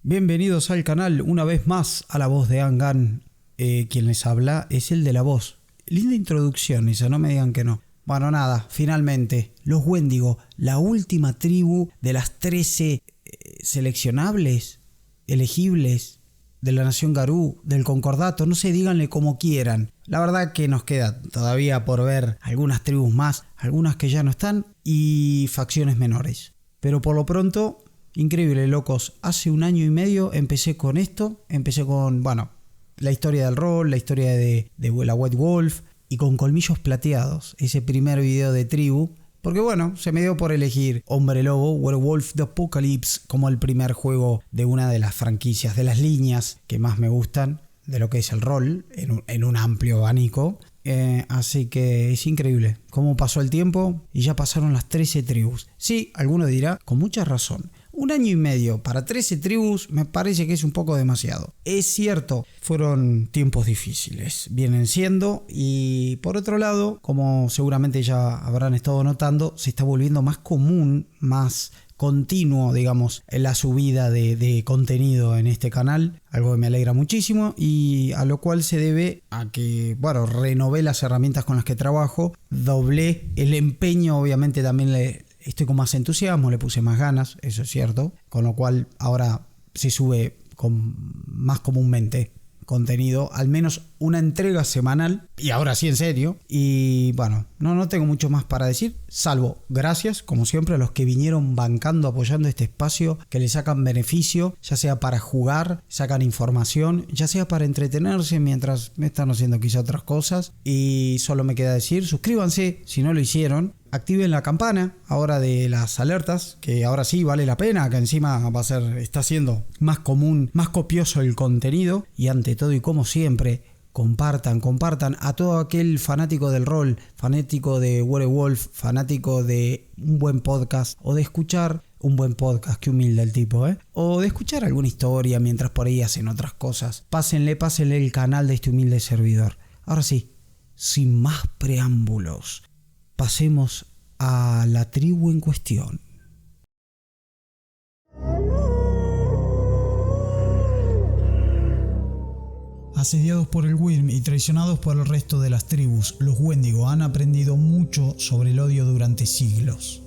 Bienvenidos al canal, una vez más a la voz de Angan. Quien les habla es el de la voz. Linda introducción esa, no me digan que no. Bueno, nada, finalmente, los Wendigo, la última tribu de las 13 seleccionables, elegibles, de la nación Garú, del concordato, no sé, díganle como quieran. La verdad que nos queda todavía por ver algunas tribus más, algunas que ya no están y facciones menores. Pero por lo pronto, increíble, locos. Hace 1 año y medio empecé con esto, la historia del rol, la historia de la White Wolf y con Colmillos Plateados, ese primer video de tribu. Porque se me dio por elegir Hombre Lobo, Werewolf the Apocalypse, como el primer juego de una de las franquicias, de las líneas que más me gustan, de lo que es el rol, en un amplio abanico. Así que es increíble cómo pasó el tiempo y ya pasaron las 13 tribus. Sí, alguno dirá, con mucha razón, 1 año y medio para 13 tribus me parece que es un poco demasiado. Es cierto, fueron tiempos difíciles, vienen siendo, y por otro lado, como seguramente ya habrán estado notando, se está volviendo más común, más continuo, digamos, en la subida de contenido en este canal, algo que me alegra muchísimo y a lo cual se debe a que, renové las herramientas con las que trabajo, doblé el empeño, obviamente también estoy con más entusiasmo, le puse más ganas, eso es cierto, con lo cual ahora se sube más comúnmente contenido, al menos una entrega semanal, y ahora sí en serio. Y no tengo mucho más para decir, salvo gracias como siempre a los que vinieron bancando, apoyando este espacio, que le sacan beneficio, ya sea para jugar, sacan información, ya sea para entretenerse mientras me están haciendo quizá otras cosas. Y solo me queda decir, suscríbanse si no lo hicieron, activen la campana ahora de las alertas, que ahora sí vale la pena, que encima está siendo más común, más copioso el contenido. Y ante todo y como siempre, compartan a todo aquel fanático del rol, fanático de Werewolf, fanático de un buen podcast o de escuchar un buen podcast, qué humilde el tipo, o de escuchar alguna historia mientras por ahí hacen otras cosas. Pásenle el canal de este humilde servidor. Ahora sí, sin más preámbulos, pasemos a la tribu en cuestión. Asediados por el Wyrm y traicionados por el resto de las tribus, los Wendigo han aprendido mucho sobre el odio durante siglos.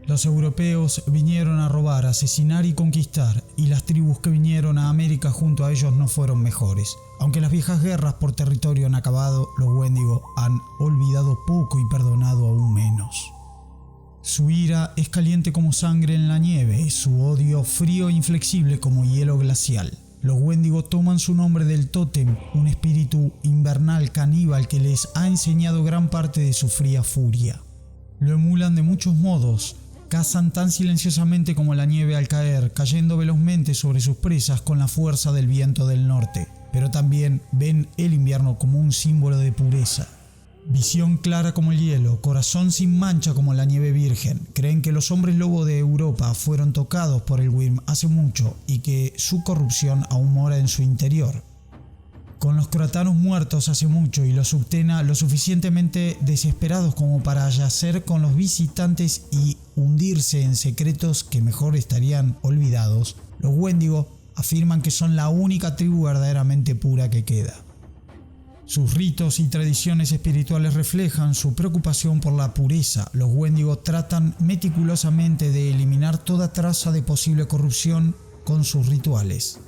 Los europeos vinieron a robar, asesinar y conquistar, y las tribus que vinieron a América junto a ellos no fueron mejores. Aunque las viejas guerras por territorio han acabado, los Wendigo han olvidado poco y perdonado aún menos. Su ira es caliente como sangre en la nieve, su odio frío e inflexible como hielo glacial. Los Wendigo toman su nombre del tótem, un espíritu invernal caníbal que les ha enseñado gran parte de su fría furia. Lo emulan de muchos modos, cazan tan silenciosamente como la nieve al caer, cayendo velozmente sobre sus presas con la fuerza del viento del norte, pero también ven el invierno como un símbolo de pureza. Visión clara como el hielo, corazón sin mancha como la nieve virgen. Creen que los hombres lobo de Europa fueron tocados por el Wyrm hace mucho y que su corrupción aún mora en su interior. Con los croatanos muertos hace mucho y los Uktena lo suficientemente desesperados como para yacer con los visitantes y hundirse en secretos que mejor estarían olvidados, los Wendigo afirman que son la única tribu verdaderamente pura que queda. Sus ritos y tradiciones espirituales reflejan su preocupación por la pureza. Los Wendigo tratan meticulosamente de eliminar toda traza de posible corrupción con sus rituales.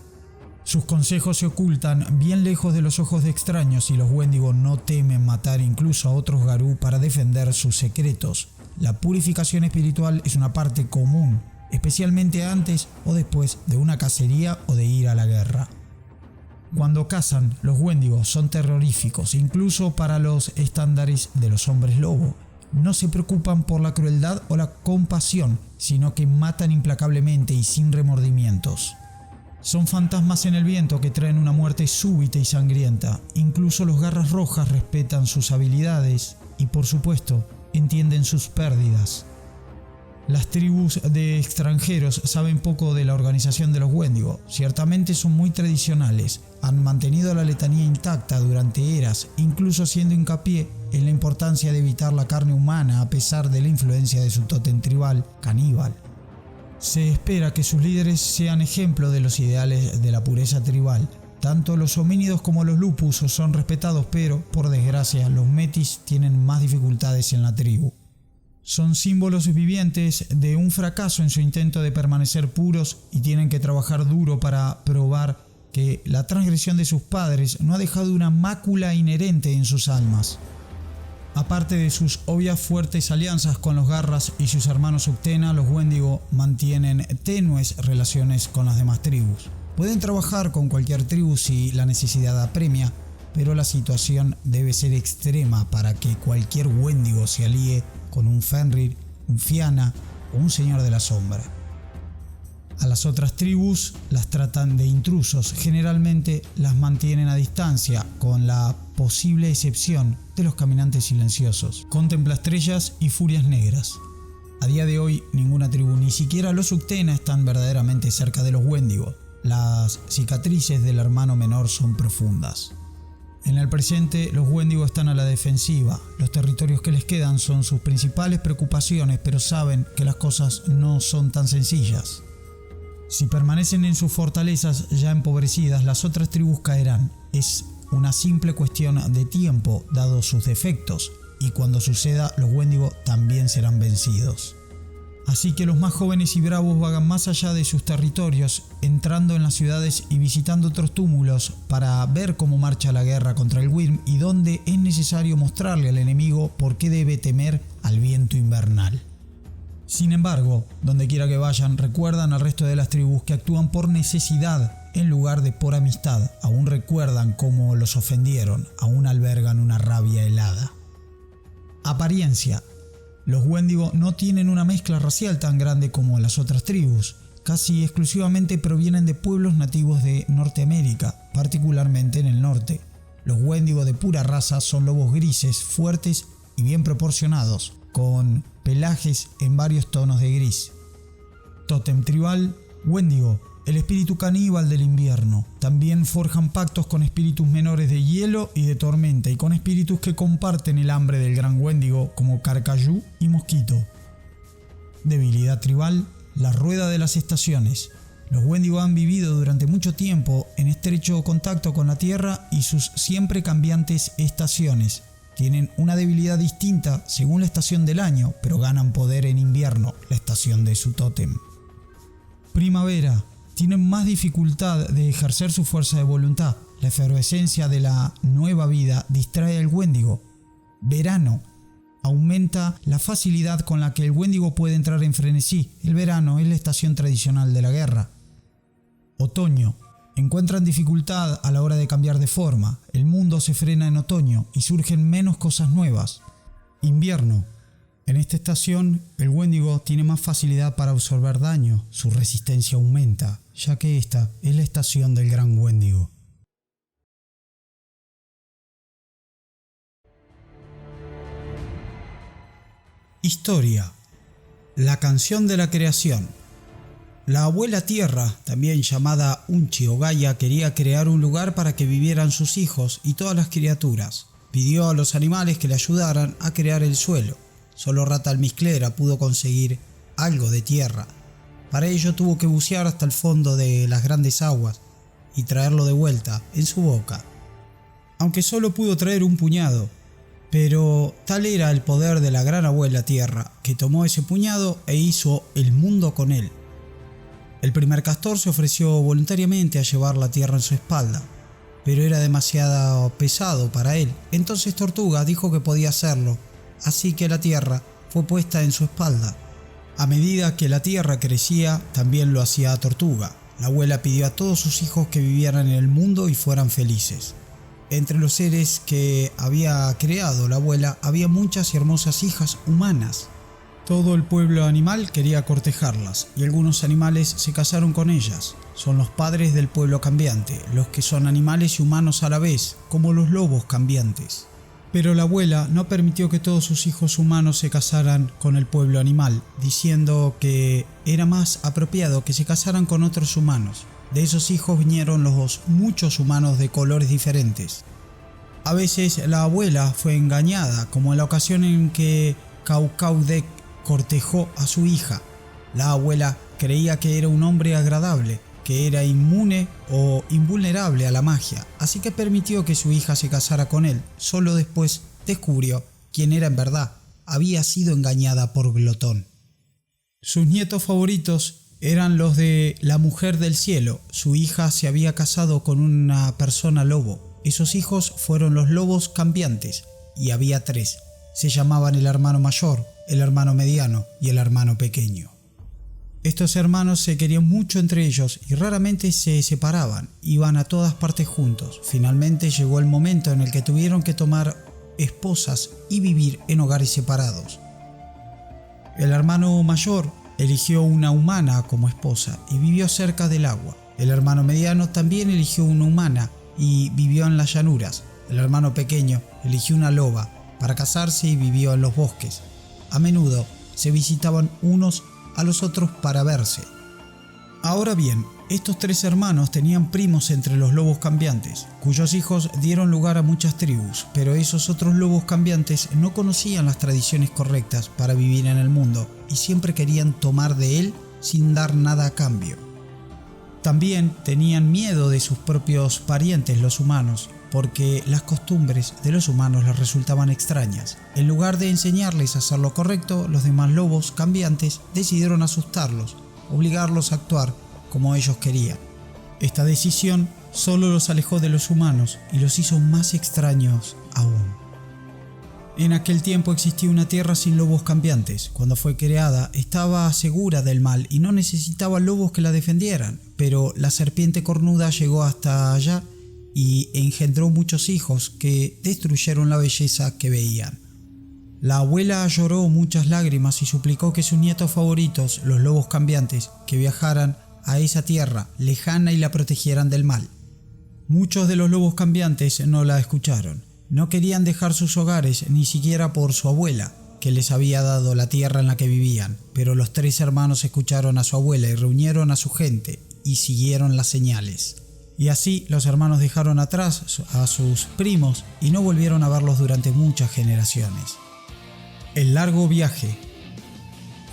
Sus consejos se ocultan bien lejos de los ojos de extraños y los Wendigo no temen matar incluso a otros Garú para defender sus secretos. La purificación espiritual es una parte común, especialmente antes o después de una cacería o de ir a la guerra. Cuando cazan, los Wendigo son terroríficos, incluso para los estándares de los hombres lobo. No se preocupan por la crueldad o la compasión, sino que matan implacablemente y sin remordimientos. Son fantasmas en el viento que traen una muerte súbita y sangrienta. Incluso los Garras Rojas respetan sus habilidades y, por supuesto, entienden sus pérdidas. Las tribus de extranjeros saben poco de la organización de los Wendigo. Ciertamente son muy tradicionales, han mantenido la letanía intacta durante eras, incluso haciendo hincapié en la importancia de evitar la carne humana a pesar de la influencia de su tótem tribal caníbal. Se espera que sus líderes sean ejemplo de los ideales de la pureza tribal. Tanto los homínidos como los lupus son respetados, pero, por desgracia, los metis tienen más dificultades en la tribu. Son símbolos vivientes de un fracaso en su intento de permanecer puros y tienen que trabajar duro para probar que la transgresión de sus padres no ha dejado una mácula inherente en sus almas. Aparte de sus obvias fuertes alianzas con los Garras y sus hermanos Uktena, los Wendigo mantienen tenues relaciones con las demás tribus. Pueden trabajar con cualquier tribu si la necesidad apremia, pero la situación debe ser extrema para que cualquier Wendigo se alíe con un Fenrir, un Fianna o un Señor de la Sombra. A las otras tribus las tratan de intrusos, generalmente las mantienen a distancia, con la posible excepción de los caminantes silenciosos, contempla estrellas y furias negras. A día de hoy ninguna tribu, ni siquiera los Uktena, están verdaderamente cerca de los Wendigo. Las cicatrices del hermano menor son profundas. En el presente, los Wendigo están a la defensiva. Los territorios que les quedan son sus principales preocupaciones, pero saben que las cosas no son tan sencillas. Si permanecen en sus fortalezas ya empobrecidas, las otras tribus caerán. Es una simple cuestión de tiempo, dados sus defectos, y cuando suceda, los Wendigo también serán vencidos. Así que los más jóvenes y bravos vagan más allá de sus territorios, entrando en las ciudades y visitando otros túmulos para ver cómo marcha la guerra contra el Wyrm y dónde es necesario mostrarle al enemigo por qué debe temer al viento invernal. Sin embargo, donde quiera que vayan, recuerdan al resto de las tribus que actúan por necesidad en lugar de por amistad. Aún recuerdan cómo los ofendieron, aún albergan una rabia helada. Apariencia. Los Wendigo no tienen una mezcla racial tan grande como las otras tribus. Casi exclusivamente provienen de pueblos nativos de Norteamérica, particularmente en el norte. Los Wendigo de pura raza son lobos grises, fuertes y bien proporcionados, con pelajes en varios tonos de gris. Tótem tribal, Wendigo, el espíritu caníbal del invierno. También forjan pactos con espíritus menores de hielo y de tormenta, y con espíritus que comparten el hambre del gran Wendigo, como Carcayú y Mosquito. Debilidad tribal, la rueda de las estaciones. Los Wendigo han vivido durante mucho tiempo en estrecho contacto con la Tierra y sus siempre cambiantes estaciones. Tienen una debilidad distinta según la estación del año, pero ganan poder en invierno, la estación de su tótem. Primavera. Tienen más dificultad de ejercer su fuerza de voluntad. La efervescencia de la nueva vida distrae al Wendigo. Verano. Aumenta la facilidad con la que el Wendigo puede entrar en frenesí. El verano es la estación tradicional de la guerra. Otoño. Encuentran dificultad a la hora de cambiar de forma. El mundo se frena en otoño y surgen menos cosas nuevas. Invierno. En esta estación, el Wendigo tiene más facilidad para absorber daño. Su resistencia aumenta, ya que esta es la estación del gran Wendigo. Historia. La canción de la creación. La abuela Tierra, también llamada Unchi o Gaia, quería crear un lugar para que vivieran sus hijos y todas las criaturas. Pidió a los animales que le ayudaran a crear el suelo. Solo Rata almizclera pudo conseguir algo de tierra. Para ello tuvo que bucear hasta el fondo de las grandes aguas y traerlo de vuelta en su boca. Aunque solo pudo traer un puñado, pero tal era el poder de la gran abuela Tierra, que tomó ese puñado e hizo el mundo con él. El primer castor se ofreció voluntariamente a llevar la tierra en su espalda, pero era demasiado pesado para él. Entonces Tortuga dijo que podía hacerlo, así que la tierra fue puesta en su espalda. A medida que la tierra crecía, también lo hacía Tortuga. La abuela pidió a todos sus hijos que vivieran en el mundo y fueran felices. Entre los seres que había creado la abuela había muchas y hermosas hijas humanas. Todo el pueblo animal quería cortejarlas y algunos animales se casaron con ellas. Son los padres del pueblo cambiante, los que son animales y humanos a la vez, como los lobos cambiantes. Pero la abuela no permitió que todos sus hijos humanos se casaran con el pueblo animal, diciendo que era más apropiado que se casaran con otros humanos. De esos hijos vinieron los muchos humanos de colores diferentes. A veces la abuela fue engañada, como en la ocasión en que Caucaudec cortejó a su hija. La abuela Creía que era un hombre agradable, que era inmune o invulnerable a la magia, así que permitió que su hija se casara con él. Solo después descubrió quién era en verdad. Había sido engañada por Glotón. Sus nietos favoritos eran los de la mujer del cielo. Su hija se había casado con una persona lobo. Esos hijos fueron los lobos cambiantes, y había 3. Se llamaban el hermano mayor, el hermano mediano y el hermano pequeño. Estos hermanos se querían mucho entre ellos y raramente se separaban, iban a todas partes juntos. Finalmente llegó el momento en el que tuvieron que tomar esposas y vivir en hogares separados. El hermano mayor eligió una humana como esposa y vivió cerca del agua. El hermano mediano también eligió una humana y vivió en las llanuras. El hermano pequeño eligió una loba para casarse y vivió en los bosques. A menudo se visitaban unos a los otros para verse. Ahora bien, estos 3 hermanos tenían primos entre los lobos cambiantes, cuyos hijos dieron lugar a muchas tribus, pero esos otros lobos cambiantes no conocían las tradiciones correctas para vivir en el mundo y siempre querían tomar de él sin dar nada a cambio. También tenían miedo de sus propios parientes, los humanos, porque las costumbres de los humanos les resultaban extrañas. En lugar de enseñarles a hacer lo correcto, los demás lobos cambiantes decidieron asustarlos, obligarlos a actuar como ellos querían. Esta decisión solo los alejó de los humanos y los hizo más extraños aún. En aquel tiempo existía una tierra sin lobos cambiantes. Cuando fue creada, estaba segura del mal y no necesitaba lobos que la defendieran, pero la serpiente cornuda llegó hasta allá y engendró muchos hijos que destruyeron la belleza que veían. La abuela lloró muchas lágrimas y suplicó que sus nietos favoritos, los lobos cambiantes, que viajaran a esa tierra lejana y la protegieran del mal. Muchos de los lobos cambiantes no la escucharon. No querían dejar sus hogares ni siquiera por su abuela, que les había dado la tierra en la que vivían, pero los 3 hermanos escucharon a su abuela y reunieron a su gente y siguieron las señales. Y así los hermanos dejaron atrás a sus primos y no volvieron a verlos durante muchas generaciones. El largo viaje.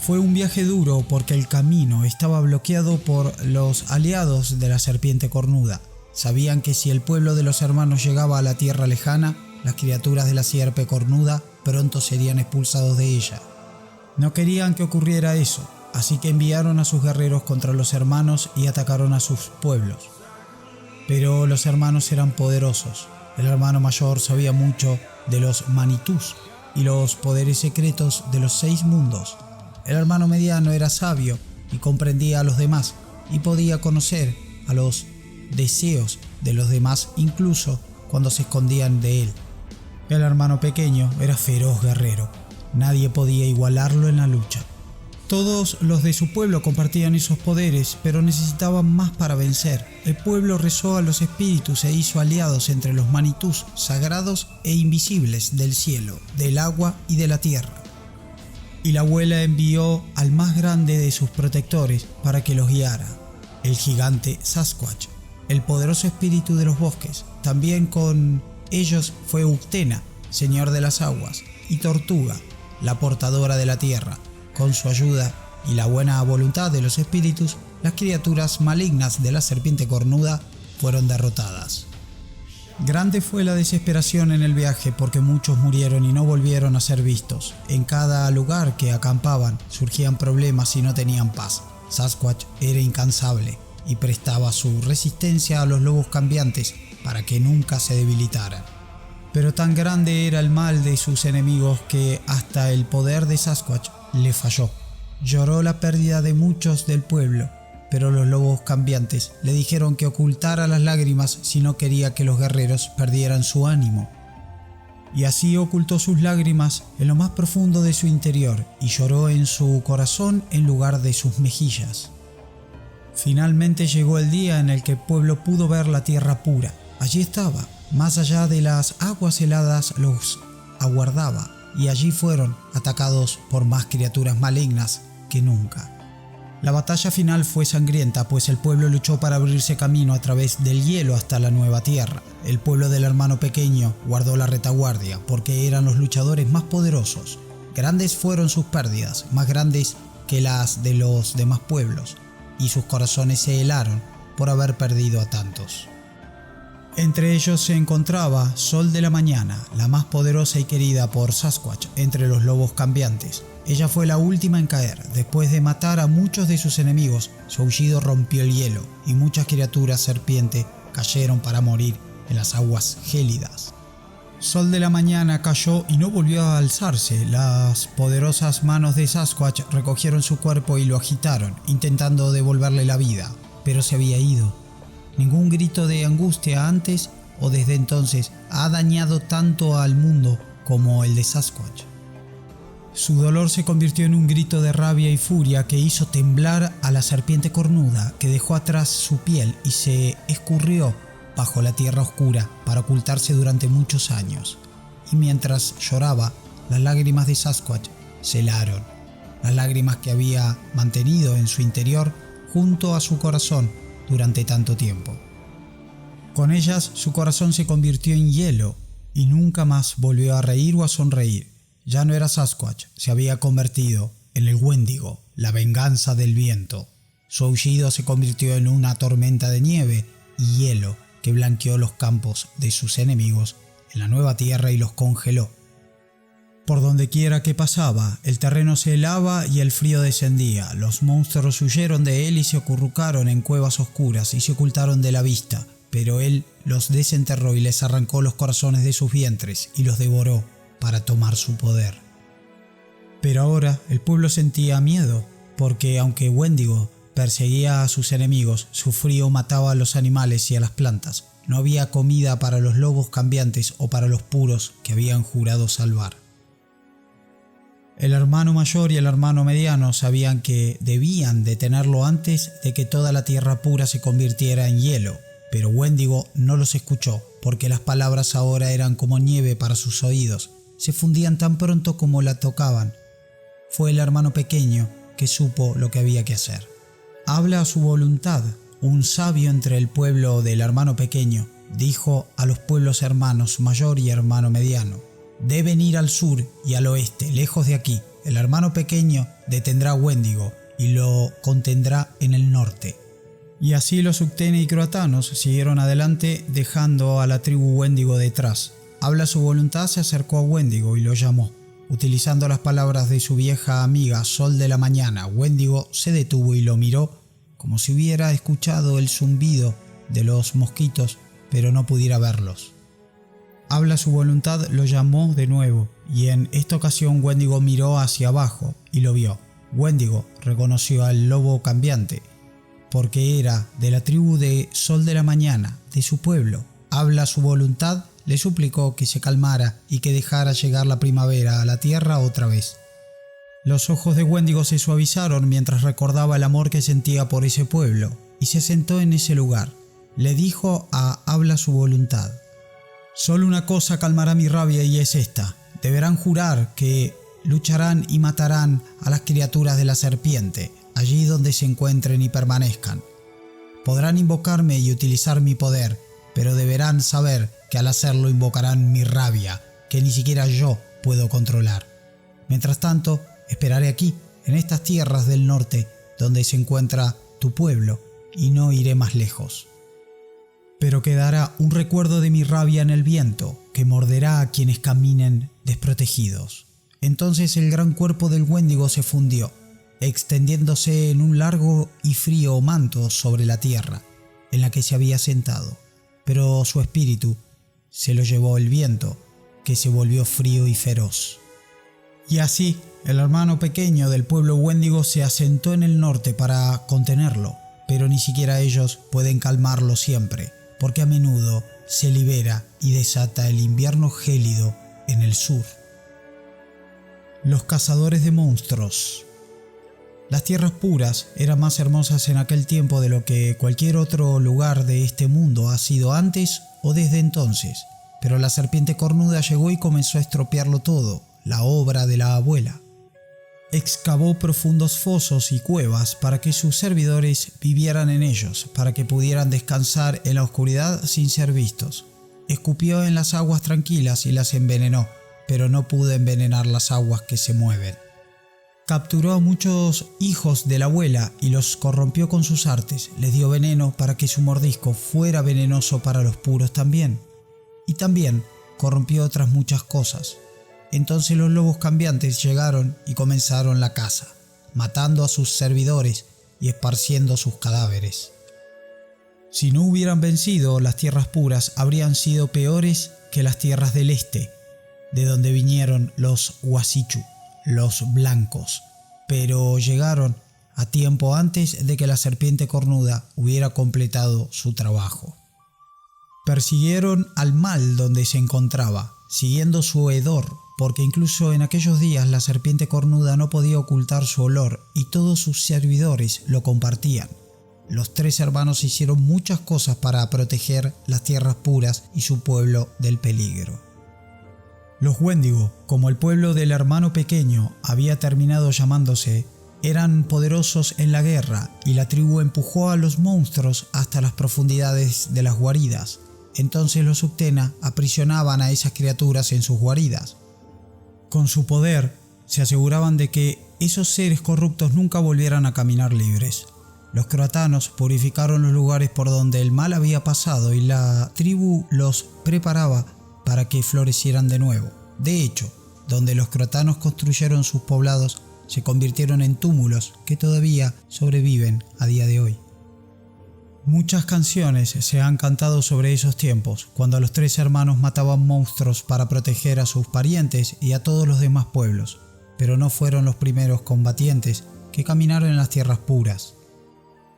Fue un viaje duro porque el camino estaba bloqueado por los aliados de la serpiente cornuda. Sabían que si el pueblo de los hermanos llegaba a la tierra lejana, las criaturas de la sierpe cornuda pronto serían expulsados de ella. No querían que ocurriera eso, así que enviaron a sus guerreros contra los hermanos y atacaron a sus pueblos. Pero los hermanos eran poderosos. El hermano mayor sabía mucho de los manitús y los poderes secretos de los 6 mundos. El hermano mediano era sabio y comprendía a los demás y podía conocer a los deseos de los demás incluso cuando se escondían de él. El hermano pequeño era feroz guerrero. Nadie podía igualarlo en la lucha. Todos los de su pueblo compartían esos poderes, pero necesitaban más para vencer. El pueblo rezó a los espíritus e hizo aliados entre los manitús sagrados e invisibles del cielo, del agua y de la tierra. Y la abuela envió al más grande de sus protectores para que los guiara, el gigante Sasquatch, el poderoso espíritu de los bosques. También con ellos fue Uctena, señor de las aguas, y Tortuga, la portadora de la tierra. Con su ayuda y la buena voluntad de los espíritus, las criaturas malignas de la serpiente cornuda fueron derrotadas. Grande fue la desesperación en el viaje porque muchos murieron y no volvieron a ser vistos. En cada lugar que acampaban surgían problemas y no tenían paz. Sasquatch era incansable y prestaba su resistencia a los lobos cambiantes para que nunca se debilitaran. Pero tan grande era el mal de sus enemigos que hasta el poder de Sasquatch le falló. Lloró la pérdida de muchos del pueblo, pero los lobos cambiantes le dijeron que ocultara las lágrimas si no quería que los guerreros perdieran su ánimo. Y así ocultó sus lágrimas en lo más profundo de su interior y lloró en su corazón en lugar de sus mejillas. Finalmente llegó el día en el que el pueblo pudo ver la tierra pura. Allí estaba, más allá de las aguas heladas los aguardaba, y allí fueron atacados por más criaturas malignas que nunca. La batalla final fue sangrienta, pues el pueblo luchó para abrirse camino a través del hielo hasta la nueva tierra. El pueblo del hermano pequeño guardó la retaguardia porque eran los luchadores más poderosos. Grandes fueron sus pérdidas, más grandes que las de los demás pueblos, y sus corazones se helaron por haber perdido a tantos. Entre ellos se encontraba Sol de la Mañana, la más poderosa y querida por Sasquatch entre los lobos cambiantes. Ella fue la última en caer. Después de matar a muchos de sus enemigos, su aullido rompió el hielo y muchas criaturas serpiente cayeron para morir en las aguas gélidas. Sol de la Mañana cayó y no volvió a alzarse. Las poderosas manos de Sasquatch recogieron su cuerpo y lo agitaron, intentando devolverle la vida, pero se había ido. Ningún grito de angustia antes o desde entonces ha dañado tanto al mundo como el de Sasquatch. Su dolor se convirtió en un grito de rabia y furia que hizo temblar a la serpiente cornuda, que dejó atrás su piel y se escurrió bajo la tierra oscura para ocultarse durante muchos años. Y mientras lloraba, las lágrimas de Sasquatch se helaron, las lágrimas que había mantenido en su interior junto a su corazón durante tanto tiempo. Con ellas su corazón se convirtió en hielo y nunca más volvió a reír o a sonreír. Ya no era Sasquatch, se había convertido en el Wendigo, la venganza del viento. Su aullido se convirtió en una tormenta de nieve y hielo que blanqueó los campos de sus enemigos en la nueva tierra y los congeló. Por donde quiera que pasaba, el terreno se helaba y el frío descendía. Los monstruos huyeron de él y se acurrucaron en cuevas oscuras y se ocultaron de la vista, pero él los desenterró y les arrancó los corazones de sus vientres y los devoró para tomar su poder. Pero ahora el pueblo sentía miedo, porque aunque Wendigo perseguía a sus enemigos, su frío mataba a los animales y a las plantas. No había comida para los lobos cambiantes o para los puros que habían jurado salvar. El hermano mayor y el hermano mediano sabían que debían detenerlo antes de que toda la tierra pura se convirtiera en hielo, pero Wendigo no los escuchó, porque las palabras ahora eran como nieve para sus oídos, se fundían tan pronto como la tocaban. Fue el hermano pequeño que supo lo que había que hacer. Habla a su voluntad. Un sabio entre el pueblo del hermano pequeño dijo a los pueblos hermanos mayor y hermano mediano: deben ir al sur y al oeste, lejos de aquí. El hermano pequeño detendrá a Wendigo y lo contendrá en el norte. Y así los Uktene y croatanos siguieron adelante, dejando a la tribu Wendigo detrás. Habla su voluntad se acercó a Wendigo y lo llamó. Utilizando las palabras de su vieja amiga Sol de la Mañana, Wendigo se detuvo y lo miró como si hubiera escuchado el zumbido de los mosquitos, pero no pudiera verlos. Habla su voluntad lo llamó de nuevo, y en esta ocasión Wendigo miró hacia abajo y lo vio. Wendigo reconoció al lobo cambiante, porque era de la tribu de Sol de la Mañana, de su pueblo. Habla su voluntad le suplicó que se calmara y que dejara llegar la primavera a la tierra otra vez. Los ojos de Wendigo se suavizaron mientras recordaba el amor que sentía por ese pueblo, y se sentó en ese lugar. Le dijo a Habla su voluntad: solo una cosa calmará mi rabia y es esta: deberán jurar que lucharán y matarán a las criaturas de la serpiente, allí donde se encuentren y permanezcan. Podrán invocarme y utilizar mi poder, pero deberán saber que al hacerlo invocarán mi rabia, que ni siquiera yo puedo controlar. Mientras tanto, esperaré aquí, en estas tierras del norte, donde se encuentra tu pueblo, y no iré más lejos. Pero quedará un recuerdo de mi rabia en el viento, que morderá a quienes caminen desprotegidos. Entonces el gran cuerpo del Wendigo se fundió, extendiéndose en un largo y frío manto sobre la tierra, en la que se había sentado, pero su espíritu se lo llevó el viento, que se volvió frío y feroz. Y así, el hermano pequeño del pueblo Wendigo se asentó en el norte para contenerlo, pero ni siquiera ellos pueden calmarlo siempre, porque a menudo se libera y desata el invierno gélido en el sur. Los cazadores de monstruos. Las tierras puras eran más hermosas en aquel tiempo de lo que cualquier otro lugar de este mundo ha sido antes o desde entonces, pero la serpiente cornuda llegó y comenzó a estropearlo todo, la obra de la abuela. Excavó profundos fosos y cuevas para que sus servidores vivieran en ellos, para que pudieran descansar en la oscuridad sin ser vistos. Escupió en las aguas tranquilas y las envenenó, pero no pudo envenenar las aguas que se mueven. Capturó a muchos hijos de la abuela y los corrompió con sus artes. Les dio veneno para que su mordisco fuera venenoso para los puros también. Y también corrompió otras muchas cosas. Entonces los lobos cambiantes llegaron y comenzaron la caza, matando a sus servidores y esparciendo sus cadáveres. Si no hubieran vencido, las tierras puras habrían sido peores que las tierras del este, de donde vinieron los Huasichu, los blancos, pero llegaron a tiempo antes de que la serpiente cornuda hubiera completado su trabajo. Persiguieron al mal donde se encontraba, siguiendo su hedor, porque incluso en aquellos días la serpiente cornuda no podía ocultar su olor y todos sus servidores lo compartían. Los 3 hermanos hicieron muchas cosas para proteger las tierras puras y su pueblo del peligro. Los Wendigo, como el pueblo del hermano pequeño había terminado llamándose, eran poderosos en la guerra y la tribu empujó a los monstruos hasta las profundidades de las guaridas. Entonces los Uktena aprisionaban a esas criaturas en sus guaridas. Con su poder se aseguraban de que esos seres corruptos nunca volvieran a caminar libres. Los croatanos purificaron los lugares por donde el mal había pasado y la tribu los preparaba para que florecieran de nuevo. De hecho, donde los croatanos construyeron sus poblados se convirtieron en túmulos que todavía sobreviven a día de hoy. Muchas canciones se han cantado sobre esos tiempos, cuando los 3 hermanos mataban monstruos para proteger a sus parientes y a todos los demás pueblos, pero no fueron los primeros combatientes que caminaron en las tierras puras.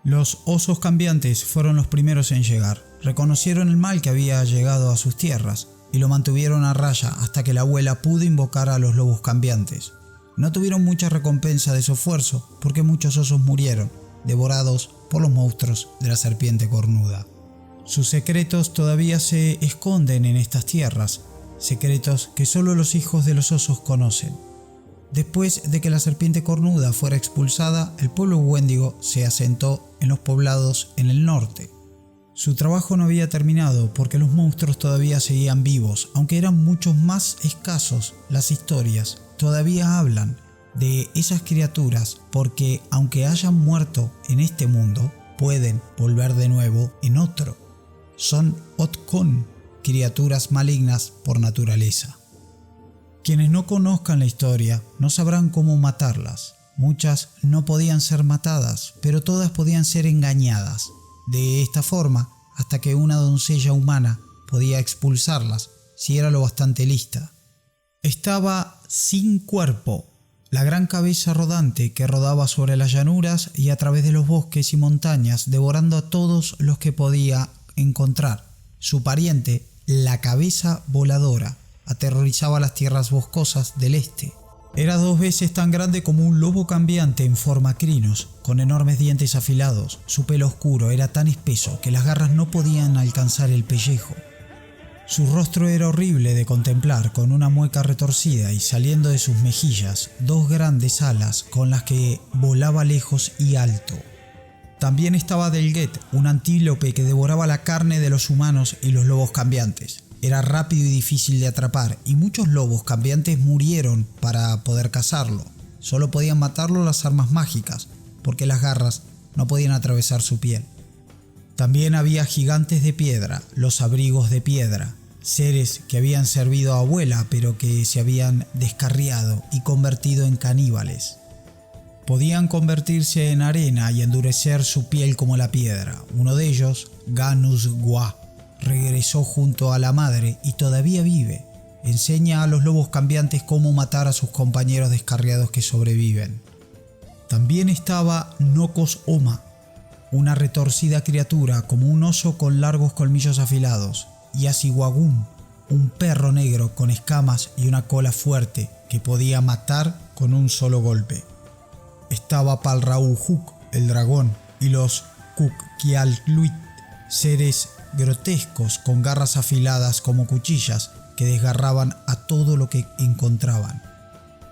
Los osos cambiantes fueron los primeros en llegar. Reconocieron el mal que había llegado a sus tierras y lo mantuvieron a raya hasta que la abuela pudo invocar a los lobos cambiantes. No tuvieron mucha recompensa de su esfuerzo porque muchos osos murieron, devorados por los monstruos de la serpiente cornuda. Sus secretos todavía se esconden en estas tierras, secretos que solo los hijos de los osos conocen. Después de que la serpiente cornuda fuera expulsada, el pueblo Wendigo se asentó en los poblados en el norte. Su trabajo no había terminado porque los monstruos todavía seguían vivos, aunque eran muchos más escasos. Las historias todavía hablan de esas criaturas porque aunque hayan muerto en este mundo, pueden volver de nuevo en otro. Son Otkon, criaturas malignas por naturaleza. Quienes no conozcan la historia no sabrán cómo matarlas. Muchas no podían ser matadas, pero todas podían ser engañadas. De esta forma, hasta que una doncella humana podía expulsarlas si era lo bastante lista. Estaba sin cuerpo, la gran cabeza rodante que rodaba sobre las llanuras y a través de los bosques y montañas, devorando a todos los que podía encontrar. Su pariente, la cabeza voladora, aterrorizaba las tierras boscosas del este. Era 2 veces tan grande como un lobo cambiante en forma crinos, con enormes dientes afilados. Su pelo oscuro era tan espeso que las garras no podían alcanzar el pellejo. Su rostro era horrible de contemplar, con una mueca retorcida y saliendo de sus mejillas 2 grandes alas con las que volaba lejos y alto. También estaba Delget, un antílope que devoraba la carne de los humanos y los lobos cambiantes. Era rápido y difícil de atrapar y muchos lobos cambiantes murieron para poder cazarlo. Solo podían matarlo las armas mágicas, porque las garras no podían atravesar su piel. También había gigantes de piedra, los abrigos de piedra, seres que habían servido a abuela pero que se habían descarriado y convertido en caníbales. Podían convertirse en arena y endurecer su piel como la piedra. Uno de ellos, Ganus Gua, regresó junto a la madre y todavía vive. Enseña a los lobos cambiantes cómo matar a sus compañeros descarriados que sobreviven. También estaba Nokos Oma, una retorcida criatura como un oso con largos colmillos afilados, y Asiwagum, un perro negro con escamas y una cola fuerte que podía matar con un solo golpe. Estaba Palrauhuk, el dragón, y los Kukkialluit, seres grotescos con garras afiladas como cuchillas que desgarraban a todo lo que encontraban.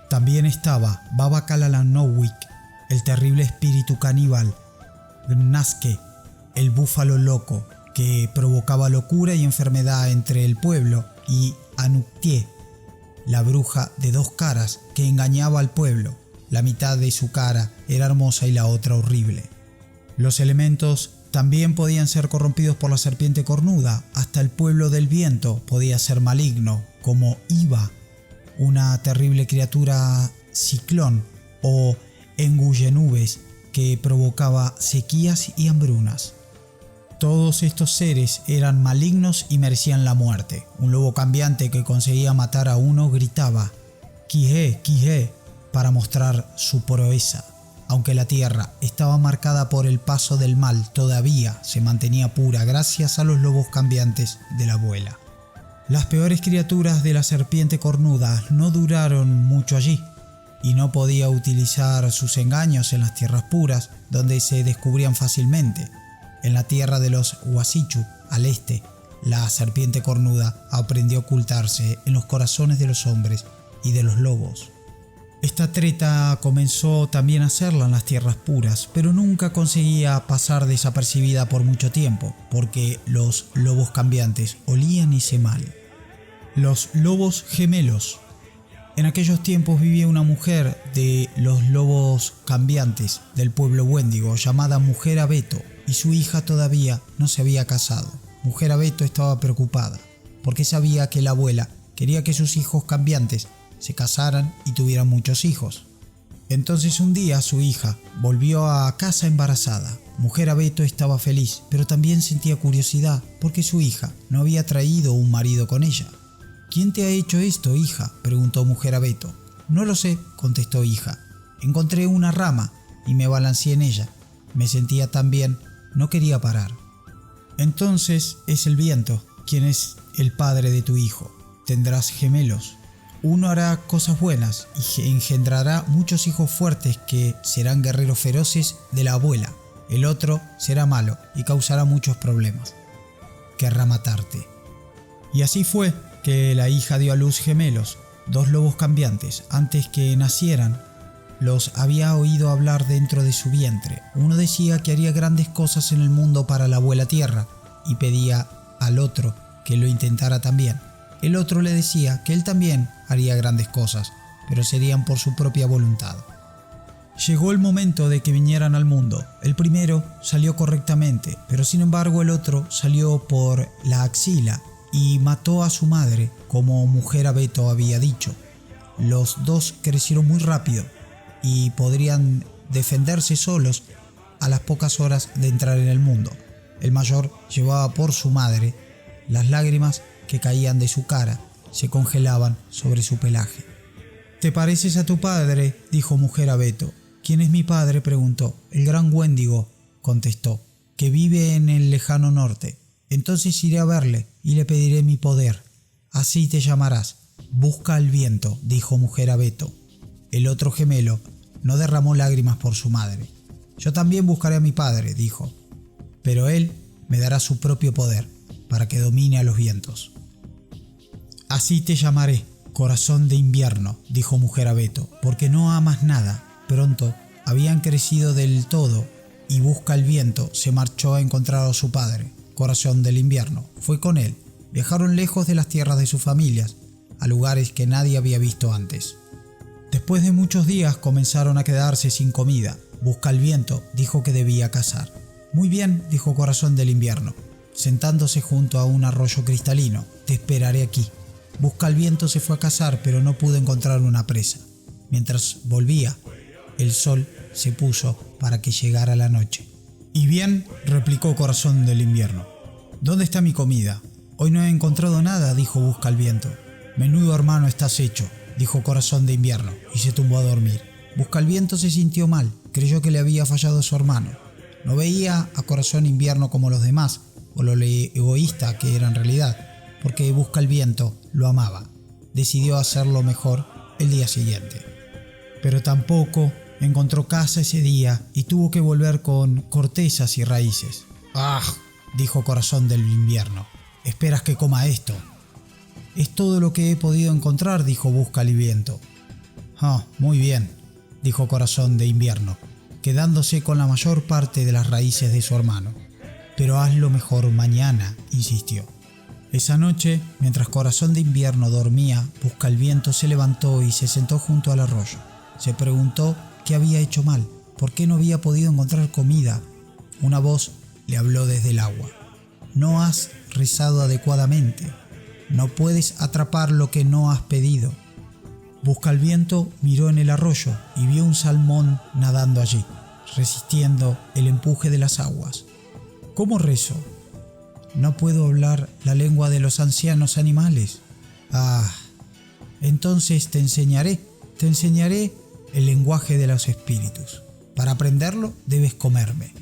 También estaba Baba Kalalanowik, el terrible espíritu caníbal, Gnaske, el búfalo loco que provocaba locura y enfermedad entre el pueblo, y Anuktie, la bruja de 2 caras que engañaba al pueblo. La mitad de su cara era hermosa y la otra horrible. Los elementos también podían ser corrompidos por la serpiente cornuda. Hasta el pueblo del viento podía ser maligno, como Iva, una terrible criatura ciclón, o engullenubes que provocaba sequías y hambrunas. Todos estos seres eran malignos y merecían la muerte. Un lobo cambiante que conseguía matar a uno gritaba "Quijé, Quijé", para mostrar su proeza. Aunque la tierra estaba marcada por el paso del mal, todavía se mantenía pura gracias a los lobos cambiantes de la abuela. Las peores criaturas de la serpiente cornuda no duraron mucho allí, y no podía utilizar sus engaños en las tierras puras, donde se descubrían fácilmente. En la tierra de los Huasichu, al este, la serpiente cornuda aprendió a ocultarse en los corazones de los hombres y de los lobos. Esta treta comenzó también a hacerla en las tierras puras, pero nunca conseguía pasar desapercibida por mucho tiempo, porque los lobos cambiantes olían ese mal. Los lobos gemelos. En aquellos tiempos vivía una mujer de los lobos cambiantes del pueblo Wendigo llamada Mujer Abeto, y su hija todavía no se había casado. Mujer Abeto estaba preocupada, porque sabía que la abuela quería que sus hijos cambiantes se casaran y tuvieran muchos hijos. Entonces un día su hija volvió a casa embarazada. Mujer Abeto estaba feliz, pero también sentía curiosidad porque su hija no había traído un marido con ella. ¿Quién te ha hecho esto, hija?, preguntó Mujer Abeto. No lo sé, contestó hija. Encontré una rama y me balanceé en ella. Me sentía tan bien, no quería parar. Entonces es el viento quien es el padre de tu hijo. Tendrás gemelos. Uno hará cosas buenas y engendrará muchos hijos fuertes que serán guerreros feroces de la abuela. El otro será malo y causará muchos problemas. Querrá matarte. Y así fue que la hija dio a luz gemelos, 2 lobos cambiantes. Antes que nacieran, los había oído hablar dentro de su vientre. Uno decía que haría grandes cosas en el mundo para la abuela tierra y pedía al otro que lo intentara también. El otro le decía que él también haría grandes cosas, pero serían por su propia voluntad. Llegó el momento de que vinieran al mundo. El primero salió correctamente, pero sin embargo el otro salió por la axila y mató a su madre, como Mujer Abeto había dicho. Los dos crecieron muy rápido y podrían defenderse solos a las pocas horas de entrar en el mundo. El mayor llevaba por su madre. Las lágrimas que caían de su cara se congelaban sobre su pelaje. «¿Te pareces a tu padre?», dijo Mujer Abeto. «¿Quién es mi padre?», preguntó. «El gran Wendigo», contestó, «que vive en el lejano norte. Entonces iré a verle y le pediré mi poder. Así te llamarás. Busca al viento», dijo Mujer Abeto. El otro gemelo no derramó lágrimas por su madre. «Yo también buscaré a mi padre», dijo, «pero él me dará su propio poder para que domine a los vientos». «Así te llamaré, corazón de invierno», dijo Mujer Abeto, «porque no amas nada». Pronto habían crecido del todo y Busca el viento se marchó a encontrar a su padre, Corazón del invierno. Fue con él. Viajaron lejos de las tierras de sus familias, a lugares que nadie había visto antes. Después de muchos días comenzaron a quedarse sin comida. Busca el viento dijo que debía cazar. «Muy bien», dijo Corazón del invierno, sentándose junto a un arroyo cristalino, «te esperaré aquí». Busca el viento se fue a cazar, pero no pudo encontrar una presa. Mientras volvía, el sol se puso para que llegara la noche. «Y bien», replicó Corazón del invierno, «¿dónde está mi comida?» «Hoy no he encontrado nada», dijo Busca el viento. «Menudo hermano estás hecho», dijo Corazón de invierno, y se tumbó a dormir. Busca el viento se sintió mal, creyó que le había fallado su hermano. No veía a Corazón invierno como los demás, o lo egoísta que era en realidad, porque Busca el viento lo amaba. Decidió hacerlo mejor el día siguiente. Pero tampoco encontró casa ese día y tuvo que volver con cortezas y raíces. «¡Ah!», dijo Corazón del invierno. «¿Esperas que coma esto?» «Es todo lo que he podido encontrar», dijo Busca el viento. «Ah, muy bien», dijo Corazón de invierno, quedándose con la mayor parte de las raíces de su hermano. «Pero hazlo mejor mañana», insistió. Esa noche, mientras Corazón de invierno dormía, Busca el viento se levantó y se sentó junto al arroyo. Se preguntó qué había hecho mal, por qué no había podido encontrar comida. Una voz le habló desde el agua. No has rezado adecuadamente. No puedes atrapar lo que no has pedido. Buscaviento miró en el arroyo y vio un salmón nadando allí, resistiendo el empuje de las aguas. ¿Cómo rezo? No puedo hablar la lengua de los ancianos animales. Ah, entonces te enseñaré el lenguaje de los espíritus. Para aprenderlo debes comerme.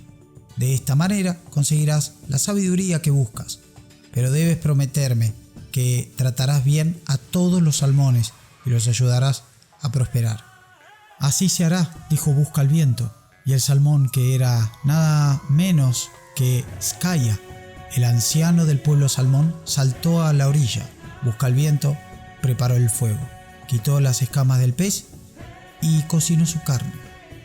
De esta manera conseguirás la sabiduría que buscas, pero debes prometerme que tratarás bien a todos los salmones y los ayudarás a prosperar. Así se hará, dijo Buscaviento, y el salmón, que era nada menos que Skaya, el anciano del pueblo salmón, saltó a la orilla. Buscaviento preparó el fuego, quitó las escamas del pez y cocinó su carne.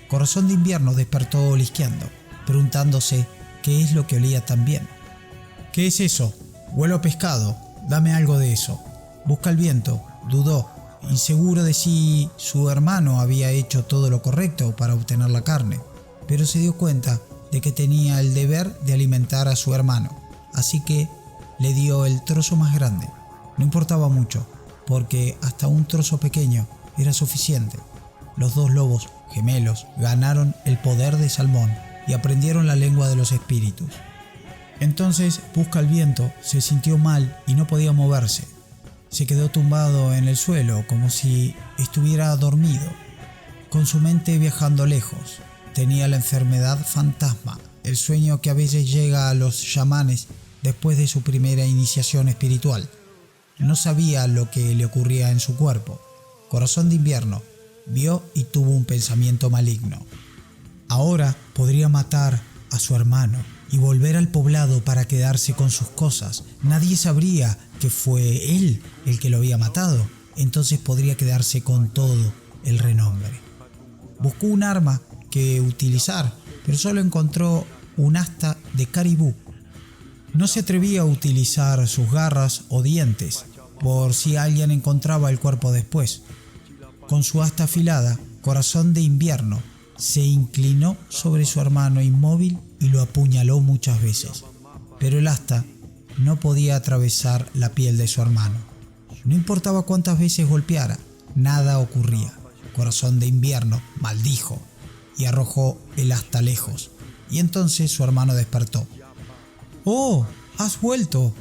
Corazón de Invierno despertó olisqueando, preguntándose qué es lo que olía tan bien. ¿Qué es eso? Huelo a pescado, dame algo de eso. Buscaviento dudó, inseguro de si su hermano había hecho todo lo correcto para obtener la carne, pero se dio cuenta de que tenía el deber de alimentar a su hermano, así que le dio el trozo más grande. No importaba mucho, porque hasta un trozo pequeño era suficiente. Los dos lobos gemelos ganaron el poder de salmón y aprendieron la lengua de los espíritus. Entonces Buscaviento se sintió mal y no podía moverse. Se quedó tumbado en el suelo como si estuviera dormido, con su mente viajando lejos. Tenía la enfermedad fantasma, el sueño que a veces llega a los chamanes después de su primera iniciación espiritual. No sabía lo que le ocurría en su cuerpo. Corazón de Invierno vio y tuvo un pensamiento maligno. Ahora podría matar a su hermano y volver al poblado para quedarse con sus cosas. Nadie sabría que fue él el que lo había matado. Entonces podría quedarse con todo el renombre. Buscó un arma que utilizar, pero solo encontró un asta de caribú. No se atrevía a utilizar sus garras o dientes, por si alguien encontraba el cuerpo después. Con su asta afilada, Corazón de Invierno se inclinó sobre su hermano inmóvil y lo apuñaló muchas veces, pero el asta no podía atravesar la piel de su hermano. No importaba cuántas veces golpeara, nada ocurría. Corazón de Invierno maldijo y arrojó el asta lejos, y entonces su hermano despertó. «Oh, has vuelto»,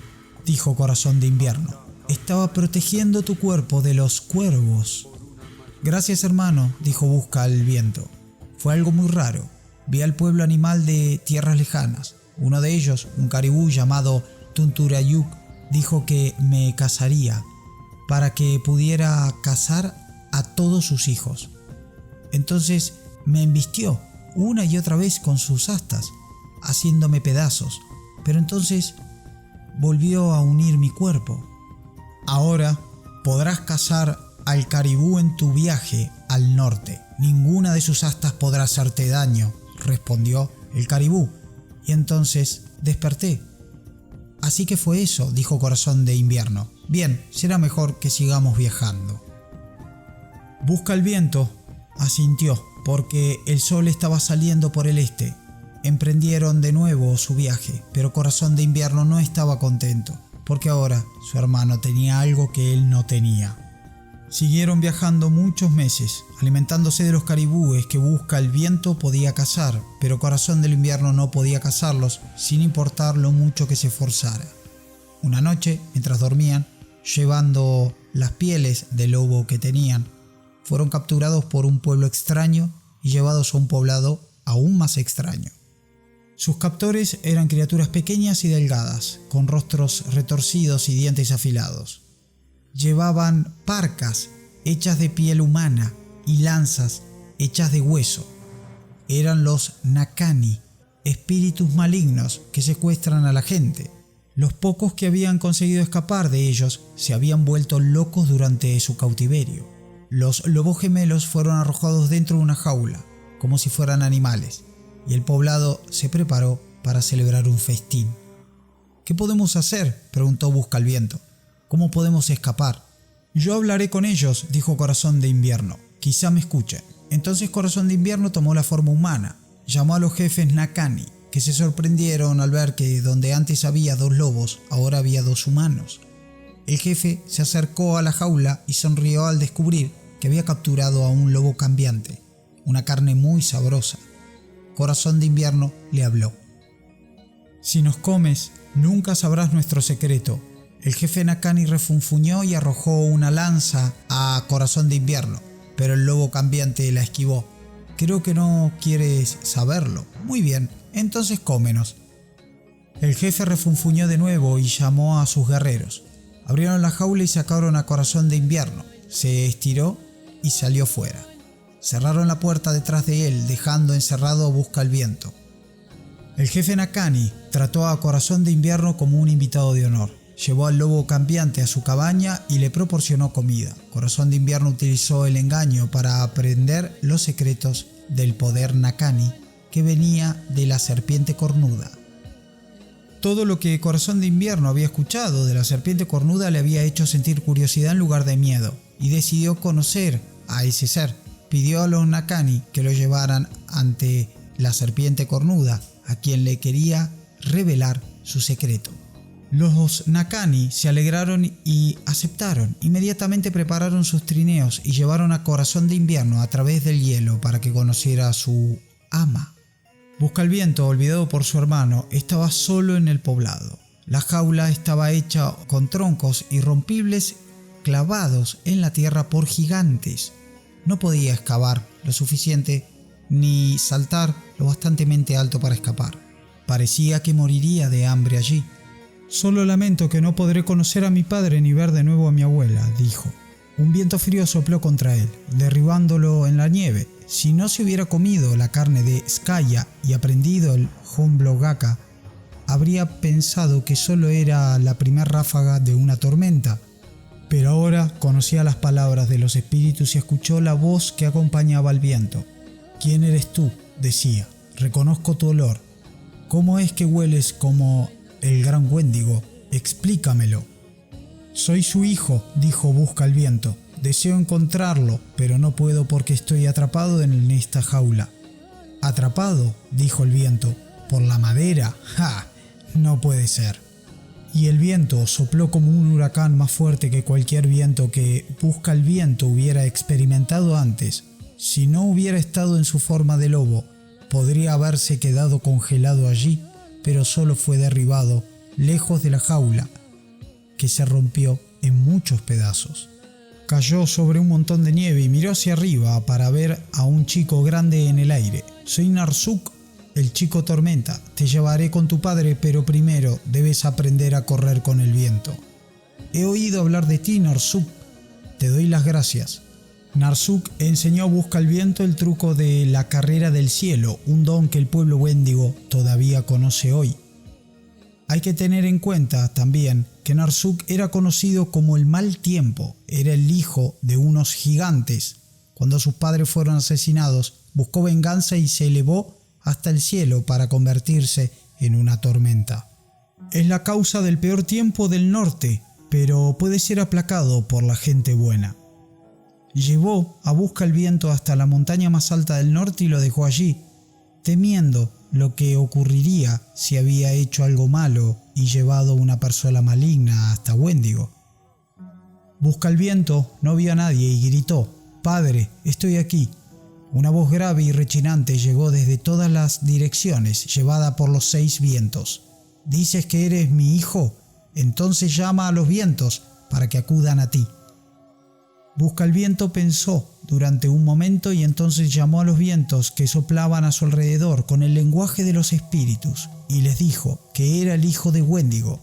dijo Corazón de Invierno. «Estaba protegiendo tu cuerpo de los cuervos». «Gracias, hermano», dijo Buscaviento. «Fue algo muy raro. Vi al pueblo animal de tierras lejanas. Uno de ellos, un caribú llamado Tunturayuk, dijo que me cazaría para que pudiera cazar a todos sus hijos. Entonces me embistió una y otra vez con sus astas, haciéndome pedazos, pero entonces volvió a unir mi cuerpo. Ahora podrás cazar al caribú en tu viaje al norte. Ninguna de sus astas podrá hacerte daño», respondió el caribú, y entonces desperté. «Así que fue eso», dijo Corazón de Invierno. «Bien, será mejor que sigamos viajando». Buscaviento asintió, porque el sol estaba saliendo por el este. Emprendieron de nuevo su viaje, pero Corazón de Invierno no estaba contento, porque ahora su hermano tenía algo que él no tenía. Siguieron viajando muchos meses, alimentándose de los caribúes que Buscaviento podía cazar, pero Corazón del Invierno no podía cazarlos sin importar lo mucho que se esforzara. Una noche, mientras dormían, llevando las pieles del lobo que tenían, fueron capturados por un pueblo extraño y llevados a un poblado aún más extraño. Sus captores eran criaturas pequeñas y delgadas, con rostros retorcidos y dientes afilados. Llevaban parcas hechas de piel humana y lanzas hechas de hueso. Eran los Nakani, espíritus malignos que secuestran a la gente. Los pocos que habían conseguido escapar de ellos se habían vuelto locos durante su cautiverio. Los lobos gemelos fueron arrojados dentro de una jaula, como si fueran animales, y el poblado se preparó para celebrar un festín. «¿Qué podemos hacer?», preguntó Buscaviento. «¿Cómo podemos escapar?» «Yo hablaré con ellos», dijo Corazón de Invierno. «Quizá me escuchen». Entonces Corazón de Invierno tomó la forma humana. Llamó a los jefes Nakani, que se sorprendieron al ver que donde antes había 2 lobos, ahora había 2 humanos. El jefe se acercó a la jaula y sonrió al descubrir que había capturado a un lobo cambiante, una carne muy sabrosa. Corazón de Invierno le habló. Si nos comes, nunca sabrás nuestro secreto. El jefe Nakani refunfuñó y arrojó una lanza a Corazón de Invierno, pero el lobo cambiante la esquivó. Creo que no quieres saberlo. Muy bien, entonces cómenos. El jefe refunfuñó de nuevo y llamó a sus guerreros. Abrieron la jaula y sacaron a Corazón de Invierno. Se estiró y salió fuera. Cerraron la puerta detrás de él, dejando encerrado a Buscaviento. El jefe Nakani trató a Corazón de Invierno como un invitado de honor. Llevó al lobo cambiante a su cabaña y le proporcionó comida. Corazón de Invierno utilizó el engaño para aprender los secretos del poder Nakani que venía de la serpiente cornuda. Todo lo que Corazón de Invierno había escuchado de la serpiente cornuda le había hecho sentir curiosidad en lugar de miedo, y decidió conocer a ese ser. Pidió a los Nakani que lo llevaran ante la serpiente cornuda, a quien le quería revelar su secreto. Los Nakani se alegraron y aceptaron. Inmediatamente prepararon sus trineos y llevaron a Corazón de Invierno a través del hielo para que conociera a su ama. Buscaviento, olvidado por su hermano, estaba solo en el poblado. La jaula estaba hecha con troncos irrompibles clavados en la tierra por gigantes. No podía excavar lo suficiente ni saltar lo bastantemente alto para escapar. Parecía que moriría de hambre allí. Solo lamento que no podré conocer a mi padre ni ver de nuevo a mi abuela, dijo. Un viento frío sopló contra él, derribándolo en la nieve. Si no se hubiera comido la carne de Skaya y aprendido el Honblogaka, habría pensado que solo era la primera ráfaga de una tormenta. Pero ahora conocía las palabras de los espíritus y escuchó la voz que acompañaba al viento. ¿Quién eres tú?, decía. Reconozco tu olor. ¿Cómo es que hueles como el gran Wendigo? Explícamelo. Soy su hijo, dijo Buscaviento. Deseo encontrarlo, pero no puedo porque estoy atrapado en esta jaula. ¿Atrapado?, dijo el viento. ¿Por la madera? ¡Ja! No puede ser. Y el viento sopló como un huracán más fuerte que cualquier viento que Buscaviento hubiera experimentado antes. Si no hubiera estado en su forma de lobo, podría haberse quedado congelado allí, pero solo fue derribado lejos de la jaula, que se rompió en muchos pedazos. Cayó sobre un montón de nieve y miró hacia arriba para ver a un chico grande en el aire. Soy Narsuk, el chico tormenta. Te llevaré con tu padre, pero primero debes aprender a correr con el viento. He oído hablar de ti, Narsuk. Te doy las gracias. Narsuk enseñó a Buscaviento el truco de la carrera del cielo, un don que el pueblo Wendigo todavía conoce hoy. Hay que tener en cuenta también que Narsuk era conocido como el mal tiempo. Era el hijo de unos gigantes. Cuando sus padres fueron asesinados, buscó venganza y se elevó hasta el cielo para convertirse en una tormenta. Es la causa del peor tiempo del norte, pero puede ser aplacado por la gente buena. Llevó a Buscaviento hasta la montaña más alta del norte y lo dejó allí, temiendo lo que ocurriría si había hecho algo malo y llevado una persona maligna hasta Wendigo. Buscaviento no vio a nadie y gritó: «Padre, estoy aquí». Una voz grave y rechinante llegó desde todas las direcciones, llevada por los 6 vientos. «¿Dices que eres mi hijo? Entonces llama a los vientos para que acudan a ti». Buscaviento pensó durante un momento y entonces llamó a los vientos que soplaban a su alrededor con el lenguaje de los espíritus y les dijo que era el hijo de Wendigo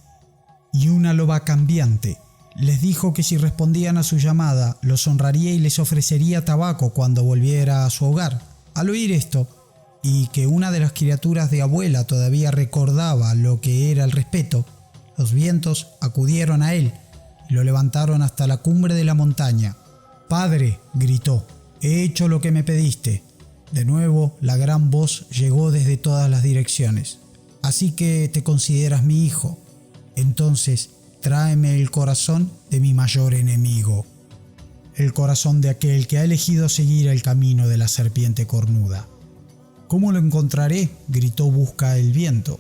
y una loba cambiante. Les dijo que si respondían a su llamada los honraría y les ofrecería tabaco cuando volviera a su hogar. Al oír esto, y que una de las criaturas de abuela todavía recordaba lo que era el respeto, los vientos acudieron a él y lo levantaron hasta la cumbre de la montaña. «Padre», gritó, «he hecho lo que me pediste». De nuevo la gran voz llegó desde todas las direcciones. «Así que te consideras mi hijo. Entonces tráeme el corazón de mi mayor enemigo». el corazón de aquel que ha elegido seguir el camino de la serpiente cornuda. ¿Cómo lo encontraré?, gritó Busca el Viento.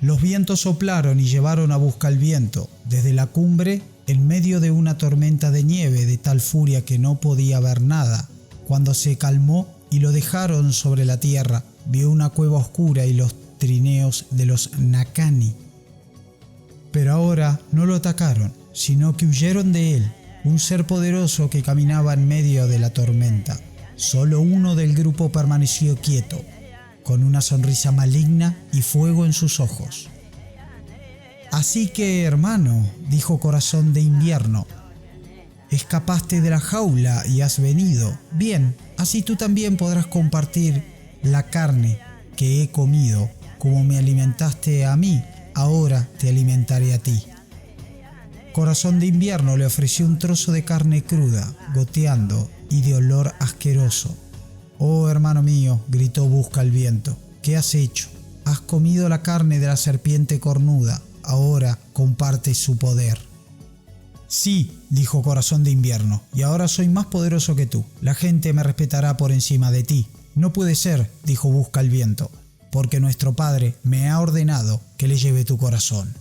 Los vientos soplaron y llevaron a Busca el Viento desde la cumbre en medio de una tormenta de nieve de tal furia que no podía ver nada. Cuando se calmó y lo dejaron sobre la tierra, vio una cueva oscura y los trineos de los Nakani. Pero ahora no lo atacaron, sino que huyeron de él, un ser poderoso que caminaba en medio de la tormenta. Solo uno del grupo permaneció quieto, con una sonrisa maligna y fuego en sus ojos. «Así que, hermano», dijo Corazón de Invierno, «escapaste de la jaula y has venido. Bien, así tú también podrás compartir la carne que he comido. Como me alimentaste a mí, ahora te alimentaré a ti». Corazón de Invierno le ofreció un trozo de carne cruda, goteando y de olor asqueroso. «Oh, hermano mío», gritó Busca el Viento, «¿qué has hecho? Has comido la carne de la serpiente cornuda. Ahora comparte su poder». «Sí», dijo Corazón de Invierno, «y ahora soy más poderoso que tú. La gente me respetará por encima de ti». «No puede ser», dijo Busca el Viento, «porque nuestro padre me ha ordenado que le lleve tu corazón».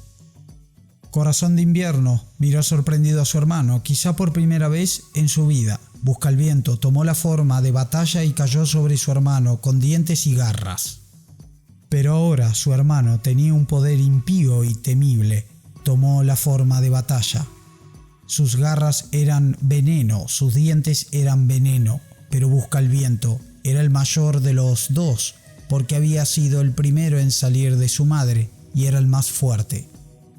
Corazón de Invierno miró sorprendido a su hermano, quizá por primera vez en su vida. Busca el Viento tomó la forma de batalla y cayó sobre su hermano con dientes y garras. Pero ahora su hermano tenía un poder impío y temible. Tomó la forma de batalla. Sus garras eran veneno, sus dientes eran veneno, pero Busca el Viento era el mayor de los dos, porque había sido el primero en salir de su madre y era el más fuerte.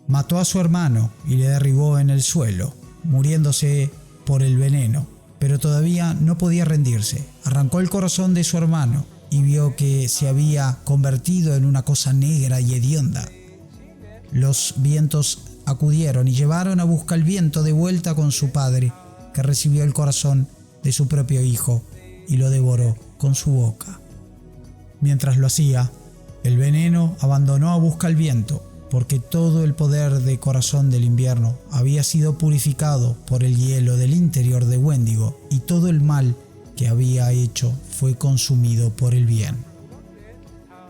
Mató a su hermano y le derribó en el suelo, muriéndose por el veneno, pero todavía no podía rendirse. Arrancó el corazón de su hermano y vio que se había convertido en una cosa negra y hedionda. Los vientos acudieron y llevaron a Busca el Viento de vuelta con su padre, que recibió el corazón de su propio hijo y lo devoró con su boca. Mientras lo hacía, el veneno abandonó a Busca el Viento, porque todo el poder de Corazón del Invierno había sido purificado por el hielo del interior de Wendigo y todo el mal que había hecho fue consumido por el bien.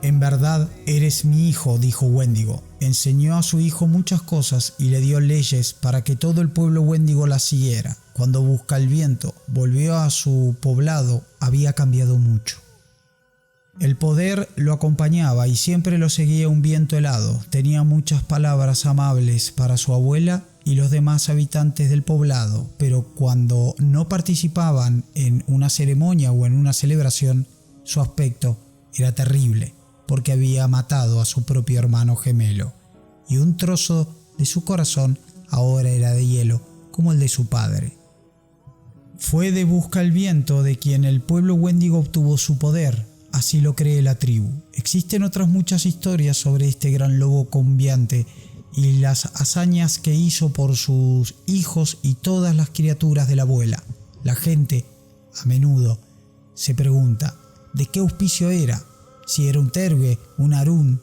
«En verdad eres mi hijo», dijo Wendigo. Enseñó a su hijo muchas cosas y le dio leyes para que todo el pueblo Wendigo las siguiera. Cuando Busca el Viento volvió a su poblado, había cambiado mucho. El poder lo acompañaba y siempre lo seguía un viento helado. Tenía muchas palabras amables para su abuela y los demás habitantes del poblado, pero cuando no participaban en una ceremonia o en una celebración, su aspecto era terrible, porque había matado a su propio hermano gemelo, y un trozo de su corazón ahora era de hielo, como el de su padre. Fue de Busca el Viento de quien el pueblo Wendigo obtuvo su poder. Así lo cree la tribu. Existen otras muchas historias sobre este gran lobo cambiante y las hazañas que hizo por sus hijos y todas las criaturas de la abuela. La gente, a menudo, se pregunta ¿de qué auspicio era? Si era un Tergue, un Arún.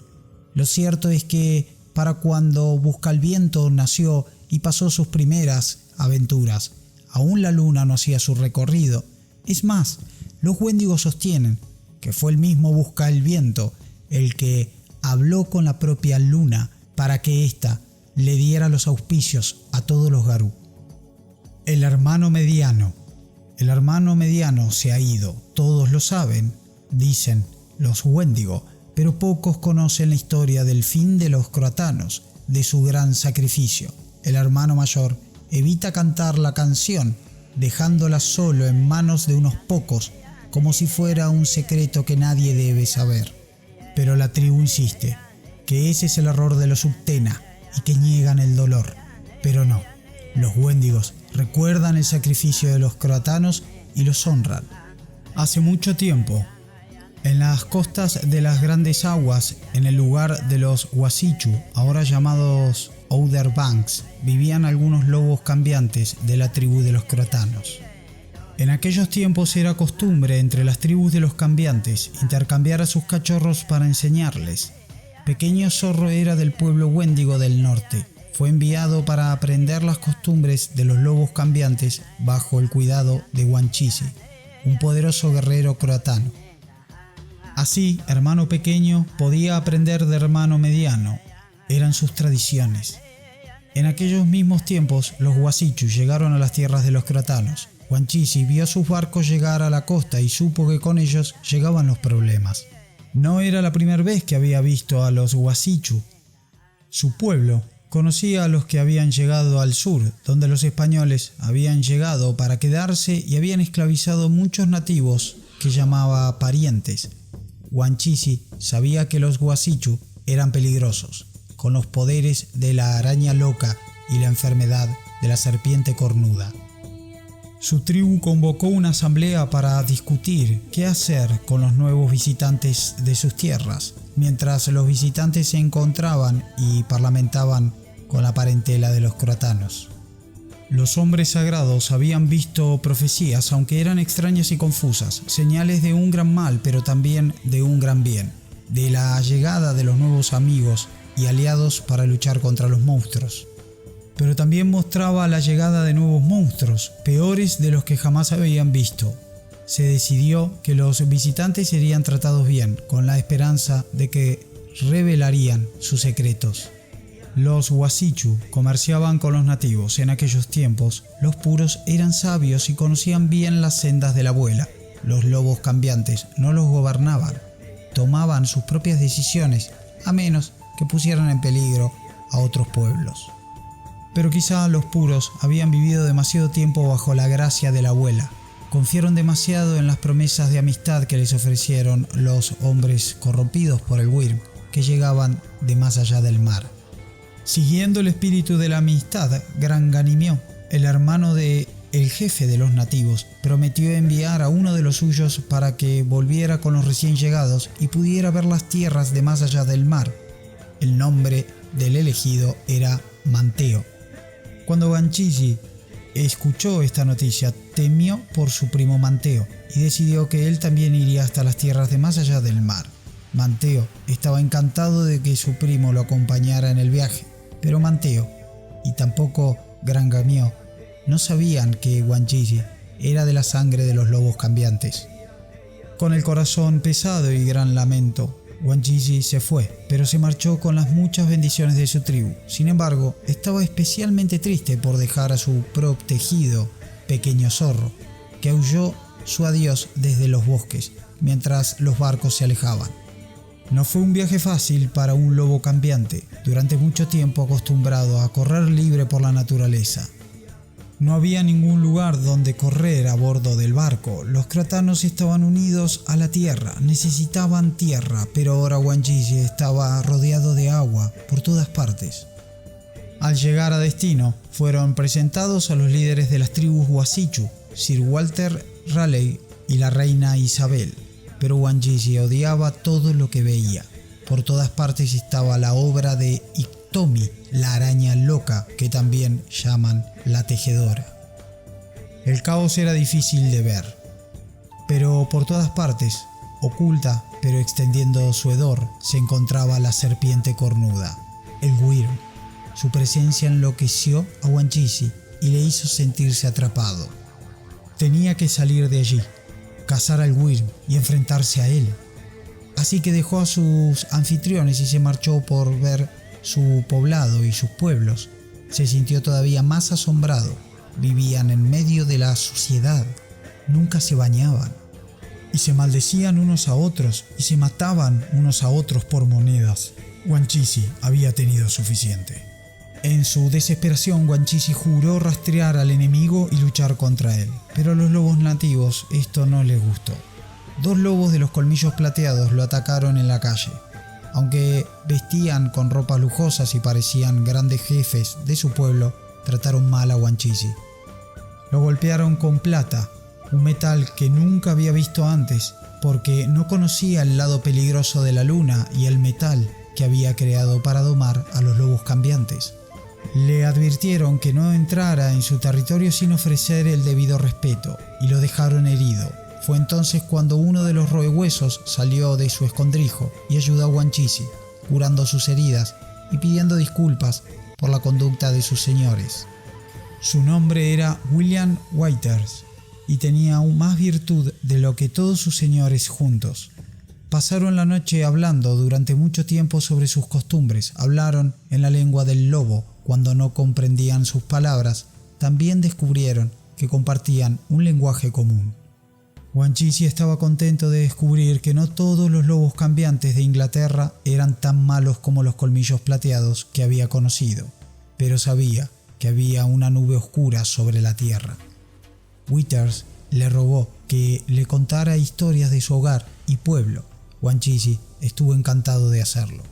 Lo cierto es que para cuando Busca el Viento nació y pasó sus primeras aventuras, aún la luna no hacía su recorrido. Es más, los Wendigos sostienen que fue el mismo Busca el Viento el que habló con la propia luna para que ésta le diera los auspicios a todos los Garú. El hermano mediano. El hermano mediano se ha ido, todos lo saben, dicen los Wendigo, pero pocos conocen la historia del fin de los croatanos, de su gran sacrificio. El hermano mayor evita cantar la canción, dejándola solo en manos de unos pocos, como si fuera un secreto que nadie debe saber. Pero la tribu insiste que ese es el error de los Uktena y que niegan el dolor. Pero no, los Wendigos recuerdan el sacrificio de los croatanos y los honran. Hace mucho tiempo, en las costas de las Grandes Aguas, en el lugar de los Wasichu, ahora llamados Outer Banks, vivían algunos lobos cambiantes de la tribu de los croatanos. En aquellos tiempos era costumbre entre las tribus de los cambiantes intercambiar a sus cachorros para enseñarles. Pequeño Zorro era del pueblo Wendigo del norte, fue enviado para aprender las costumbres de los lobos cambiantes bajo el cuidado de Wanchisi, un poderoso guerrero croatano. Así, hermano pequeño podía aprender de hermano mediano. Eran sus tradiciones. En aquellos mismos tiempos, los Wasichu llegaron a las tierras de los croatanos. Wanchisi vio sus barcos llegar a la costa y supo que con ellos llegaban los problemas. No era la primera vez que había visto a los Wasichu. Su pueblo conocía a los que habían llegado al sur, donde los españoles habían llegado para quedarse y habían esclavizado muchos nativos que llamaba parientes. Wanchisi sabía que los Wasichu eran peligrosos, con los poderes de la araña loca y la enfermedad de la serpiente cornuda. Su tribu convocó una asamblea para discutir qué hacer con los nuevos visitantes de sus tierras, mientras los visitantes se encontraban y parlamentaban con la parentela de los croatanos. Los hombres sagrados habían visto profecías, aunque eran extrañas y confusas, señales de un gran mal, pero también de un gran bien, de la llegada de los nuevos amigos y aliados para luchar contra los monstruos. Pero también mostraba la llegada de nuevos monstruos, peores de los que jamás habían visto. Se decidió que los visitantes serían tratados bien, con la esperanza de que revelarían sus secretos. Los Wasichu comerciaban con los nativos. En aquellos tiempos, los puros eran sabios y conocían bien las sendas de la abuela. Los lobos cambiantes no los gobernaban, tomaban sus propias decisiones, a menos que pusieran en peligro a otros pueblos. Pero quizá los puros habían vivido demasiado tiempo bajo la gracia de la abuela. Confiaron demasiado en las promesas de amistad que les ofrecieron los hombres corrompidos por el Wyrm, que llegaban de más allá del mar. Siguiendo el espíritu de la amistad, Gran Ganimio, el hermano de el jefe de los nativos, prometió enviar a uno de los suyos para que volviera con los recién llegados y pudiera ver las tierras de más allá del mar. El nombre del elegido era Manteo. Cuando Wanchisi escuchó esta noticia, temió por su primo Manteo y decidió que él también iría hasta las tierras de más allá del mar. Manteo estaba encantado de que su primo lo acompañara en el viaje, pero Manteo y tampoco Gran Ganimio no sabían que Wanchisi era de la sangre de los lobos cambiantes. Con el corazón pesado y gran lamento, Wanchisi se fue, pero se marchó con las muchas bendiciones de su tribu. Sin embargo, estaba especialmente triste por dejar a su protegido pequeño zorro, que aulló su adiós desde los bosques, mientras los barcos se alejaban. No fue un viaje fácil para un lobo cambiante, durante mucho tiempo acostumbrado a correr libre por la naturaleza. No había ningún lugar donde correr a bordo del barco. Los croatanos estaban unidos a la tierra, necesitaban tierra, pero ahora Wanchisi estaba rodeado de agua por todas partes. Al llegar a destino, fueron presentados a los líderes de las tribus Wasichu, Sir Walter Raleigh y la reina Isabel, pero Wanchisi odiaba todo lo que veía. Por todas partes estaba la obra de Iktomi, la araña loca, que también llaman la tejedora. El caos era difícil de ver, pero por todas partes, oculta pero extendiendo su hedor, se encontraba la serpiente cornuda, el Wyrm. Su presencia enloqueció a Wanchisi y le hizo sentirse atrapado. Tenía que salir de allí, cazar al Wyrm y enfrentarse a él. Así que dejó a sus anfitriones y se marchó por ver su poblado y sus pueblos. Se sintió todavía más asombrado. Vivían en medio de la suciedad, nunca se bañaban, y se maldecían unos a otros y se mataban unos a otros por monedas. Wanchisi había tenido suficiente. En su desesperación, Wanchisi juró rastrear al enemigo y luchar contra él, pero a los lobos nativos esto no les gustó. 2 lobos de los colmillos plateados lo atacaron en la calle. Aunque vestían con ropas lujosas y parecían grandes jefes de su pueblo, trataron mal a Wanchisi. Lo golpearon con plata, un metal que nunca había visto antes, porque no conocía el lado peligroso de la luna y el metal que había creado para domar a los lobos cambiantes. Le advirtieron que no entrara en su territorio sin ofrecer el debido respeto, y lo dejaron herido. Fue entonces cuando uno de los roehuesos salió de su escondrijo y ayudó a Wanchisi, curando sus heridas y pidiendo disculpas por la conducta de sus señores. Su nombre era William Withers y tenía aún más virtud de lo que todos sus señores juntos. Pasaron la noche hablando durante mucho tiempo sobre sus costumbres. Hablaron en la lengua del lobo. Cuando no comprendían sus palabras, también descubrieron que compartían un lenguaje común. Wanchisi estaba contento de descubrir que no todos los lobos cambiantes de Inglaterra eran tan malos como los colmillos plateados que había conocido, pero sabía que había una nube oscura sobre la tierra. Withers le rogó que le contara historias de su hogar y pueblo. Wanchisi estuvo encantado de hacerlo.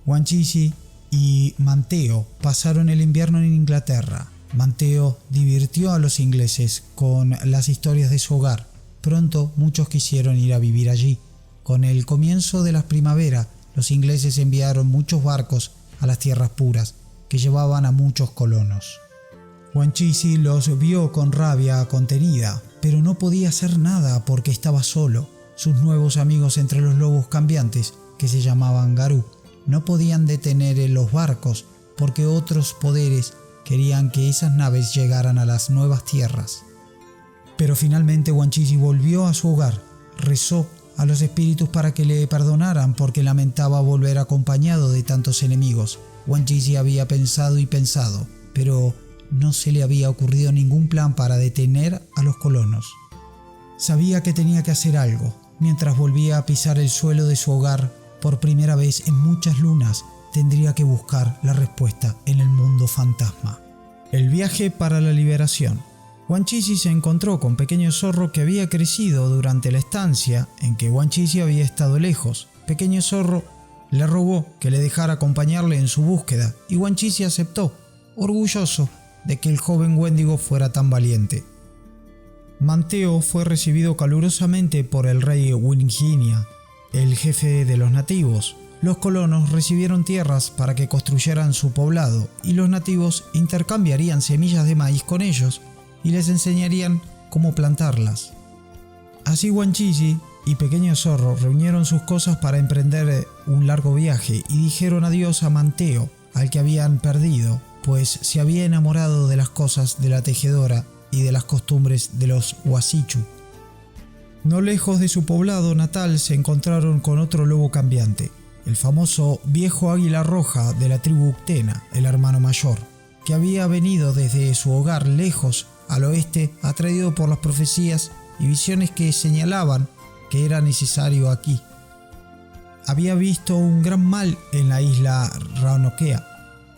Wanchisi y Manteo pasaron el invierno en Inglaterra. Manteo divirtió a los ingleses con las historias de su hogar. Pronto muchos quisieron ir a vivir allí. Con el comienzo de la primavera, los ingleses enviaron muchos barcos a las tierras puras, que llevaban a muchos colonos. Wanchisi los vio con rabia contenida, pero no podía hacer nada porque estaba solo. Sus nuevos amigos entre los lobos cambiantes, que se llamaban Garú, no podían detener los barcos porque otros poderes querían que esas naves llegaran a las nuevas tierras. Pero finalmente Wanchisi volvió a su hogar, rezó a los espíritus para que le perdonaran porque lamentaba volver acompañado de tantos enemigos. Wanchisi había pensado y pensado, pero no se le había ocurrido ningún plan para detener a los colonos. Sabía que tenía que hacer algo. Mientras volvía a pisar el suelo de su hogar, por primera vez en muchas lunas, tendría que buscar la respuesta en el mundo fantasma. El viaje para la liberación. Wanchisi se encontró con Pequeño Zorro, que había crecido durante la estancia en que Wanchisi había estado lejos. Pequeño Zorro le rogó que le dejara acompañarle en su búsqueda y Wanchisi aceptó, orgulloso de que el joven Wendigo fuera tan valiente. Manteo fue recibido calurosamente por el rey Winginia, el jefe de los nativos. Los colonos recibieron tierras para que construyeran su poblado y los nativos intercambiarían semillas de maíz con ellos y les enseñarían cómo plantarlas. Así Wanchisi y Pequeño Zorro reunieron sus cosas para emprender un largo viaje y dijeron adiós a Manteo, al que habían perdido, pues se había enamorado de las cosas de la tejedora y de las costumbres de los Wasichu. No lejos de su poblado natal se encontraron con otro lobo cambiante, el famoso viejo águila roja de la tribu Uktena, el hermano mayor, que había venido desde su hogar lejos al oeste, atraído por las profecías y visiones que señalaban que era necesario aquí. Había visto un gran mal en la isla Ranokea,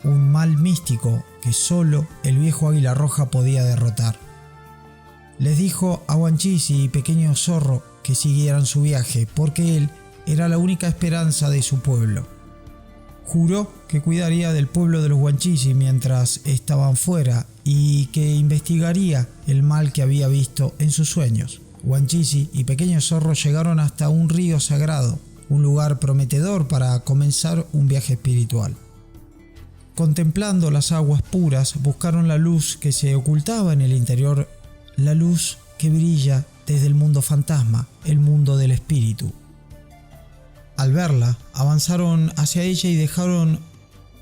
un mal místico que solo el viejo águila roja podía derrotar. Les dijo a Wanchisi y Pequeño Zorro que siguieran su viaje porque él era la única esperanza de su pueblo. Juró que cuidaría del pueblo de los Wanchisi mientras estaban fuera y que investigaría el mal que había visto en sus sueños. Wanchisi y Pequeño Zorro llegaron hasta un río sagrado, un lugar prometedor para comenzar un viaje espiritual. Contemplando las aguas puras, buscaron la luz que se ocultaba en el interior, la luz que brilla desde el mundo fantasma, el mundo del espíritu. Al verla, avanzaron hacia ella y dejaron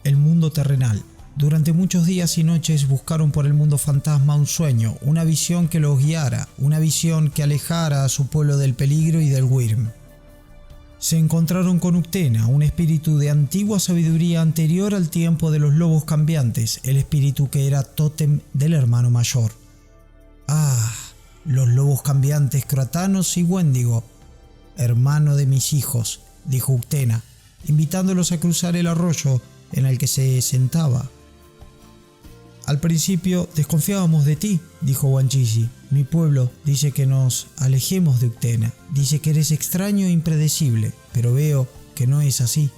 el mundo terrenal. Durante muchos días y noches buscaron por el mundo fantasma un sueño, una visión que los guiara, una visión que alejara a su pueblo del peligro y del Wyrm. Se encontraron con Uktena, un espíritu de antigua sabiduría anterior al tiempo de los lobos cambiantes, el espíritu que era tótem del hermano mayor. ¡Ah! Los lobos cambiantes croatanos y Wendigo, hermano de mis hijos, dijo Uktena, invitándolos a cruzar el arroyo en el que se sentaba. Al principio desconfiábamos de ti, dijo Wanchisi. Mi pueblo dice que nos alejemos de Uktena. Dice que eres extraño e impredecible, pero veo que no es así.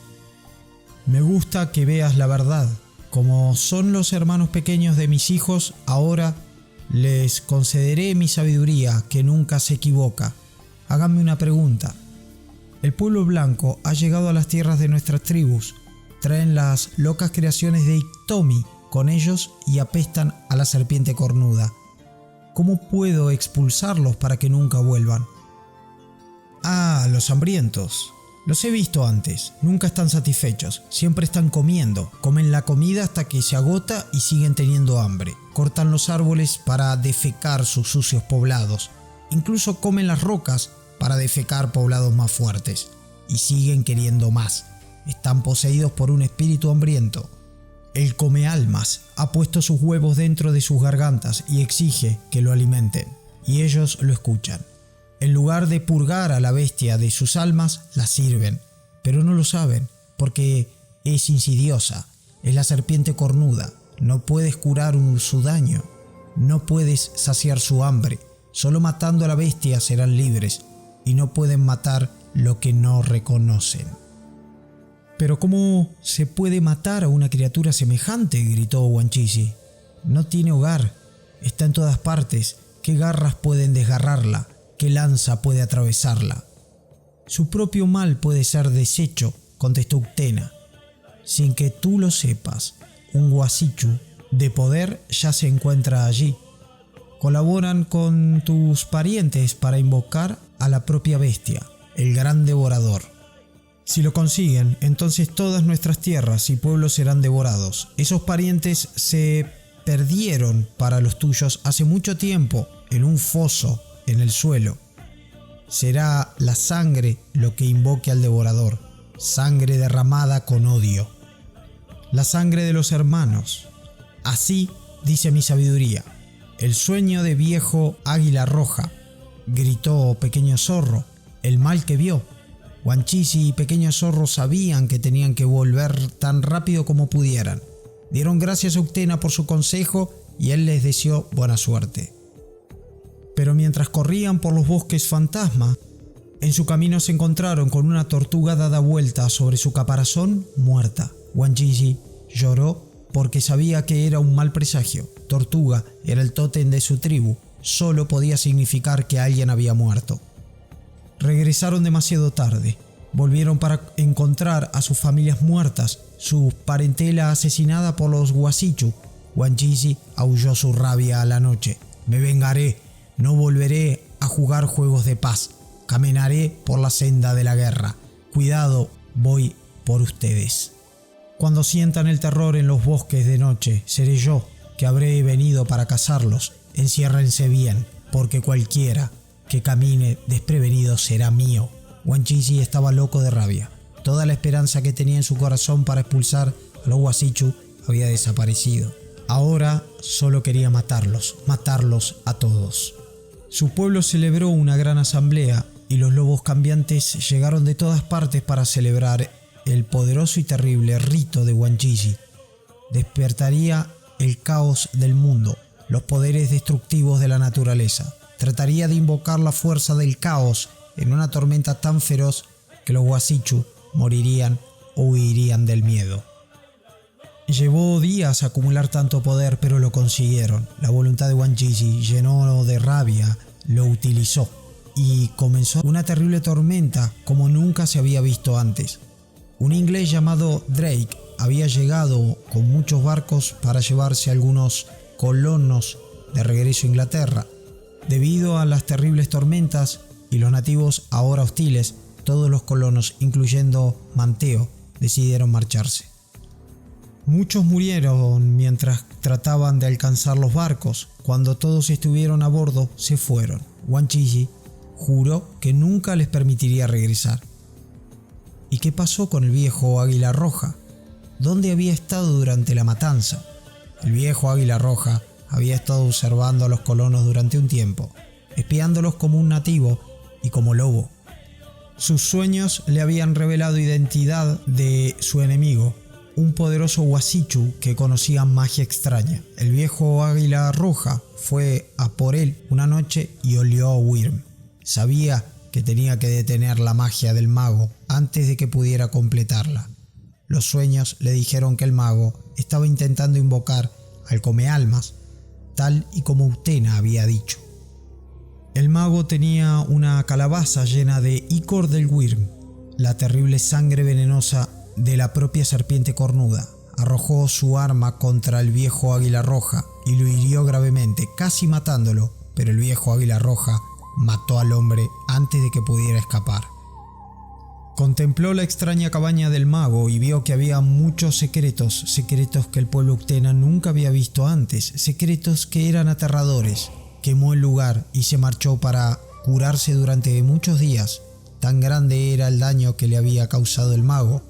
Me gusta que veas la verdad. Como son los hermanos pequeños de mis hijos, ahora les concederé mi sabiduría que nunca se equivoca. Háganme una pregunta. El pueblo blanco ha llegado a las tierras de nuestras tribus. Traen las locas creaciones de Iktomi con ellos y apestan a la serpiente cornuda. ¿Cómo puedo expulsarlos para que nunca vuelvan? Ah, los hambrientos. Los he visto antes, nunca están satisfechos, siempre están comiendo, comen la comida hasta que se agota y siguen teniendo hambre. Cortan los árboles para defecar sus sucios poblados, incluso comen las rocas para defecar poblados más fuertes. Y siguen queriendo más, están poseídos por un espíritu hambriento. El comealmas ha puesto sus huevos dentro de sus gargantas y exige que lo alimenten, y ellos lo escuchan. En lugar de purgar a la bestia de sus almas, la sirven, pero no lo saben, porque es insidiosa, es la serpiente cornuda, no puedes curar su daño, no puedes saciar su hambre, solo matando a la bestia serán libres, y no pueden matar lo que no reconocen. «¿Pero cómo se puede matar a una criatura semejante?», gritó Wanchisi. «No tiene hogar, está en todas partes, ¿qué garras pueden desgarrarla? ¿Qué lanza puede atravesarla?» «Su propio mal puede ser deshecho», contestó Uktena. «Sin que tú lo sepas, un Wasichu de poder ya se encuentra allí. Colaboran con tus parientes para invocar a la propia bestia, el gran devorador. Si lo consiguen, entonces todas nuestras tierras y pueblos serán devorados. Esos parientes se perdieron para los tuyos hace mucho tiempo en un foso en el suelo. Será la sangre lo que invoque al devorador, sangre derramada con odio. La sangre de los hermanos. Así dice mi sabiduría. El sueño de viejo águila roja», gritó Pequeño Zorro, «el mal que vio». Wanchisi y Pequeño Zorro sabían que tenían que volver tan rápido como pudieran. Dieron gracias a Uktena por su consejo y él les deseó buena suerte. Pero mientras corrían por los bosques fantasma, en su camino se encontraron con una tortuga dada vuelta sobre su caparazón, muerta. Wanchisi lloró porque sabía que era un mal presagio. Tortuga era el tótem de su tribu, solo podía significar que alguien había muerto. Regresaron demasiado tarde, volvieron para encontrar a sus familias muertas, su parentela asesinada por los Wasichu. Wanchisi aulló su rabia a la noche. «Me vengaré, no volveré a jugar juegos de paz, caminaré por la senda de la guerra. Cuidado, voy por ustedes. Cuando sientan el terror en los bosques de noche, seré yo que habré venido para cazarlos. Enciérrense bien, porque cualquiera que camine desprevenido será mío». Wanchisi estaba loco de rabia. Toda la esperanza que tenía en su corazón para expulsar a los Wasichu había desaparecido. Ahora solo quería matarlos a todos. Su pueblo celebró una gran asamblea y los lobos cambiantes llegaron de todas partes para celebrar el poderoso y terrible rito de Wanchisi. Despertaría el caos del mundo, los poderes destructivos de la naturaleza. Trataría de invocar la fuerza del caos en una tormenta tan feroz que los Wasichu morirían o huirían del miedo. Llevó días acumular tanto poder, pero lo consiguieron. La voluntad de Wanchisi, lleno de rabia, lo utilizó y comenzó una terrible tormenta como nunca se había visto antes. Un inglés llamado Drake había llegado con muchos barcos para llevarse algunos colonos de regreso a Inglaterra. Debido a las terribles tormentas y los nativos ahora hostiles, todos los colonos, incluyendo Manteo, decidieron marcharse. Muchos murieron mientras trataban de alcanzar los barcos. Cuando todos estuvieron a bordo, se fueron. Wanchisi juró que nunca les permitiría regresar. ¿Y qué pasó con el viejo Águila Roja? ¿Dónde había estado durante la matanza? El viejo Águila Roja había estado observando a los colonos durante un tiempo, espiándolos como un nativo y como lobo. Sus sueños le habían revelado identidad de su enemigo, un poderoso Wasichu que conocía magia extraña. El viejo Águila Roja fue a por él una noche y olió a Wyrm. Sabía que tenía que detener la magia del mago antes de que pudiera completarla. Los sueños le dijeron que el mago estaba intentando invocar al Comealmas, tal y como Uktena había dicho. El mago tenía una calabaza llena de icor del Wyrm, la terrible sangre venenosa de la propia serpiente cornuda. Arrojó su arma contra el viejo Águila Roja y lo hirió gravemente, casi matándolo, pero el viejo Águila Roja mató al hombre antes de que pudiera escapar. Contempló la extraña cabaña del mago y vio que había muchos secretos que el pueblo Uktena nunca había visto antes, secretos que eran aterradores. Quemó el lugar y se marchó para curarse durante muchos días. Tan grande era el daño que le había causado el mago.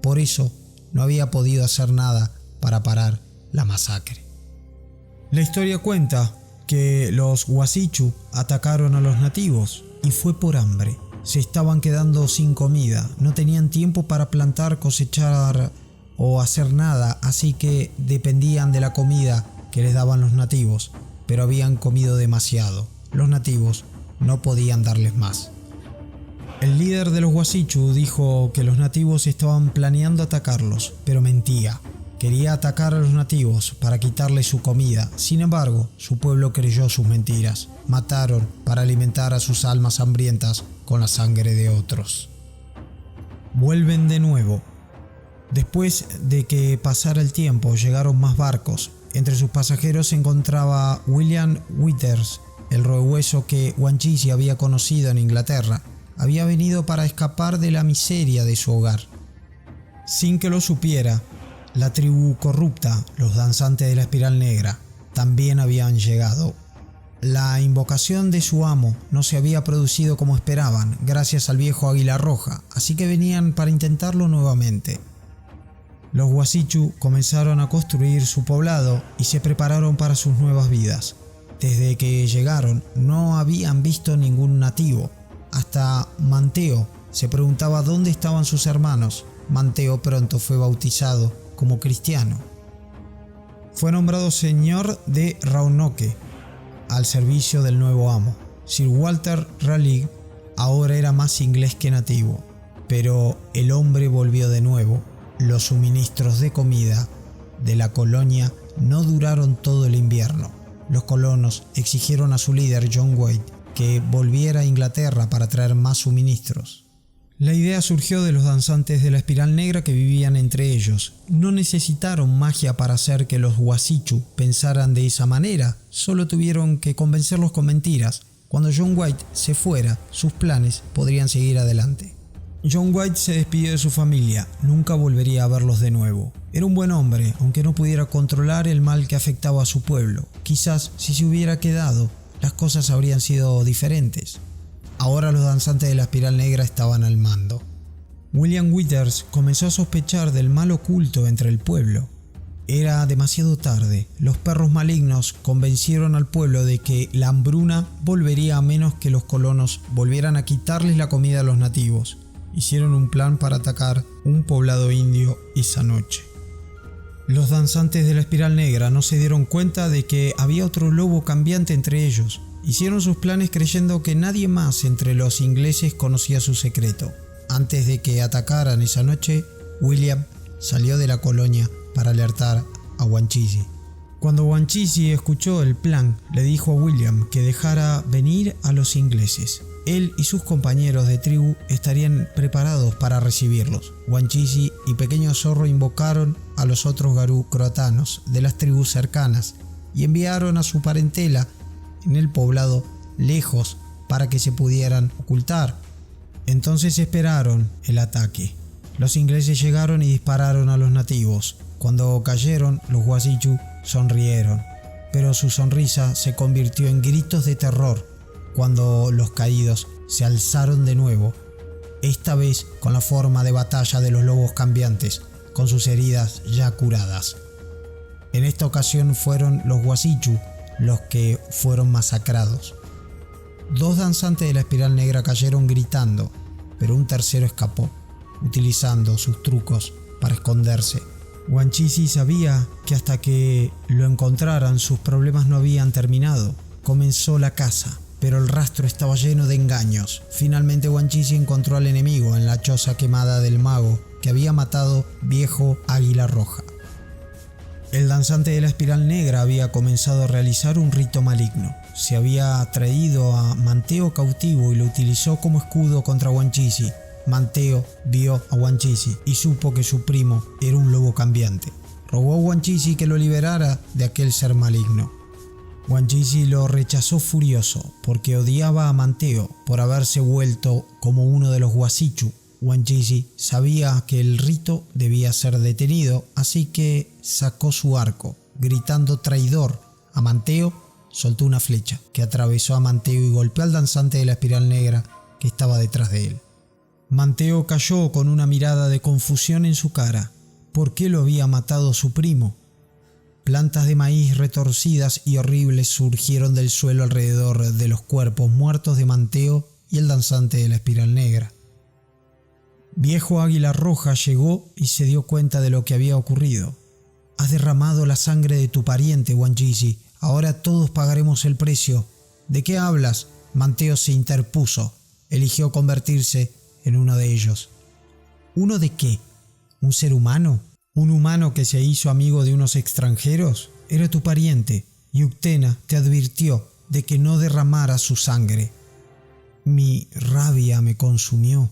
Por eso no había podido hacer nada para parar la masacre. La historia cuenta que los Wasichu atacaron a los nativos y fue por hambre. Se estaban quedando sin comida, no tenían tiempo para plantar, cosechar o hacer nada, así que dependían de la comida que les daban los nativos, pero habían comido demasiado. Los nativos no podían darles más. El líder de los Wasichu dijo que los nativos estaban planeando atacarlos, pero mentía. Quería atacar a los nativos para quitarles su comida. Sin embargo, su pueblo creyó sus mentiras. Mataron para alimentar a sus almas hambrientas con la sangre de otros. Vuelven de nuevo. Después de que pasara el tiempo, llegaron más barcos. Entre sus pasajeros se encontraba William Withers, el roehueso que Wanchisi había conocido en Inglaterra. Había venido para escapar de la miseria de su hogar. Sin que lo supiera, la tribu corrupta, los danzantes de la espiral negra, también habían llegado. La invocación de su amo no se había producido como esperaban, gracias al viejo Águila Roja, así que venían para intentarlo nuevamente. Los Wasichu comenzaron a construir su poblado y se prepararon para sus nuevas vidas. Desde que llegaron no habían visto ningún nativo. Hasta Manteo se preguntaba dónde estaban sus hermanos. Manteo pronto fue bautizado como cristiano. Fue nombrado señor de Roanoke, al servicio del nuevo amo. Sir Walter Raleigh ahora era más inglés que nativo, pero el hombre volvió de nuevo. Los suministros de comida de la colonia no duraron todo el invierno. Los colonos exigieron a su líder John White que volviera a Inglaterra para traer más suministros. La idea surgió de los danzantes de la espiral negra que vivían entre ellos. No necesitaron magia para hacer que los Wasichu pensaran de esa manera, solo tuvieron que convencerlos con mentiras. Cuando John White se fuera, sus planes podrían seguir adelante. John White se despidió de su familia, nunca volvería a verlos de nuevo. Era un buen hombre, aunque no pudiera controlar el mal que afectaba a su pueblo. Quizás si se hubiera quedado, las cosas habrían sido diferentes. Ahora los danzantes de la espiral negra estaban al mando. William Withers comenzó a sospechar del mal oculto entre el pueblo. Era demasiado tarde. Los perros malignos convencieron al pueblo de que la hambruna volvería a menos que los colonos volvieran a quitarles la comida a los nativos. Hicieron un plan para atacar un poblado indio esa noche. Los danzantes de la espiral negra no se dieron cuenta de que había otro lobo cambiante entre ellos. Hicieron sus planes creyendo que nadie más entre los ingleses conocía su secreto. Antes de que atacaran esa noche, William salió de la colonia para alertar a Wanchisi. Cuando Wanchisi escuchó el plan, le dijo a William que dejara venir a los ingleses. Él y sus compañeros de tribu estarían preparados para recibirlos. Wanchisi y Pequeño Zorro invocaron a los otros Garú croatanos de las tribus cercanas y enviaron a su parentela en el poblado lejos para que se pudieran ocultar. Entonces esperaron el ataque. Los ingleses llegaron y dispararon a los nativos. Cuando cayeron, los Wasichu sonrieron, pero su sonrisa se convirtió en gritos de terror cuando los caídos se alzaron de nuevo, esta vez con la forma de batalla de los lobos cambiantes, con sus heridas ya curadas. En esta ocasión fueron los Wasichu los que fueron masacrados. 2 danzantes de la espiral negra cayeron gritando, pero un tercero escapó, utilizando sus trucos para esconderse. Wanchisi sabía que hasta que lo encontraran sus problemas no habían terminado. Comenzó la caza, pero el rastro estaba lleno de engaños. Finalmente Wanchisi encontró al enemigo en la choza quemada del mago que había matado viejo Águila Roja. El danzante de la espiral negra había comenzado a realizar un rito maligno. Se había traído a Manteo cautivo y lo utilizó como escudo contra Wanchisi. Manteo vio a Wanchisi y supo que su primo era un lobo cambiante. Rogó a Wanchisi que lo liberara de aquel ser maligno. Wanchisi lo rechazó furioso porque odiaba a Manteo por haberse vuelto como uno de los Wasichu. Wanchiji sabía que el rito debía ser detenido, así que sacó su arco. Gritando traidor a Manteo, soltó una flecha que atravesó a Manteo y golpeó al danzante de la espiral negra que estaba detrás de él. Manteo cayó con una mirada de confusión en su cara. ¿Por qué lo había matado su primo? Plantas de maíz retorcidas y horribles surgieron del suelo alrededor de los cuerpos muertos de Manteo y el danzante de la espiral negra. Viejo Águila Roja llegó y se dio cuenta de lo que había ocurrido. Has derramado la sangre de tu pariente, Wanchiji. Ahora todos pagaremos el precio. ¿De qué hablas? Manteo se interpuso. Eligió convertirse en uno de ellos. ¿Uno de qué? ¿Un ser humano? ¿Un humano que se hizo amigo de unos extranjeros? Era tu pariente, y Uktena te advirtió de que no derramaras su sangre. Mi rabia me consumió.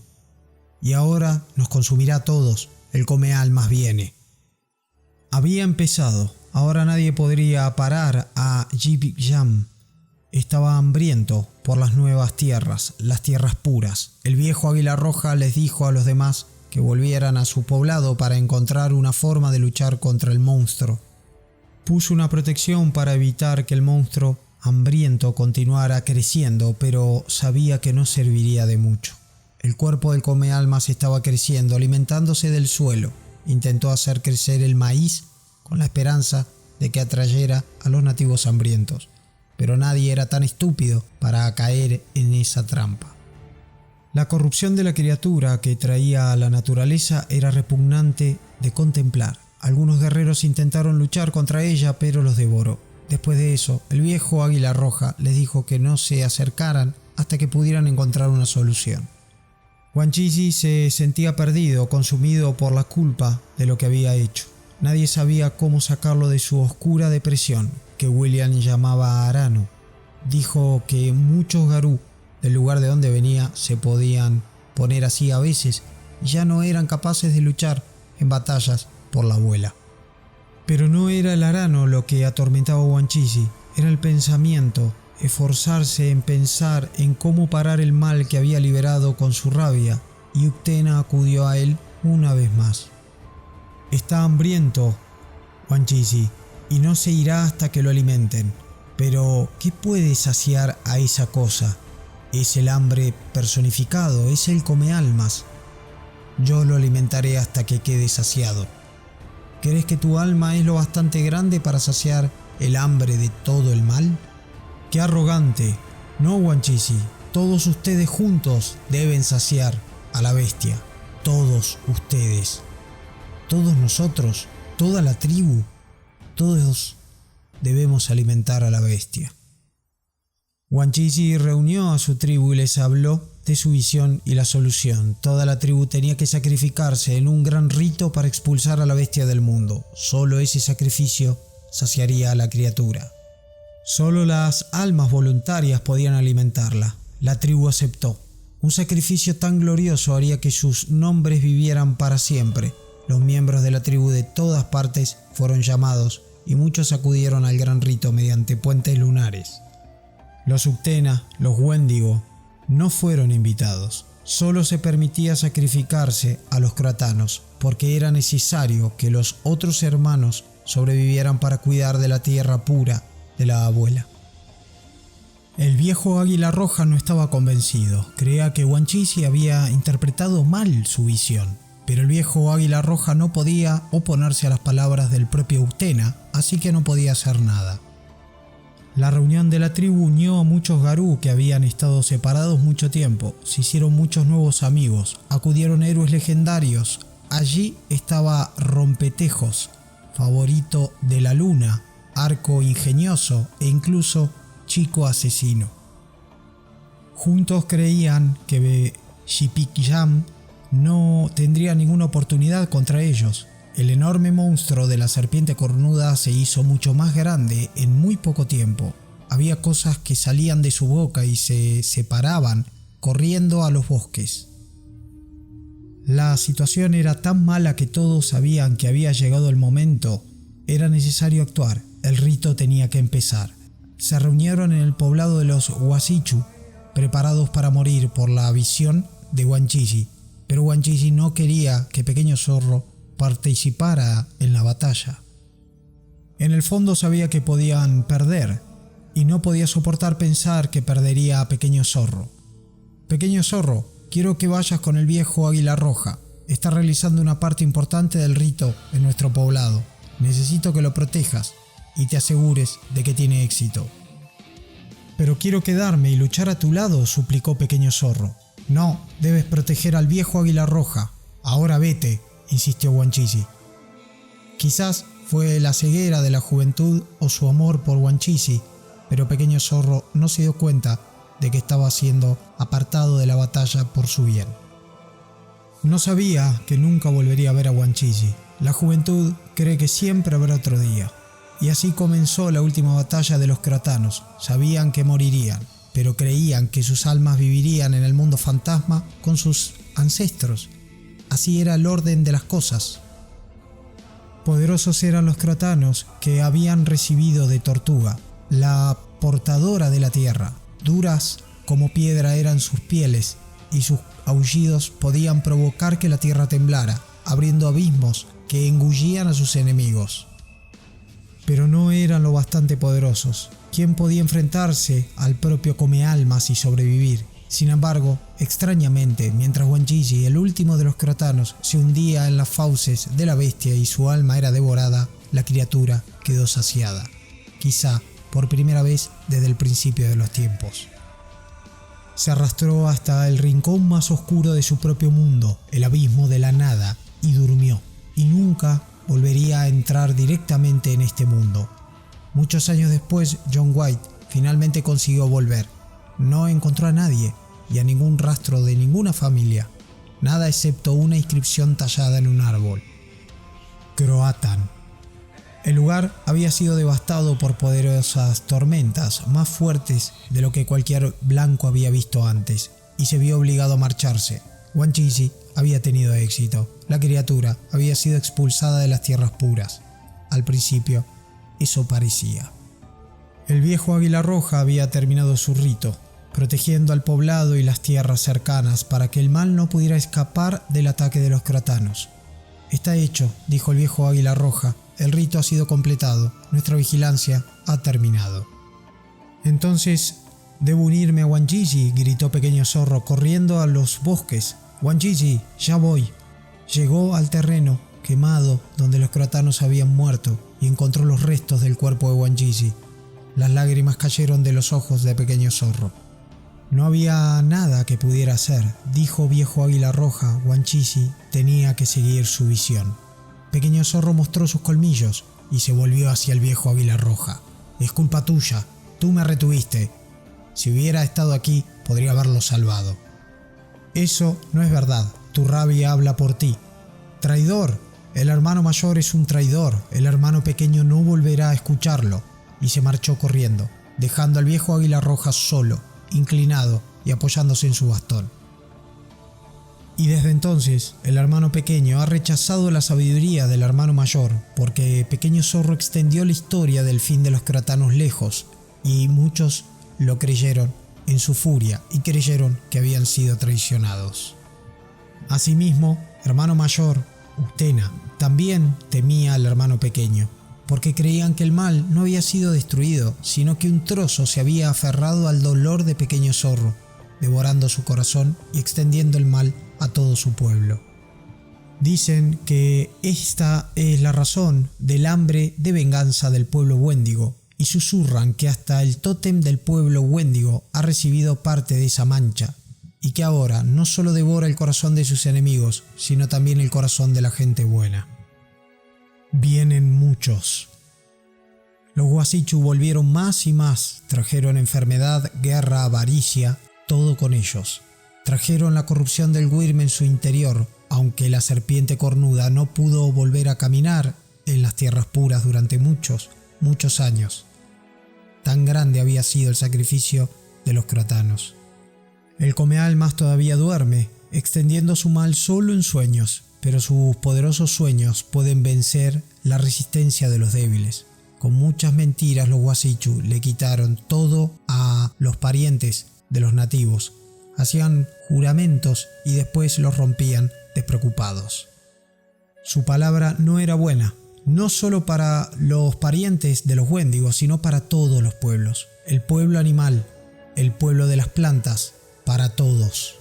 Y ahora nos consumirá a todos. El comealmas viene. Había empezado. Ahora nadie podría parar a Yip-Yam. Estaba hambriento por las nuevas tierras, las tierras puras. El viejo Águila Roja les dijo a los demás que volvieran a su poblado para encontrar una forma de luchar contra el monstruo. Puso una protección para evitar que el monstruo hambriento continuara creciendo, pero sabía que no serviría de mucho. El cuerpo del comealmas estaba creciendo, alimentándose del suelo. Intentó hacer crecer el maíz con la esperanza de que atrayera a los nativos hambrientos, pero nadie era tan estúpido para caer en esa trampa. La corrupción de la criatura que traía a la naturaleza era repugnante de contemplar. Algunos guerreros intentaron luchar contra ella, pero los devoró. Después de eso, el viejo Águila Roja les dijo que no se acercaran hasta que pudieran encontrar una solución. Wanchiji se sentía perdido, consumido por la culpa de lo que había hecho. Nadie sabía cómo sacarlo de su oscura depresión, que William llamaba Arano. Dijo que muchos Garú del lugar de donde venía se podían poner así a veces y ya no eran capaces de luchar en batallas por la abuela. Pero no era el Arano lo que atormentaba a Wanchiji, era el pensamiento, esforzarse en pensar en cómo parar el mal que había liberado con su rabia, y Uktena acudió a él una vez más. Está hambriento, Wanchiji, y no se irá hasta que lo alimenten. Pero, ¿qué puede saciar a esa cosa? Es el hambre personificado, es el comealmas. Yo lo alimentaré hasta que quede saciado. ¿Crees que tu alma es lo bastante grande para saciar el hambre de todo el mal? ¡Qué arrogante! No, Wanchiji, todos ustedes juntos deben saciar a la bestia. Todos ustedes. Todos nosotros, toda la tribu, todos debemos alimentar a la bestia. Wanchiji reunió a su tribu y les habló de su visión y la solución. Toda la tribu tenía que sacrificarse en un gran rito para expulsar a la bestia del mundo. Solo ese sacrificio saciaría a la criatura. Solo las almas voluntarias podían alimentarla. La tribu aceptó. Un sacrificio tan glorioso haría que sus nombres vivieran para siempre. Los miembros de la tribu de todas partes fueron llamados y muchos acudieron al gran rito mediante puentes lunares. Los Uktena, los Wendigo, no fueron invitados. Solo se permitía sacrificarse a los croatanos porque era necesario que los otros hermanos sobrevivieran para cuidar de la tierra pura de la abuela. El viejo Águila Roja no estaba convencido. Creía que Wanchiji había interpretado mal su visión. Pero el viejo Águila Roja no podía oponerse a las palabras del propio Uktena, así que no podía hacer nada. La reunión de la tribu unió a muchos Garú que habían estado separados mucho tiempo. Se hicieron muchos nuevos amigos. Acudieron héroes legendarios. Allí estaba Rompetejos, favorito de la luna, arco ingenioso e incluso chico asesino. Juntos creían que Yip-Yam no tendría ninguna oportunidad contra ellos. El enorme monstruo de la serpiente cornuda se hizo mucho más grande en muy poco tiempo. Había cosas que salían de su boca y se separaban, corriendo a los bosques. La situación era tan mala que todos sabían que había llegado el momento. Era necesario actuar. El rito tenía que empezar. Se reunieron en el poblado de los Wasichu, preparados para morir por la visión de Wanchiji. pero Wanchiji no quería que Pequeño Zorro participara en la batalla. En el fondo sabía que podían perder y no podía soportar pensar que perdería a Pequeño Zorro. Pequeño Zorro, quiero que vayas con el viejo Águila Roja. Está realizando una parte importante del rito en nuestro poblado. Necesito que lo protejas y te asegures de que tiene éxito. Pero quiero quedarme y luchar a tu lado, suplicó Pequeño Zorro. No, debes proteger al viejo Águila Roja. Ahora vete, insistió Wanchiji. Quizás fue la ceguera de la juventud o su amor por Wanchiji, pero Pequeño Zorro no se dio cuenta de que estaba siendo apartado de la batalla por su bien. No sabía que nunca volvería a ver a Wanchiji. La juventud cree que siempre habrá otro día. Y así comenzó la última batalla de los croatanos. Sabían que morirían, pero creían que sus almas vivirían en el mundo fantasma con sus ancestros. Así era el orden de las cosas. Poderosos eran los croatanos que habían recibido de Tortuga, la portadora de la tierra. Duras como piedra eran sus pieles y sus aullidos podían provocar que la tierra temblara, abriendo abismos que engullían a sus enemigos. Pero no eran lo bastante poderosos. ¿Quién podía enfrentarse al propio Comealmas y sobrevivir? Sin embargo, extrañamente, mientras Wanchiji, el último de los croatanos, se hundía en las fauces de la bestia y su alma era devorada, la criatura quedó saciada. Quizá por primera vez desde el principio de los tiempos. Se arrastró hasta el rincón más oscuro de su propio mundo, el abismo de la nada, y durmió. Y nunca volvería a entrar directamente en este mundo. Muchos años después, John White finalmente consiguió volver. No encontró a nadie y a ningún rastro de ninguna familia, nada excepto una inscripción tallada en un árbol. Croatan. El lugar había sido devastado por poderosas tormentas, más fuertes de lo que cualquier blanco había visto antes, y se vio obligado a marcharse. Wanchiji había tenido éxito. La criatura había sido expulsada de las tierras puras. Al principio, eso parecía. El viejo Águila Roja había terminado su rito, protegiendo al poblado y las tierras cercanas para que el mal no pudiera escapar del ataque de los croatanos. Está hecho, dijo el viejo Águila Roja. El rito ha sido completado. Nuestra vigilancia ha terminado. Entonces, debo unirme a Wanchiji, gritó Pequeño Zorro, corriendo a los bosques. Wanchiji, ya voy. Llegó al terreno quemado donde los croatanos habían muerto y encontró los restos del cuerpo de Wanchiji. Las lágrimas cayeron de los ojos de Pequeño Zorro. No había nada que pudiera hacer, dijo viejo Águila Roja. Wanchiji tenía que seguir su visión. Pequeño Zorro mostró sus colmillos y se volvió hacia el viejo Águila Roja. Es culpa tuya, tú me retuviste. Si hubiera estado aquí, podría haberlo salvado. Eso no es verdad, tu rabia habla por ti. Traidor, el hermano mayor es un traidor, el hermano pequeño no volverá a escucharlo. Y se marchó corriendo, dejando al viejo Águila Roja solo, inclinado y apoyándose en su bastón. Y desde entonces, el hermano pequeño ha rechazado la sabiduría del hermano mayor, porque Pequeño Zorro extendió la historia del fin de los croatanos lejos, y muchos lo creyeron en su furia y creyeron que habían sido traicionados. Asimismo, hermano mayor, Utena, también temía al hermano pequeño, porque creían que el mal no había sido destruido, sino que un trozo se había aferrado al dolor de Pequeño Zorro, devorando su corazón y extendiendo el mal a todo su pueblo. Dicen que esta es la razón del hambre de venganza del pueblo Wendigo, y susurran que hasta el tótem del pueblo Wendigo ha recibido parte de esa mancha, y que ahora no solo devora el corazón de sus enemigos, sino también el corazón de la gente buena. Vienen muchos. Los Guasichu volvieron más y más, trajeron enfermedad, guerra, avaricia, todo con ellos. Trajeron la corrupción del Wyrm en su interior, aunque la serpiente cornuda no pudo volver a caminar en las tierras puras durante muchos años. Tan grande había sido el sacrificio de los croatanos. El Comealmas todavía duerme, extendiendo su mal solo en sueños, pero sus poderosos sueños pueden vencer la resistencia de los débiles. Con muchas mentiras los Guasichu le quitaron todo a los parientes de los nativos, hacían juramentos y después los rompían despreocupados. Su palabra no era buena, no solo para los parientes de los Wendigos, sino para todos los pueblos. El pueblo animal, el pueblo de las plantas, para todos.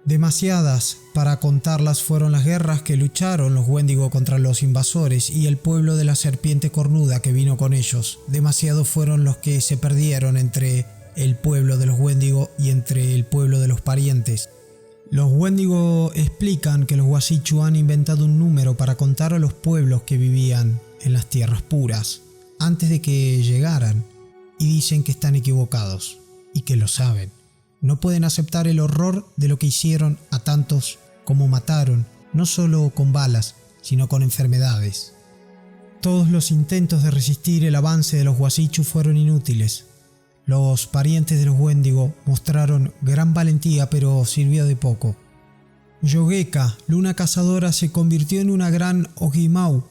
Demasiadas para contarlas fueron las guerras que lucharon los Wendigo contra los invasores y el pueblo de la serpiente cornuda que vino con ellos. Demasiados fueron los que se perdieron entre el pueblo de los Wendigo y entre el pueblo de los parientes. Los Wendigo explican que los Wasichu han inventado un número para contar a los pueblos que vivían en las tierras puras antes de que llegaran, y dicen que están equivocados y que lo saben. No pueden aceptar el horror de lo que hicieron a tantos como mataron, no solo con balas, sino con enfermedades. Todos los intentos de resistir el avance de los Wasichu fueron inútiles. Los parientes de los Wendigo mostraron gran valentía, pero sirvió de poco. Yogeka, luna cazadora, se convirtió en una gran Ogimau,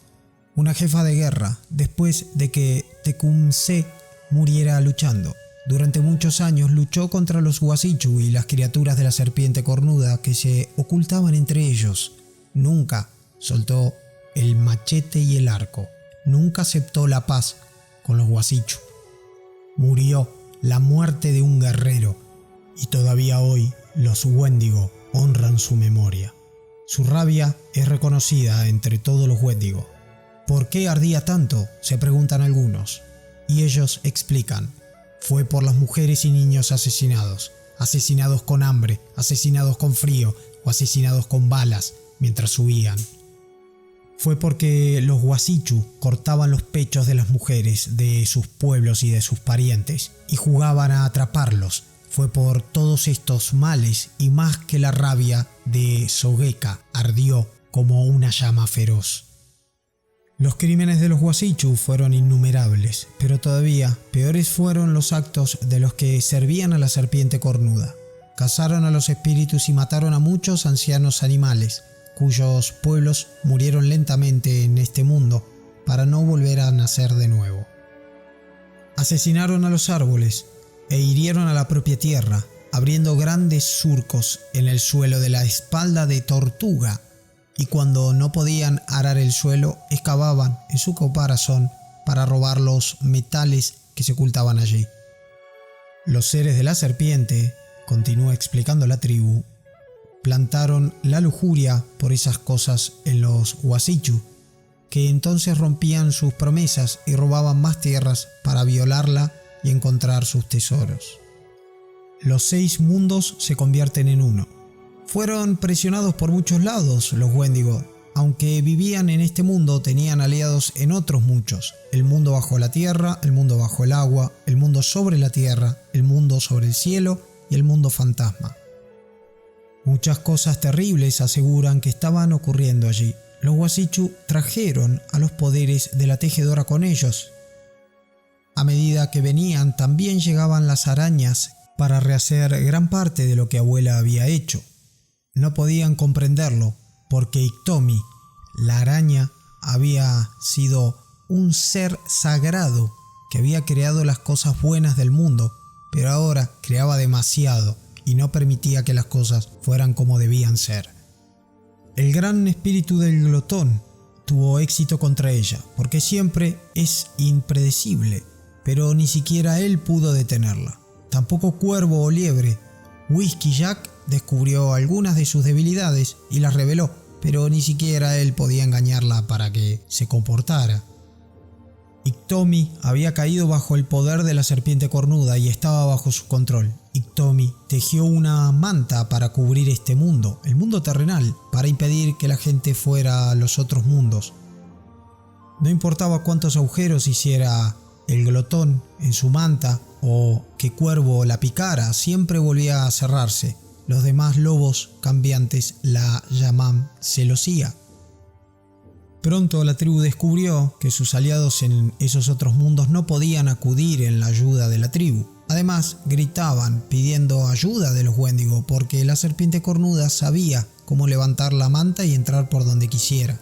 una jefa de guerra, después de que Tecumseh muriera luchando. Durante muchos años luchó contra los Wasichu y las criaturas de la serpiente cornuda que se ocultaban entre ellos. Nunca soltó el machete y el arco. Nunca aceptó la paz con los Wasichu. Murió la muerte de un guerrero y todavía hoy los Wendigo honran su memoria. Su rabia es reconocida entre todos los Wendigo. ¿Por qué ardía tanto?, se preguntan algunos. Y ellos explican: fue por las mujeres y niños asesinados, asesinados con hambre, asesinados con frío o asesinados con balas mientras huían. Fue porque los Wasichu cortaban los pechos de las mujeres de sus pueblos y de sus parientes y jugaban a atraparlos. Fue por todos estos males y más que la rabia de Yogeka ardió como una llama feroz. Los crímenes de los Wasichu fueron innumerables, pero todavía peores fueron los actos de los que servían a la serpiente cornuda. Cazaron a los espíritus y mataron a muchos ancianos animales, cuyos pueblos murieron lentamente en este mundo para no volver a nacer de nuevo. Asesinaron a los árboles e hirieron a la propia tierra, abriendo grandes surcos en el suelo de la espalda de Tortuga, y cuando no podían arar el suelo, excavaban en su caparazón para robar los metales que se ocultaban allí. Los seres de la serpiente, continúa explicando la tribu, plantaron la lujuria por esas cosas en los Wasichu, que entonces rompían sus promesas y robaban más tierras para violarla y encontrar sus tesoros. Los 6 mundos se convierten en uno. Fueron presionados por muchos lados los Wendigo. Aunque vivían en este mundo, tenían aliados en otros muchos: el mundo bajo la tierra, el mundo bajo el agua, el mundo sobre la tierra, el mundo sobre el cielo y el mundo fantasma. Muchas cosas terribles aseguran que estaban ocurriendo allí. Los Wasichu trajeron a los poderes de la tejedora con ellos. A medida que venían, también llegaban las arañas para rehacer gran parte de lo que abuela había hecho. No podían comprenderlo, porque Iktomi, la araña, había sido un ser sagrado que había creado las cosas buenas del mundo, pero ahora creaba demasiado y no permitía que las cosas fueran como debían ser. El gran espíritu del glotón tuvo éxito contra ella, porque siempre es impredecible, pero ni siquiera él pudo detenerla. Tampoco Cuervo o Liebre. Whisky Jack descubrió algunas de sus debilidades y las reveló, pero ni siquiera él podía engañarla para que se comportara. Iktomi había caído bajo el poder de la serpiente cornuda y estaba bajo su control. Iktomi tejió una manta para cubrir este mundo, el mundo terrenal, para impedir que la gente fuera a los otros mundos. No importaba cuántos agujeros hiciera el glotón en su manta o que Cuervo la picara, siempre volvía a cerrarse. Los demás lobos cambiantes la llaman celosía. Pronto la tribu descubrió que sus aliados en esos otros mundos no podían acudir en la ayuda de la tribu. Además, gritaban pidiendo ayuda de los Wendigo porque la serpiente cornuda sabía cómo levantar la manta y entrar por donde quisiera.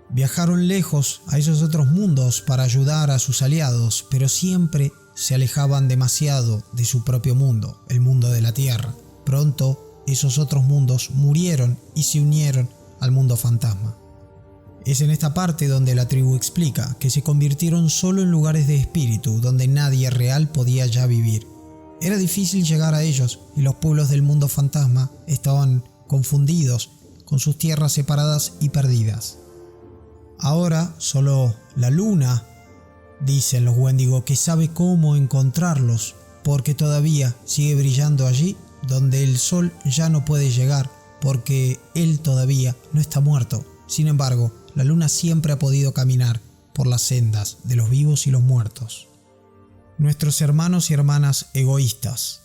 Viajaron lejos a esos otros mundos para ayudar a sus aliados, pero siempre se alejaban demasiado de su propio mundo, el mundo de la tierra. Pronto, esos otros mundos murieron y se unieron al mundo fantasma. Es en esta parte donde la tribu explica que se convirtieron solo en lugares de espíritu donde nadie real podía ya vivir. Era difícil llegar a ellos y los pueblos del mundo fantasma estaban confundidos con sus tierras separadas y perdidas. Ahora solo la luna, dicen los Wendigo, que sabe cómo encontrarlos, porque todavía sigue brillando allí donde el sol ya no puede llegar, porque él todavía no está muerto. Sin embargo, la luna siempre ha podido caminar por las sendas de los vivos y los muertos. Nuestros hermanos y hermanas egoístas.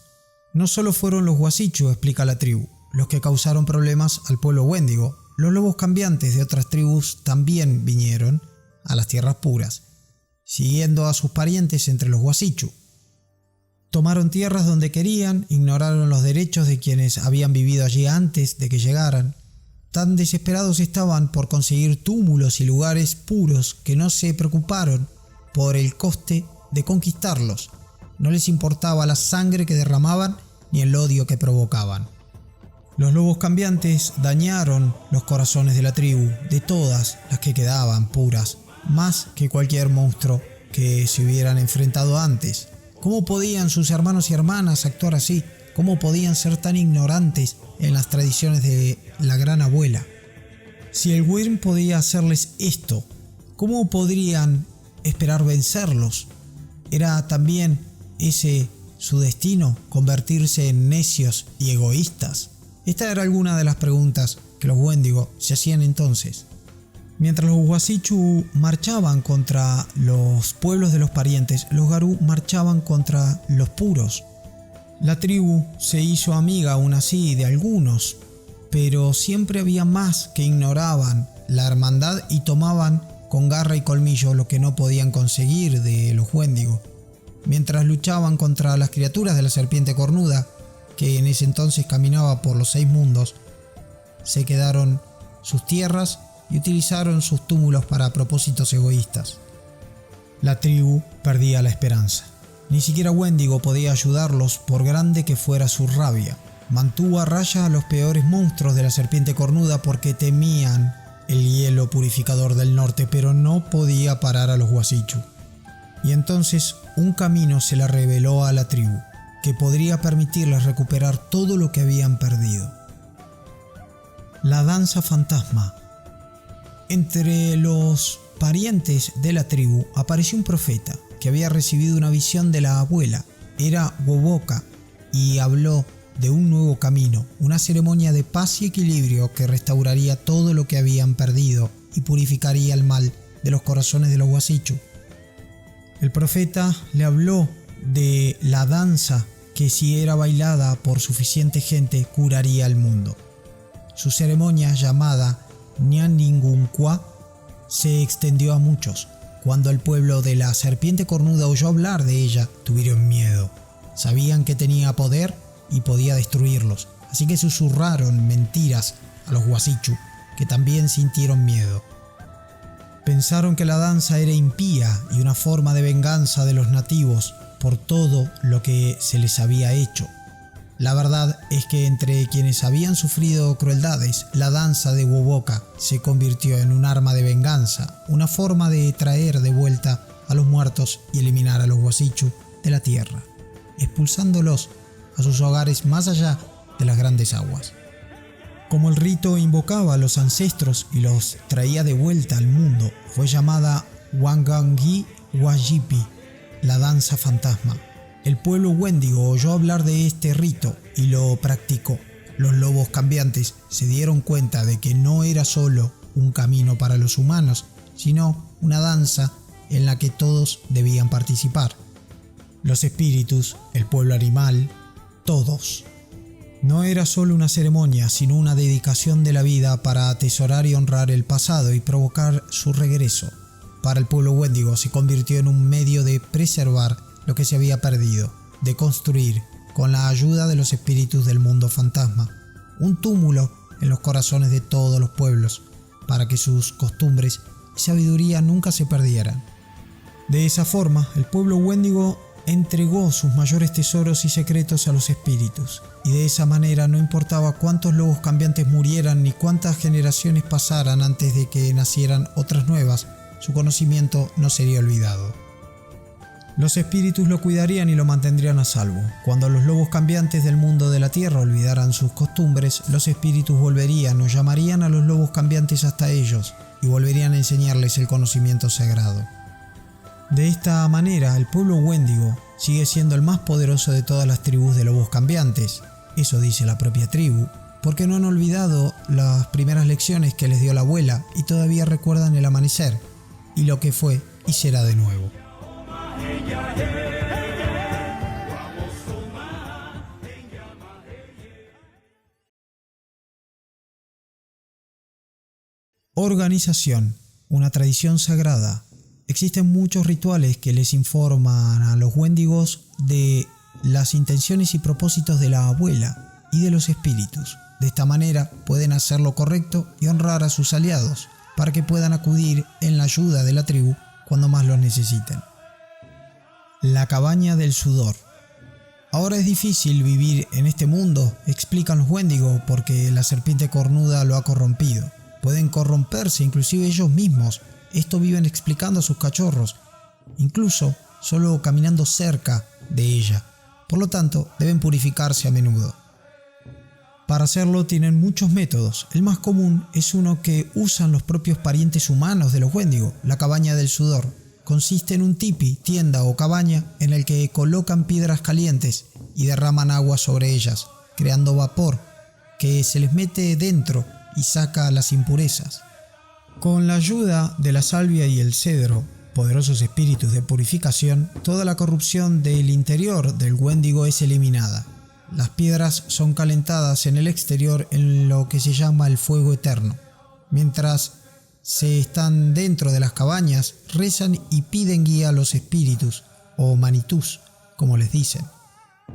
No solo fueron los Guasichu, explica la tribu, los que causaron problemas al pueblo Wendigo. Los lobos cambiantes de otras tribus también vinieron a las tierras puras, siguiendo a sus parientes entre los Guasichu. Tomaron tierras donde querían, ignoraron los derechos de quienes habían vivido allí antes de que llegaran. Tan desesperados estaban por conseguir túmulos y lugares puros que no se preocuparon por el coste de conquistarlos. No les importaba la sangre que derramaban ni el odio que provocaban. Los lobos cambiantes dañaron los corazones de la tribu, de todas las que quedaban puras, más que cualquier monstruo que se hubieran enfrentado antes. ¿Cómo podían sus hermanos y hermanas actuar así? ¿Cómo podían ser tan ignorantes en las tradiciones de la gran abuela? Si el Wyrm podía hacerles esto, ¿cómo podrían esperar vencerlos? ¿Era también ese su destino, convertirse en necios y egoístas? Esta era alguna de las preguntas que los Wendigo se hacían entonces. Mientras los Guasichu marchaban contra los pueblos de los parientes, los Garú marchaban contra los puros. La tribu se hizo amiga aún así de algunos, pero siempre había más que ignoraban la hermandad y tomaban con garra y colmillo lo que no podían conseguir de los Wendigo. Mientras luchaban contra las criaturas de la serpiente cornuda, que en ese entonces caminaba por los 6 mundos, se quedaron sus tierras y utilizaron sus túmulos para propósitos egoístas. La tribu perdía la esperanza. Ni siquiera Wendigo podía ayudarlos por grande que fuera su rabia. Mantuvo a raya a los peores monstruos de la serpiente cornuda porque temían el hielo purificador del norte, pero no podía parar a los Guasichu. Y entonces un camino se le reveló a la tribu, que podría permitirles recuperar todo lo que habían perdido. La danza fantasma. Entre los parientes de la tribu apareció un profeta que había recibido una visión de la abuela. Era Wovoka y habló de un nuevo camino, una ceremonia de paz y equilibrio que restauraría todo lo que habían perdido y purificaría el mal de los corazones de los Guasichu. El profeta le habló de la danza que, si era bailada por suficiente gente, curaría el mundo. Su ceremonia, llamada Nyaningunkwa, se extendió a muchos. Cuando el pueblo de la serpiente cornuda oyó hablar de ella, tuvieron miedo. Sabían que tenía poder y podía destruirlos, así que susurraron mentiras a los Guasichu, que también sintieron miedo. Pensaron que la danza era impía y una forma de venganza de los nativos por todo lo que se les había hecho. La verdad es que entre quienes habían sufrido crueldades, la danza de Wovoka se convirtió en un arma de venganza, una forma de traer de vuelta a los muertos y eliminar a los Guasichu de la tierra, expulsándolos a sus hogares más allá de las grandes aguas. Como el rito invocaba a los ancestros y los traía de vuelta al mundo, fue llamada Wangangi Wajipi, la danza fantasma. El pueblo Wendigo oyó hablar de este rito y lo practicó. Los lobos cambiantes se dieron cuenta de que no era solo un camino para los humanos, sino una danza en la que todos debían participar. Los espíritus, el pueblo animal, todos. No era solo una ceremonia, sino una dedicación de la vida para atesorar y honrar el pasado y provocar su regreso. Para el pueblo Wendigo se convirtió en un medio de preservar lo que se había perdido, de construir, con la ayuda de los espíritus del mundo fantasma, un túmulo en los corazones de todos los pueblos, para que sus costumbres y sabiduría nunca se perdieran. De esa forma, el pueblo Wendigo entregó sus mayores tesoros y secretos a los espíritus, y de esa manera no importaba cuántos lobos cambiantes murieran ni cuántas generaciones pasaran antes de que nacieran otras nuevas, su conocimiento no sería olvidado. Los espíritus lo cuidarían y lo mantendrían a salvo. Cuando los lobos cambiantes del mundo de la tierra olvidaran sus costumbres, los espíritus volverían o llamarían a los lobos cambiantes hasta ellos y volverían a enseñarles el conocimiento sagrado. De esta manera, el pueblo Wendigo sigue siendo el más poderoso de todas las tribus de lobos cambiantes. Eso dice la propia tribu, porque no han olvidado las primeras lecciones que les dio la abuela y todavía recuerdan el amanecer y lo que fue y será de nuevo. Organización, una tradición sagrada. Existen muchos rituales que les informan a los Wendigos de las intenciones y propósitos de la abuela y de los espíritus. De esta manera pueden hacer lo correcto y honrar a sus aliados para que puedan acudir en la ayuda de la tribu cuando más los necesiten. La cabaña del sudor. Ahora es difícil vivir en este mundo, explican los Wendigo, porque la serpiente cornuda lo ha corrompido. Pueden corromperse inclusive ellos mismos. Esto viven explicando a sus cachorros, incluso solo caminando cerca de ella. Por lo tanto, deben purificarse a menudo. Para hacerlo tienen muchos métodos. El más común es uno que usan los propios parientes humanos de los Wendigo, la cabaña del sudor. Consiste en un tipi, tienda o cabaña en el que colocan piedras calientes y derraman agua sobre ellas, creando vapor que se les mete dentro y saca las impurezas. Con la ayuda de la salvia y el cedro, poderosos espíritus de purificación, toda la corrupción del interior del Wendigo es eliminada. Las piedras son calentadas en el exterior en lo que se llama el fuego eterno. Mientras se están dentro de las cabañas, rezan y piden guía a los espíritus, o manitús, como les dicen.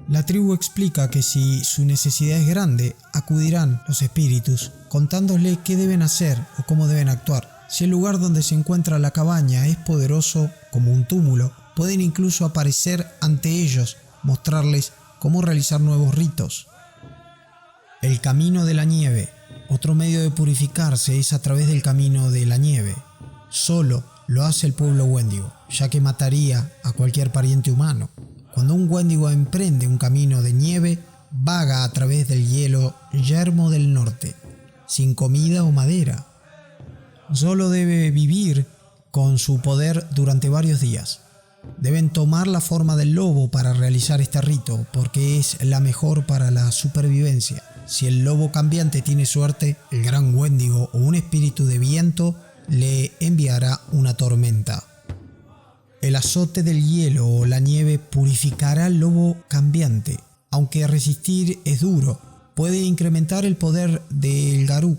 La tribu explica que si su necesidad es grande, acudirán los espíritus, contándole qué deben hacer o cómo deben actuar. Si el lugar donde se encuentra la cabaña es poderoso como un túmulo, pueden incluso aparecer ante ellos, mostrarles cómo realizar nuevos ritos. El camino de la nieve. Otro medio de purificarse es a través del camino de la nieve. Solo lo hace el pueblo Wendigo, ya que mataría a cualquier pariente humano. Cuando un Wendigo emprende un camino de nieve, vaga a través del hielo yermo del norte, sin comida o madera. Solo debe vivir con su poder durante varios días. Deben tomar la forma del lobo para realizar este rito, porque es la mejor para la supervivencia. Si el lobo cambiante tiene suerte, el gran Wendigo o un espíritu de viento le enviará una tormenta. El azote del hielo o la nieve purificará al lobo cambiante. Aunque resistir es duro, puede incrementar el poder del Garú,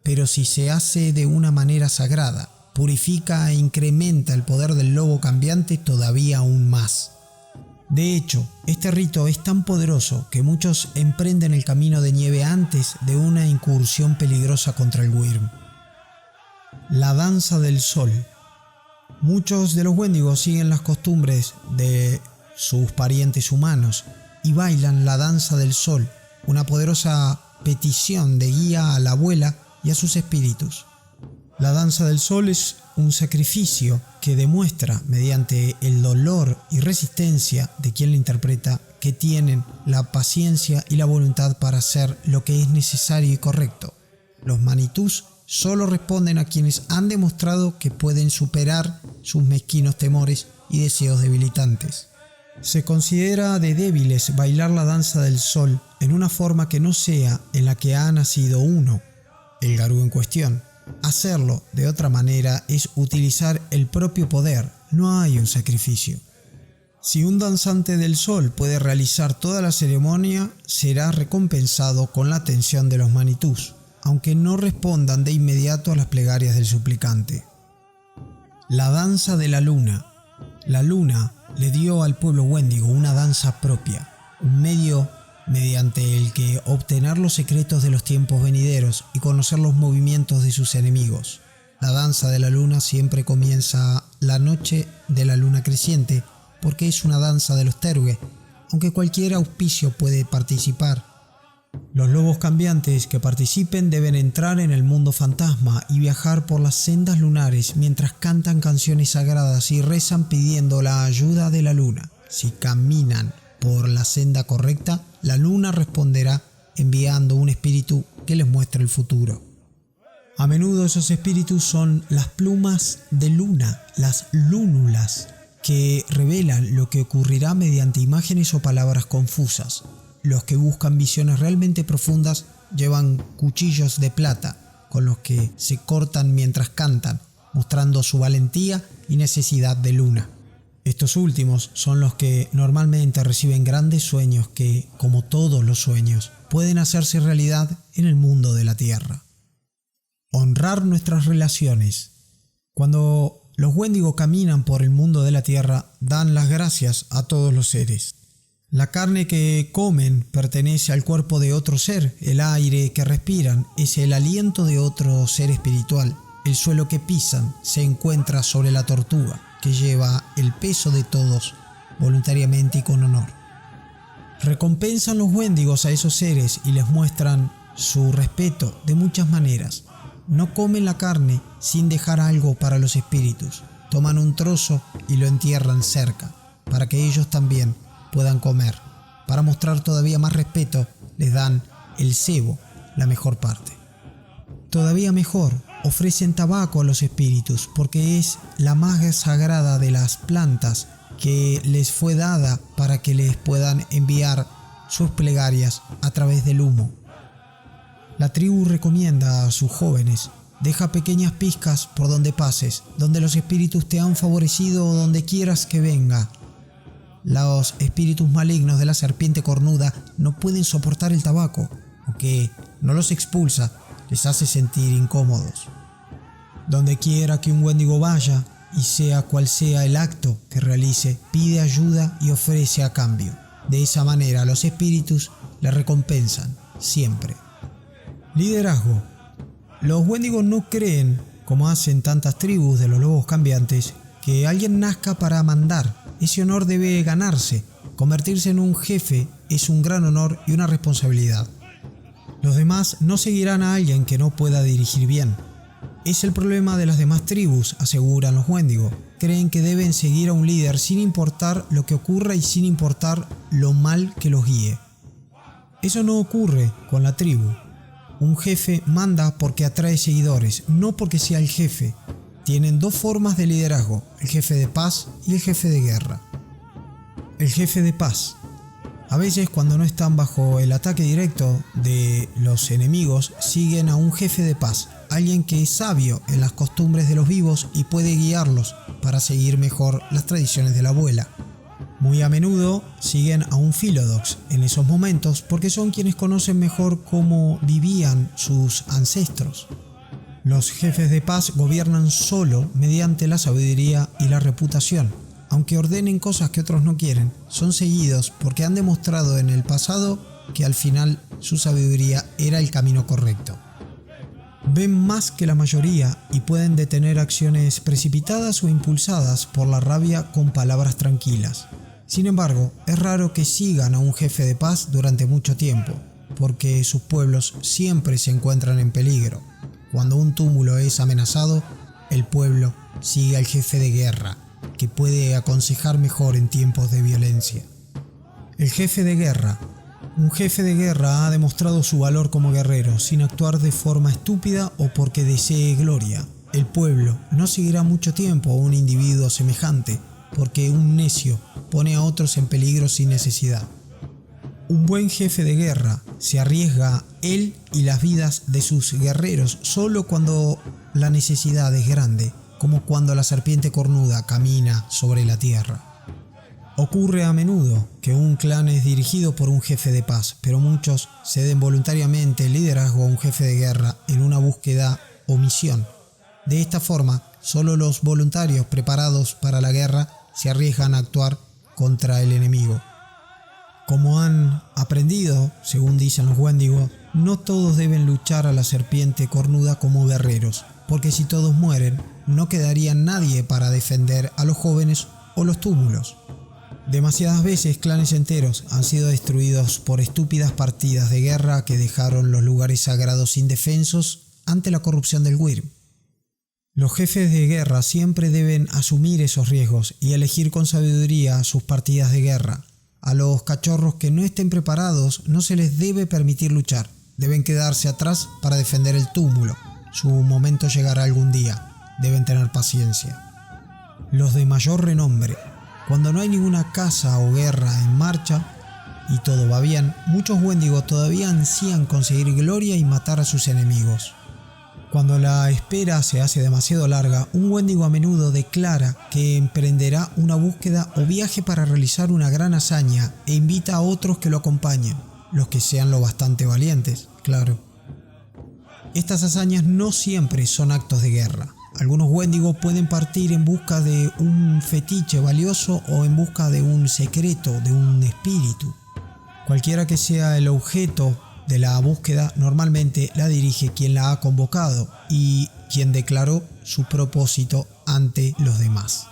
pero si se hace de una manera sagrada, purifica e incrementa el poder del lobo cambiante todavía aún más. De hecho, este rito es tan poderoso que muchos emprenden el camino de nieve antes de una incursión peligrosa contra el Wyrm. La danza del sol. Muchos de los Wendigos siguen las costumbres de sus parientes humanos y bailan la danza del sol, una poderosa petición de guía a la abuela y a sus espíritus. La danza del sol es un sacrificio que demuestra, mediante el dolor y resistencia de quien la interpreta, que tienen la paciencia y la voluntad para hacer lo que es necesario y correcto. Los manitús solo responden a quienes han demostrado que pueden superar sus mezquinos temores y deseos debilitantes. Se considera de débiles bailar la danza del sol en una forma que no sea en la que ha nacido uno, el Garú en cuestión. Hacerlo de otra manera es utilizar el propio poder, no hay un sacrificio. Si un danzante del sol puede realizar toda la ceremonia, será recompensado con la atención de los manitús, aunque no respondan de inmediato a las plegarias del suplicante. La danza de la luna. La luna le dio al pueblo Wendigo una danza propia, un medio mediante el que obtener los secretos de los tiempos venideros y conocer los movimientos de sus enemigos. La danza de la luna siempre comienza la noche de la luna creciente porque es una danza de los Teruge, aunque cualquier auspicio puede participar. Los lobos cambiantes que participen deben entrar en el mundo fantasma y viajar por las sendas lunares mientras cantan canciones sagradas y rezan pidiendo la ayuda de la luna. Si caminan por la senda correcta, la luna responderá enviando un espíritu que les muestre el futuro. A menudo esos espíritus son las plumas de luna, las lúnulas, que revelan lo que ocurrirá mediante imágenes o palabras confusas. Los que buscan visiones realmente profundas llevan cuchillos de plata con los que se cortan mientras cantan, mostrando su valentía y necesidad de luna. Estos últimos son los que normalmente reciben grandes sueños que, como todos los sueños, pueden hacerse realidad en el mundo de la tierra. Honrar nuestras relaciones. Cuando los Wendigo caminan por el mundo de la tierra, dan las gracias a todos los seres. La carne que comen pertenece al cuerpo de otro ser, el aire que respiran es el aliento de otro ser espiritual, el suelo que pisan se encuentra sobre la tortuga, que lleva el peso de todos, voluntariamente y con honor. Recompensan los Wendigos a esos seres y les muestran su respeto de muchas maneras. No comen la carne sin dejar algo para los espíritus. Toman un trozo y lo entierran cerca, para que ellos también puedan comer. Para mostrar todavía más respeto, les dan el cebo, la mejor parte. Todavía mejor, ofrecen tabaco a los espíritus, porque es la más sagrada de las plantas que les fue dada para que les puedan enviar sus plegarias a través del humo. La tribu recomienda a sus jóvenes: deja pequeñas pizcas por donde pases, donde los espíritus te han favorecido o donde quieras que venga. Los espíritus malignos de la serpiente cornuda no pueden soportar el tabaco, aunque no los expulsa, les hace sentir incómodos. Donde quiera que un Wendigo vaya, y sea cual sea el acto que realice, pide ayuda y ofrece a cambio. De esa manera los espíritus le recompensan, siempre. Liderazgo. Los Wendigos no creen, como hacen tantas tribus de los lobos cambiantes, que alguien nazca para mandar. Ese honor debe ganarse. Convertirse en un jefe es un gran honor y una responsabilidad. Los demás no seguirán a alguien que no pueda dirigir bien. Es el problema de las demás tribus, aseguran los Wendigo. Creen que deben seguir a un líder sin importar lo que ocurra y sin importar lo mal que los guíe. Eso no ocurre con la tribu. Un jefe manda porque atrae seguidores, no porque sea el jefe. Tienen dos formas de liderazgo: el jefe de paz y el jefe de guerra. El jefe de paz. A veces, cuando no están bajo el ataque directo de los enemigos, siguen a un jefe de paz, alguien que es sabio en las costumbres de los vivos y puede guiarlos para seguir mejor las tradiciones de la abuela. Muy a menudo siguen a un Philodox en esos momentos porque son quienes conocen mejor cómo vivían sus ancestros. Los jefes de paz gobiernan solo mediante la sabiduría y la reputación. Aunque ordenen cosas que otros no quieren, son seguidos porque han demostrado en el pasado que al final su sabiduría era el camino correcto. Ven más que la mayoría y pueden detener acciones precipitadas o impulsadas por la rabia con palabras tranquilas. Sin embargo, es raro que sigan a un jefe de paz durante mucho tiempo, porque sus pueblos siempre se encuentran en peligro. Cuando un túmulo es amenazado, el pueblo sigue al jefe de guerra, que puede aconsejar mejor en tiempos de violencia. El jefe de guerra. Un jefe de guerra ha demostrado su valor como guerrero, sin actuar de forma estúpida o porque desee gloria. El pueblo no seguirá mucho tiempo a un individuo semejante, porque un necio pone a otros en peligro sin necesidad. Un buen jefe de guerra se arriesga él y las vidas de sus guerreros solo cuando la necesidad es grande, como cuando la serpiente cornuda camina sobre la tierra. Ocurre a menudo que un clan es dirigido por un jefe de paz, pero muchos ceden voluntariamente el liderazgo a un jefe de guerra en una búsqueda o misión. De esta forma, solo los voluntarios preparados para la guerra se arriesgan a actuar contra el enemigo. Como han aprendido, según dicen los Wendigo, no todos deben luchar a la serpiente cornuda como guerreros, porque si todos mueren, no quedaría nadie para defender a los jóvenes o los túmulos. Demasiadas veces clanes enteros han sido destruidos por estúpidas partidas de guerra que dejaron los lugares sagrados indefensos ante la corrupción del Wyrm. Los jefes de guerra siempre deben asumir esos riesgos y elegir con sabiduría sus partidas de guerra. A los cachorros que no estén preparados no se les debe permitir luchar. Deben quedarse atrás para defender el túmulo. Su momento llegará algún día. Deben tener paciencia. Los de mayor renombre. Cuando no hay ninguna caza o guerra en marcha y todo va bien, muchos Wendigo todavía ansían conseguir gloria y matar a sus enemigos. Cuando la espera se hace demasiado larga, un Wendigo a menudo declara que emprenderá una búsqueda o viaje para realizar una gran hazaña e invita a otros que lo acompañen, los que sean lo bastante valientes, claro. Estas hazañas no siempre son actos de guerra. Algunos Wendigo pueden partir en busca de un fetiche valioso o en busca de un secreto, de un espíritu. Cualquiera que sea el objeto de la búsqueda, normalmente la dirige quien la ha convocado y quien declaró su propósito ante los demás.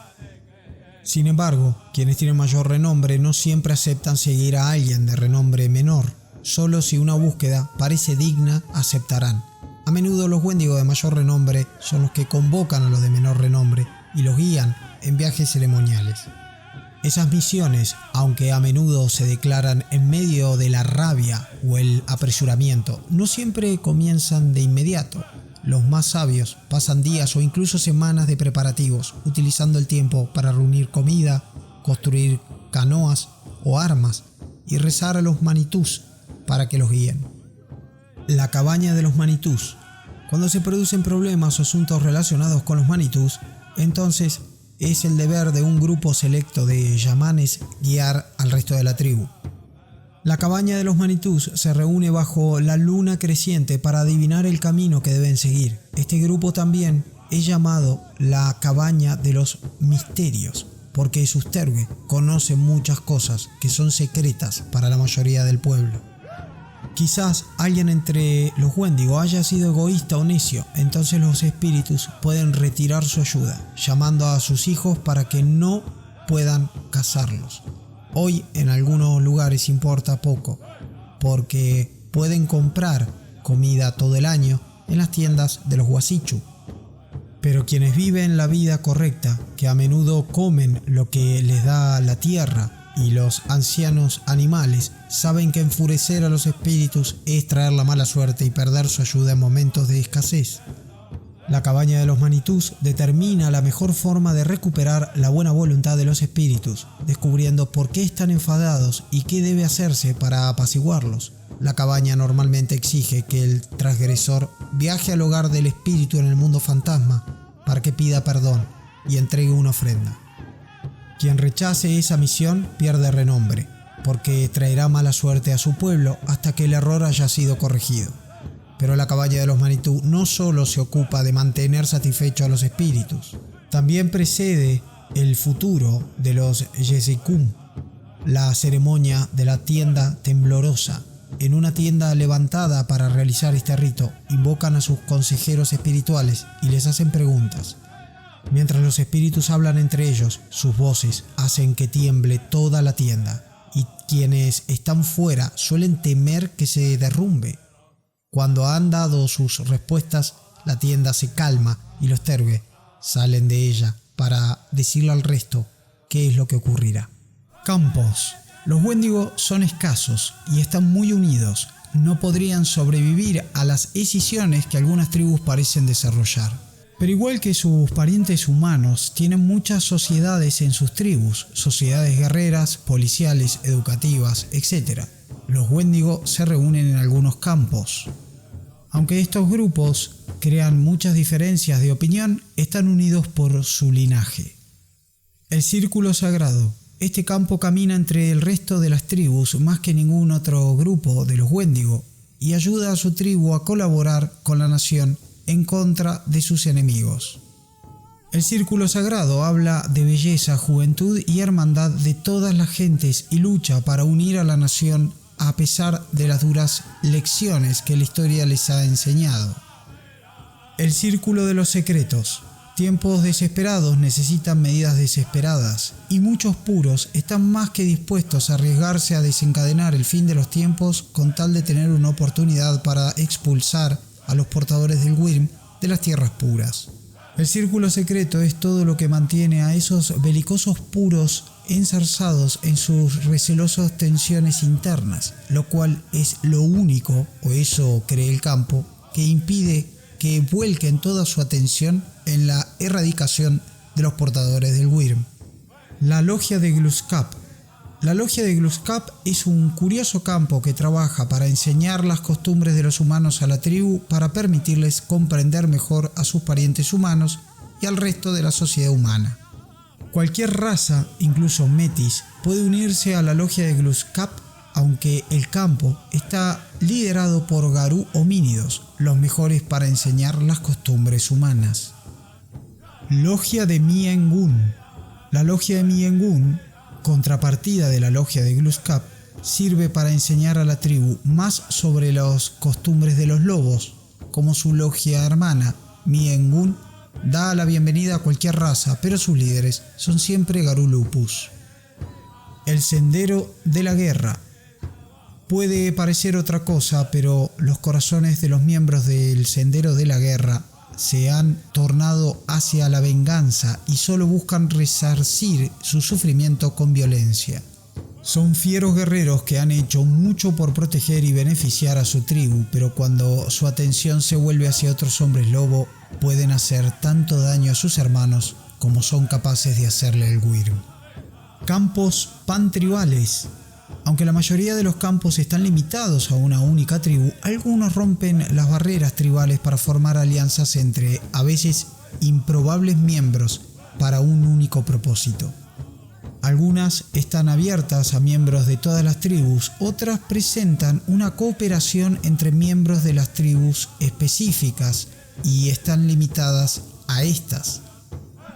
Sin embargo, quienes tienen mayor renombre no siempre aceptan seguir a alguien de renombre menor. Solo si una búsqueda parece digna, aceptarán. A menudo los Wendigo de mayor renombre son los que convocan a los de menor renombre y los guían en viajes ceremoniales. Esas misiones, aunque a menudo se declaran en medio de la rabia o el apresuramiento, no siempre comienzan de inmediato. Los más sabios pasan días o incluso semanas de preparativos, utilizando el tiempo para reunir comida, construir canoas o armas y rezar a los manitús para que los guíen. La cabaña de los manitús. Cuando se producen problemas o asuntos relacionados con los manitús, entonces es el deber de un grupo selecto de yamanes guiar al resto de la tribu. La cabaña de los manitús se reúne bajo la luna creciente para adivinar el camino que deben seguir. Este grupo también es llamado la cabaña de los misterios, porque sus tergue conocen muchas cosas que son secretas para la mayoría del pueblo. Quizás alguien entre los Wendigo haya sido egoísta o necio, entonces los espíritus pueden retirar su ayuda, llamando a sus hijos para que no puedan cazarlos. Hoy en algunos lugares importa poco, porque pueden comprar comida todo el año en las tiendas de los Wasichu. Pero quienes viven la vida correcta, que a menudo comen lo que les da la tierra, y los ancianos animales saben que enfurecer a los espíritus es traer la mala suerte y perder su ayuda en momentos de escasez. La cabaña de los manitús determina la mejor forma de recuperar la buena voluntad de los espíritus, descubriendo por qué están enfadados y qué debe hacerse para apaciguarlos. La cabaña normalmente exige que el transgresor viaje al hogar del espíritu en el mundo fantasma para que pida perdón y entregue una ofrenda. Quien rechace esa misión pierde renombre, porque traerá mala suerte a su pueblo hasta que el error haya sido corregido. Pero la cabaña de los manitú no solo se ocupa de mantener satisfechos a los espíritus, también precede el futuro de los Yesekum, la ceremonia de la tienda temblorosa. En una tienda levantada para realizar este rito, invocan a sus consejeros espirituales y les hacen preguntas. Mientras los espíritus hablan entre ellos, sus voces hacen que tiemble toda la tienda, y quienes están fuera suelen temer que se derrumbe. Cuando han dado sus respuestas, la tienda se calma y los tergue salen de ella para decirle al resto qué es lo que ocurrirá. Campos. Los Wendigo son escasos y están muy unidos. No podrían sobrevivir a las escisiones que algunas tribus parecen desarrollar. Pero igual que sus parientes humanos, tienen muchas sociedades en sus tribus, sociedades guerreras, policiales, educativas, etc. Los Wendigo se reúnen en algunos campos. Aunque estos grupos crean muchas diferencias de opinión, están unidos por su linaje. El Círculo Sagrado. Este campo camina entre el resto de las tribus más que ningún otro grupo de los Wendigo y ayuda a su tribu a colaborar con la nación en contra de sus enemigos. El Círculo Sagrado habla de belleza, juventud y hermandad de todas las gentes y lucha para unir a la nación a pesar de las duras lecciones que la historia les ha enseñado. El Círculo de los Secretos. Tiempos desesperados necesitan medidas desesperadas, y muchos puros están más que dispuestos a arriesgarse a desencadenar el fin de los tiempos con tal de tener una oportunidad para expulsar a los portadores del Wyrm de las tierras puras. El círculo secreto es todo lo que mantiene a esos belicosos puros enzarzados en sus recelosas tensiones internas, lo cual es lo único, o eso cree el campo, que impide que vuelquen toda su atención en la erradicación de los portadores del Wyrm. La Logia de Gluskab. La Logia de Gluskab es un curioso campo que trabaja para enseñar las costumbres de los humanos a la tribu para permitirles comprender mejor a sus parientes humanos y al resto de la sociedad humana. Cualquier raza, incluso metis, puede unirse a la Logia de Gluskab, aunque el campo está liderado por Garou homínidos, los mejores para enseñar las costumbres humanas. Logia de Miengun. La Logia de Miengun, contrapartida de la Logia de Gluskab, sirve para enseñar a la tribu más sobre las costumbres de los lobos. Como su logia hermana, Miengun da la bienvenida a cualquier raza, pero sus líderes son siempre Garou Lupus. El Sendero de la Guerra. Puede parecer otra cosa, pero los corazones de los miembros del Sendero de la Guerra se han tornado hacia la venganza y solo buscan resarcir su sufrimiento con violencia. Son fieros guerreros que han hecho mucho por proteger y beneficiar a su tribu, pero cuando su atención se vuelve hacia otros hombres lobo, pueden hacer tanto daño a sus hermanos como son capaces de hacerle el Wyrm. Campos pantribales. Aunque la mayoría de los campos están limitados a una única tribu, algunos rompen las barreras tribales para formar alianzas entre, a veces, improbables miembros para un único propósito. Algunas están abiertas a miembros de todas las tribus, otras presentan una cooperación entre miembros de las tribus específicas y están limitadas a estas.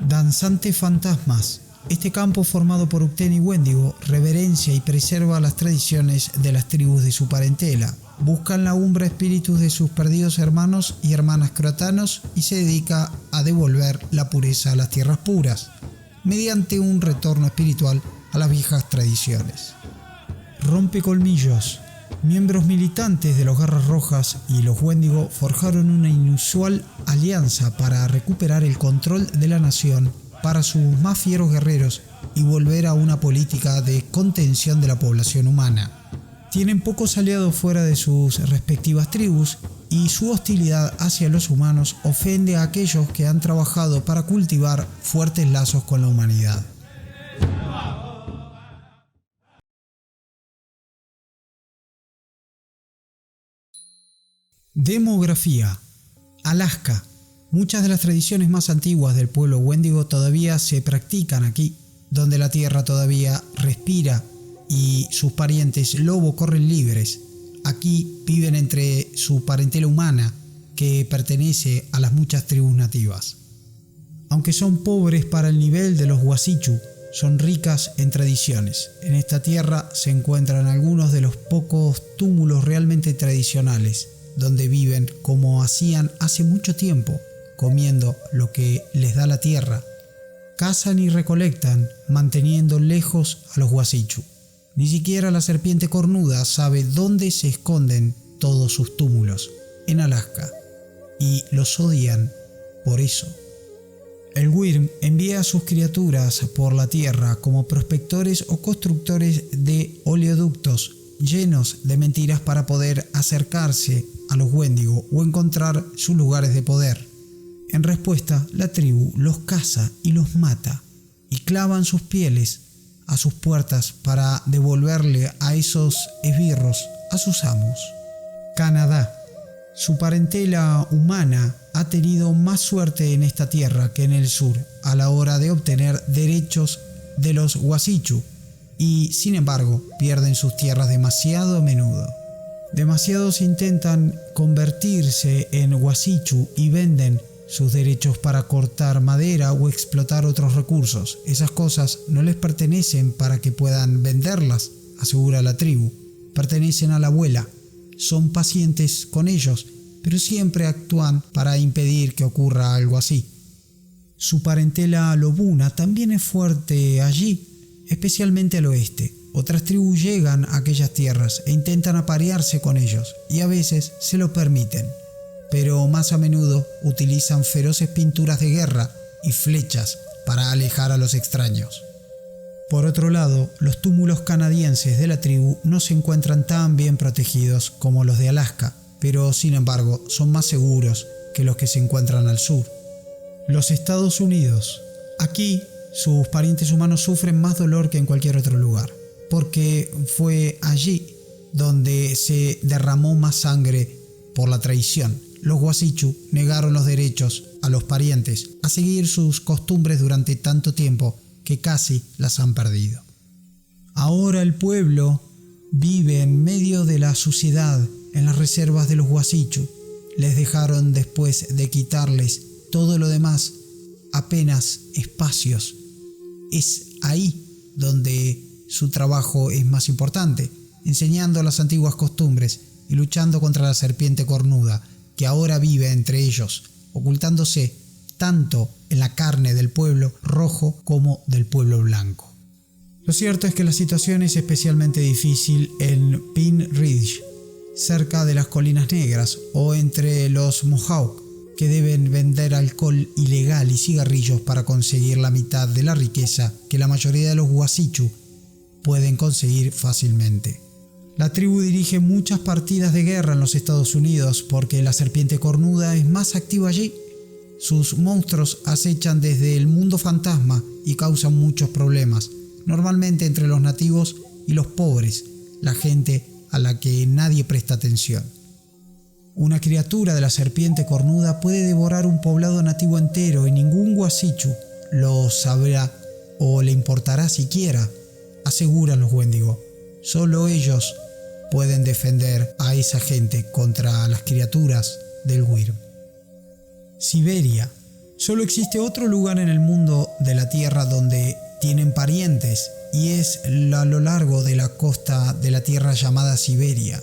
Danzantes fantasmas. Este campo, formado por Ukteni y Wendigo, reverencia y preserva las tradiciones de las tribus de su parentela. Buscan la umbra espíritus de sus perdidos hermanos y hermanas croatanos y se dedica a devolver la pureza a las tierras puras, mediante un retorno espiritual a las viejas tradiciones. Rompecolmillos. Miembros militantes de los Garras Rojas y los Wendigo forjaron una inusual alianza para recuperar el control de la nación para sus más fieros guerreros y volver a una política de contención de la población humana. Tienen pocos aliados fuera de sus respectivas tribus y su hostilidad hacia los humanos ofende a aquellos que han trabajado para cultivar fuertes lazos con la humanidad. Demografía. Alaska. Muchas de las tradiciones más antiguas del pueblo Wendigo todavía se practican aquí, donde la tierra todavía respira y sus parientes lobo corren libres. Aquí viven entre su parentela humana, que pertenece a las muchas tribus nativas. Aunque son pobres para el nivel de los Wasichu, son ricas en tradiciones. En esta tierra se encuentran algunos de los pocos túmulos realmente tradicionales, donde viven como hacían hace mucho tiempo, comiendo lo que les da la tierra. Cazan y recolectan, manteniendo lejos a los Wasichu. Ni siquiera la serpiente cornuda sabe dónde se esconden todos sus túmulos, en Alaska, y los odian por eso. El Wyrm envía a sus criaturas por la tierra como prospectores o constructores de oleoductos llenos de mentiras para poder acercarse a los Wendigo o encontrar sus lugares de poder. En respuesta, la tribu los caza y los mata, y clavan sus pieles a sus puertas para devolverle a esos esbirros a sus amos. Canadá. Su parentela humana ha tenido más suerte en esta tierra que en el sur a la hora de obtener derechos de los Wasichu, y sin embargo pierden sus tierras demasiado a menudo. Demasiados intentan convertirse en Wasichu y venden sus derechos para cortar madera o explotar otros recursos. Esas cosas no les pertenecen para que puedan venderlas, asegura la tribu. Pertenecen a la abuela. Son pacientes con ellos, pero siempre actúan para impedir que ocurra algo así. Su parentela lobuna también es fuerte allí, especialmente al oeste. Otras tribus llegan a aquellas tierras e intentan aparearse con ellos, y a veces se lo permiten, pero más a menudo utilizan feroces pinturas de guerra y flechas para alejar a los extraños. Por otro lado, los túmulos canadienses de la tribu no se encuentran tan bien protegidos como los de Alaska, pero sin embargo son más seguros que los que se encuentran al sur. Los Estados Unidos. Aquí sus parientes humanos sufren más dolor que en cualquier otro lugar, porque fue allí donde se derramó más sangre por la traición. Los Wasichu negaron los derechos a los parientes a seguir sus costumbres durante tanto tiempo que casi las han perdido. Ahora el pueblo vive en medio de la suciedad en las reservas de los Wasichu. Les dejaron, después de quitarles todo lo demás, apenas espacios. Es ahí donde su trabajo es más importante, enseñando las antiguas costumbres y luchando contra la serpiente cornuda, que ahora vive entre ellos, ocultándose tanto en la carne del pueblo rojo como del pueblo blanco. Lo cierto es que la situación es especialmente difícil en Pine Ridge, cerca de las Colinas Negras, o entre los Mohawk, que deben vender alcohol ilegal y cigarrillos para conseguir la mitad de la riqueza que la mayoría de los Wasichu pueden conseguir fácilmente. La tribu dirige muchas partidas de guerra en los Estados Unidos porque la serpiente cornuda es más activa allí. Sus monstruos acechan desde el mundo fantasma y causan muchos problemas, normalmente entre los nativos y los pobres, la gente a la que nadie presta atención. Una criatura de la serpiente cornuda puede devorar un poblado nativo entero y ningún Wasichu lo sabrá o le importará siquiera, aseguran los Wendigo. Solo ellos pueden defender a esa gente contra las criaturas del Wyrm. Siberia. Solo existe otro lugar en el mundo de la Tierra donde tienen parientes, y es a lo largo de la costa de la Tierra llamada Siberia.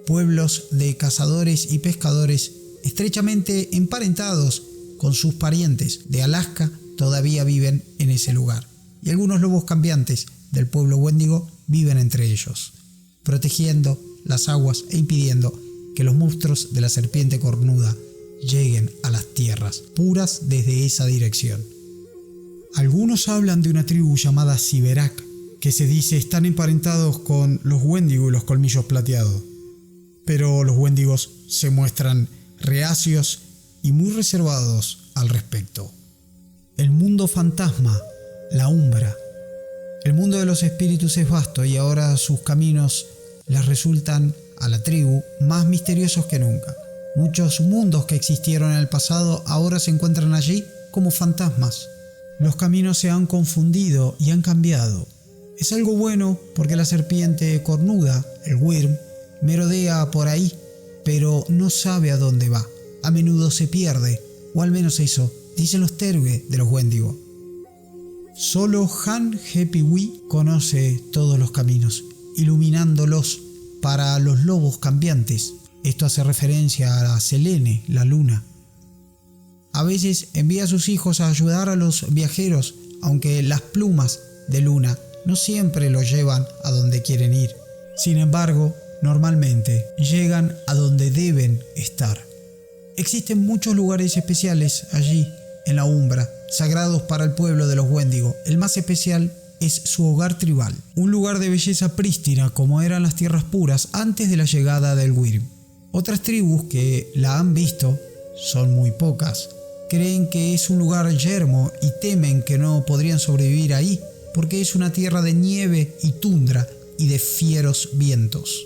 Pueblos de cazadores y pescadores estrechamente emparentados con sus parientes de Alaska todavía viven en ese lugar, y algunos lobos cambiantes del pueblo Wendigo viven entre ellos, protegiendo las aguas e impidiendo que los monstruos de la serpiente cornuda lleguen a las tierras puras desde esa dirección. Algunos hablan de una tribu llamada Siberak, que se dice están emparentados con los Wendigo y los colmillos plateados, pero los Wendigos se muestran reacios y muy reservados al respecto. El mundo fantasma, la Umbra. El mundo de los espíritus es vasto y ahora sus caminos les resultan a la tribu más misteriosos que nunca. Muchos mundos que existieron en el pasado ahora se encuentran allí como fantasmas. Los caminos se han confundido y han cambiado. Es algo bueno porque la serpiente cornuda, el Wyrm, merodea por ahí, pero no sabe a dónde va. A menudo se pierde, o al menos eso dicen los Terue de los Wendigo. Solo Han Hepiwi conoce todos los caminos, iluminándolos para los lobos cambiantes. Esto hace referencia a Selene, la luna. A veces envía a sus hijos a ayudar a los viajeros, aunque las plumas de luna no siempre los llevan a donde quieren ir. Sin embargo, normalmente llegan a donde deben estar. Existen muchos lugares especiales allí, en la Umbra, sagrados para el pueblo de los Wendigo. El más especial es su hogar tribal, un lugar de belleza prístina como eran las tierras puras antes de la llegada del Wyrm. Otras tribus que la han visto, son muy pocas, creen que es un lugar yermo y temen que no podrían sobrevivir ahí, porque es una tierra de nieve y tundra y de fieros vientos.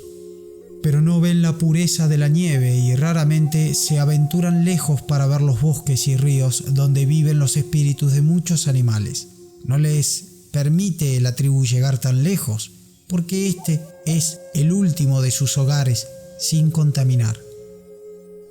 Pero no ven la pureza de la nieve y raramente se aventuran lejos para ver los bosques y ríos donde viven los espíritus de muchos animales. No les permite la tribu llegar tan lejos, porque este es el último de sus hogares sin contaminar.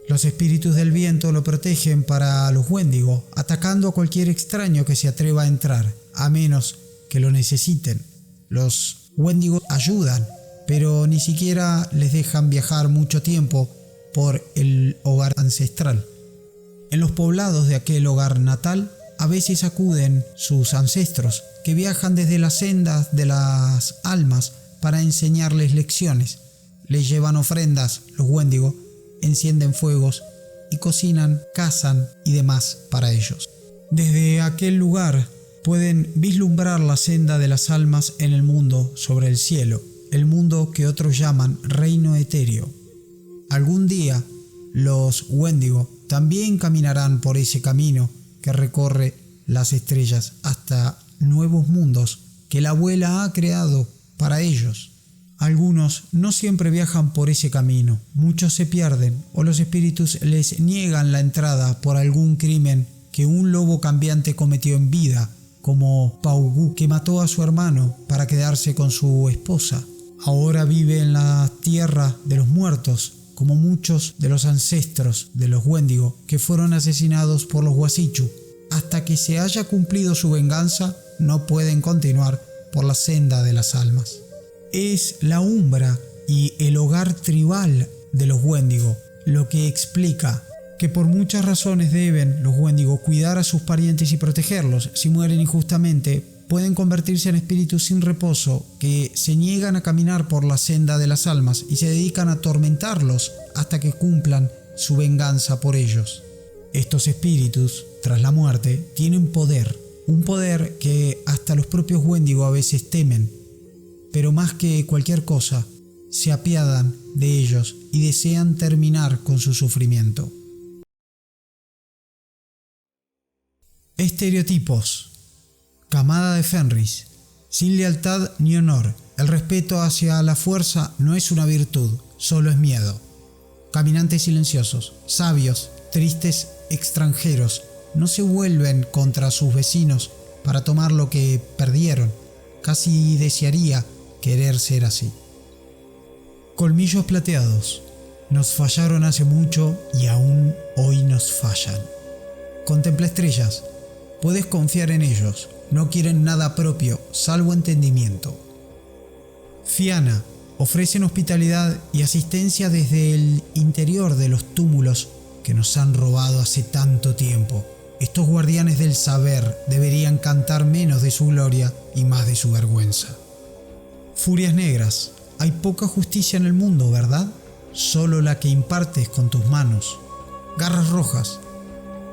Los espíritus del viento lo protegen para los Wendigo, atacando a cualquier extraño que se atreva a entrar, a menos que lo necesiten. Los Wendigo ayudan, pero ni siquiera les dejan viajar mucho tiempo por el hogar ancestral. En los poblados de aquel hogar natal A veces acuden sus ancestros, que viajan desde las sendas de las almas para enseñarles lecciones. Les llevan ofrendas, los Wendigo, encienden fuegos y cocinan, cazan y demás para ellos. Desde aquel lugar pueden vislumbrar la senda de las almas en el mundo sobre el cielo, el mundo que otros llaman reino etéreo. Algún día los Wendigo también caminarán por ese camino que recorre las estrellas hasta nuevos mundos que la abuela ha creado para ellos. Algunos no siempre viajan por ese camino, muchos se pierden o los espíritus les niegan la entrada por algún crimen que un lobo cambiante cometió en vida, como Paugu, que mató a su hermano para quedarse con su esposa. Ahora vive en la tierra de los muertos, como muchos de los ancestros de los Wendigo que fueron asesinados por los Wasichu. Hasta que se haya cumplido su venganza, no pueden continuar por la senda de las almas. Es la Umbra y el hogar tribal de los Wendigo, lo que explica que por muchas razones deben los Wendigo cuidar a sus parientes y protegerlos. Si mueren injustamente, pueden convertirse en espíritus sin reposo que se niegan a caminar por la senda de las almas y se dedican a atormentarlos hasta que cumplan su venganza por ellos. Estos espíritus, tras la muerte, tienen poder, un poder que hasta los propios Wendigo a veces temen, pero más que cualquier cosa, se apiadan de ellos y desean terminar con su sufrimiento. Estereotipos. Camada de Fenris. Sin lealtad ni honor. El respeto hacia la fuerza no es una virtud, solo es miedo. Caminantes silenciosos, sabios, tristes extranjeros, no se vuelven contra sus vecinos para tomar lo que perdieron. Casi desearía querer ser así. Colmillos plateados. Nos fallaron hace mucho y aún hoy nos fallan. Contempla estrellas. Puedes confiar en ellos. No quieren nada propio, salvo entendimiento. Fiana. Ofrecen hospitalidad y asistencia desde el interior de los túmulos que nos han robado hace tanto tiempo. Estos guardianes del saber deberían cantar menos de su gloria y más de su vergüenza. Furias negras. Hay poca justicia en el mundo, ¿verdad? Solo la que impartes con tus manos. Garras rojas.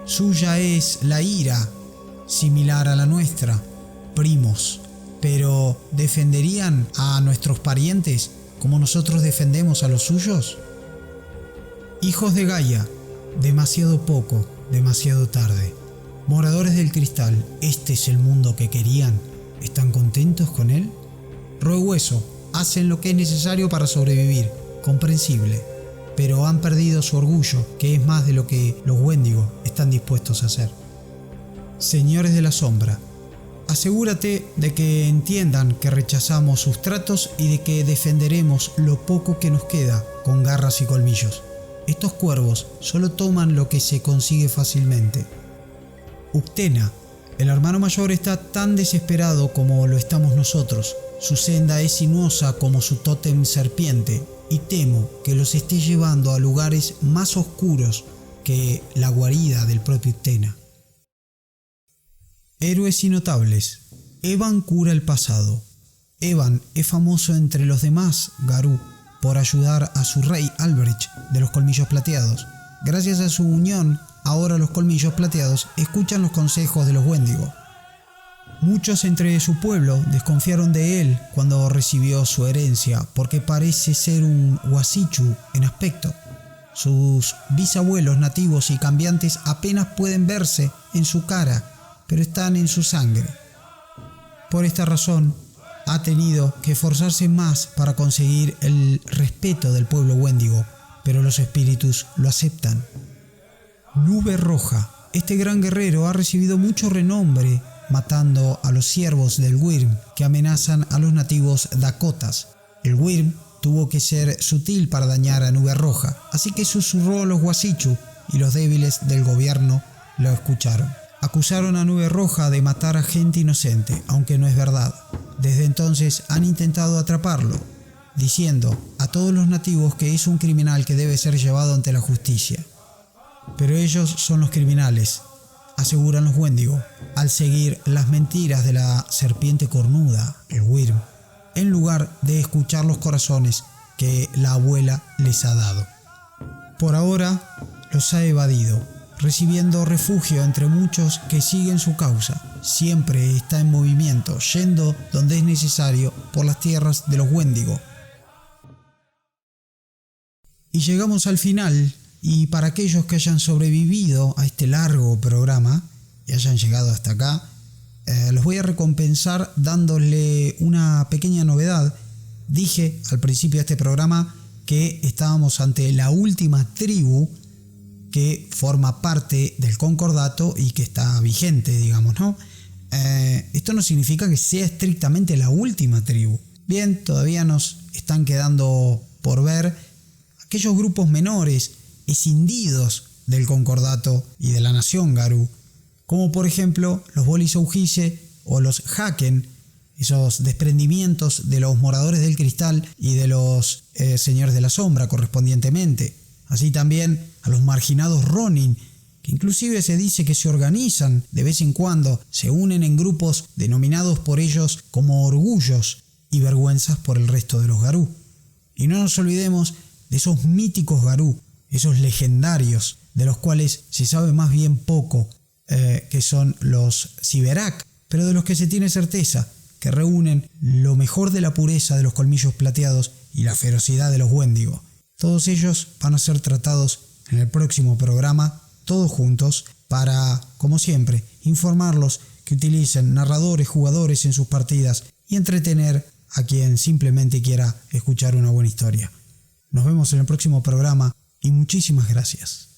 Suya es la ira, similar a la nuestra. Primos. Pero ¿defenderían a nuestros parientes como nosotros defendemos a los suyos? Hijos de Gaia. Demasiado poco, demasiado tarde. Moradores del cristal. ¿Este es el mundo que querían? ¿Están contentos con él? Roehueso. Hacen lo que es necesario para sobrevivir. Comprensible. Pero han perdido su orgullo, que es más de lo que los Wendigo están dispuestos a hacer. Señores de la sombra. Asegúrate de que entiendan que rechazamos sus tratos y de que defenderemos lo poco que nos queda con garras y colmillos. Estos cuervos solo toman lo que se consigue fácilmente. Uctena. El hermano mayor está tan desesperado como lo estamos nosotros. Su senda es sinuosa como su tótem serpiente y temo que los esté llevando a lugares más oscuros que la guarida del propio Uctena. Héroes y notables. Evan cura el pasado. Evan es famoso entre los demás Garú por ayudar a su rey Alberich de los Colmillos Plateados. Gracias a su unión, ahora los Colmillos Plateados escuchan los consejos de los Wendigo. Muchos entre su pueblo desconfiaron de él cuando recibió su herencia porque parece ser un Wasichu en aspecto. Sus bisabuelos nativos y cambiantes apenas pueden verse en su cara, pero están en su sangre. Por esta razón, ha tenido que esforzarse más para conseguir el respeto del pueblo Wendigo, pero los espíritus lo aceptan. Nube Roja. Este gran guerrero ha recibido mucho renombre matando a los siervos del Wyrm que amenazan a los nativos Dakotas. El Wyrm tuvo que ser sutil para dañar a Nube Roja, así que susurró a los Wasichu y los débiles del gobierno lo escucharon. Acusaron a Nube Roja de matar a gente inocente, aunque no es verdad. Desde entonces han intentado atraparlo, diciendo a todos los nativos que es un criminal que debe ser llevado ante la justicia. Pero ellos son los criminales. aseguran los Wendigo, al seguir las mentiras de la serpiente cornuda, el Wyrm, en lugar de escuchar los corazones que la abuela les ha dado. Por ahora los ha evadido, recibiendo refugio entre muchos que siguen su causa. Siempre está en movimiento, yendo donde es necesario por las tierras de los Wendigo. Y llegamos al final, y para aquellos que hayan sobrevivido a este largo programa y hayan llegado hasta acá, los voy a recompensar dándole una pequeña novedad. Dije al principio de este programa que estábamos ante la última tribu que forma parte del concordato y que está vigente, digamos, ¿no? Esto no significa que sea estrictamente la última tribu. Bien, todavía nos están quedando por ver aquellos grupos menores, escindidos del concordato y de la nación Garú, como por ejemplo los Bolisauhise o los Haken, esos desprendimientos de los moradores del cristal y de los señores de la sombra correspondientemente. Así también a los marginados Ronin, que inclusive se dice que se organizan de vez en cuando, se unen en grupos denominados por ellos como orgullos y vergüenzas por el resto de los Garú. Y no nos olvidemos de esos míticos Garú, esos legendarios, de los cuales se sabe más bien poco, que son los Siberak, pero de los que se tiene certeza que reúnen lo mejor de la pureza de los colmillos plateados y la ferocidad de los Wendigo. Todos ellos van a ser tratados en el próximo programa, todos juntos, para, como siempre, informarlos que utilicen narradores, jugadores en sus partidas y entretener a quien simplemente quiera escuchar una buena historia. Nos vemos en el próximo programa y muchísimas gracias.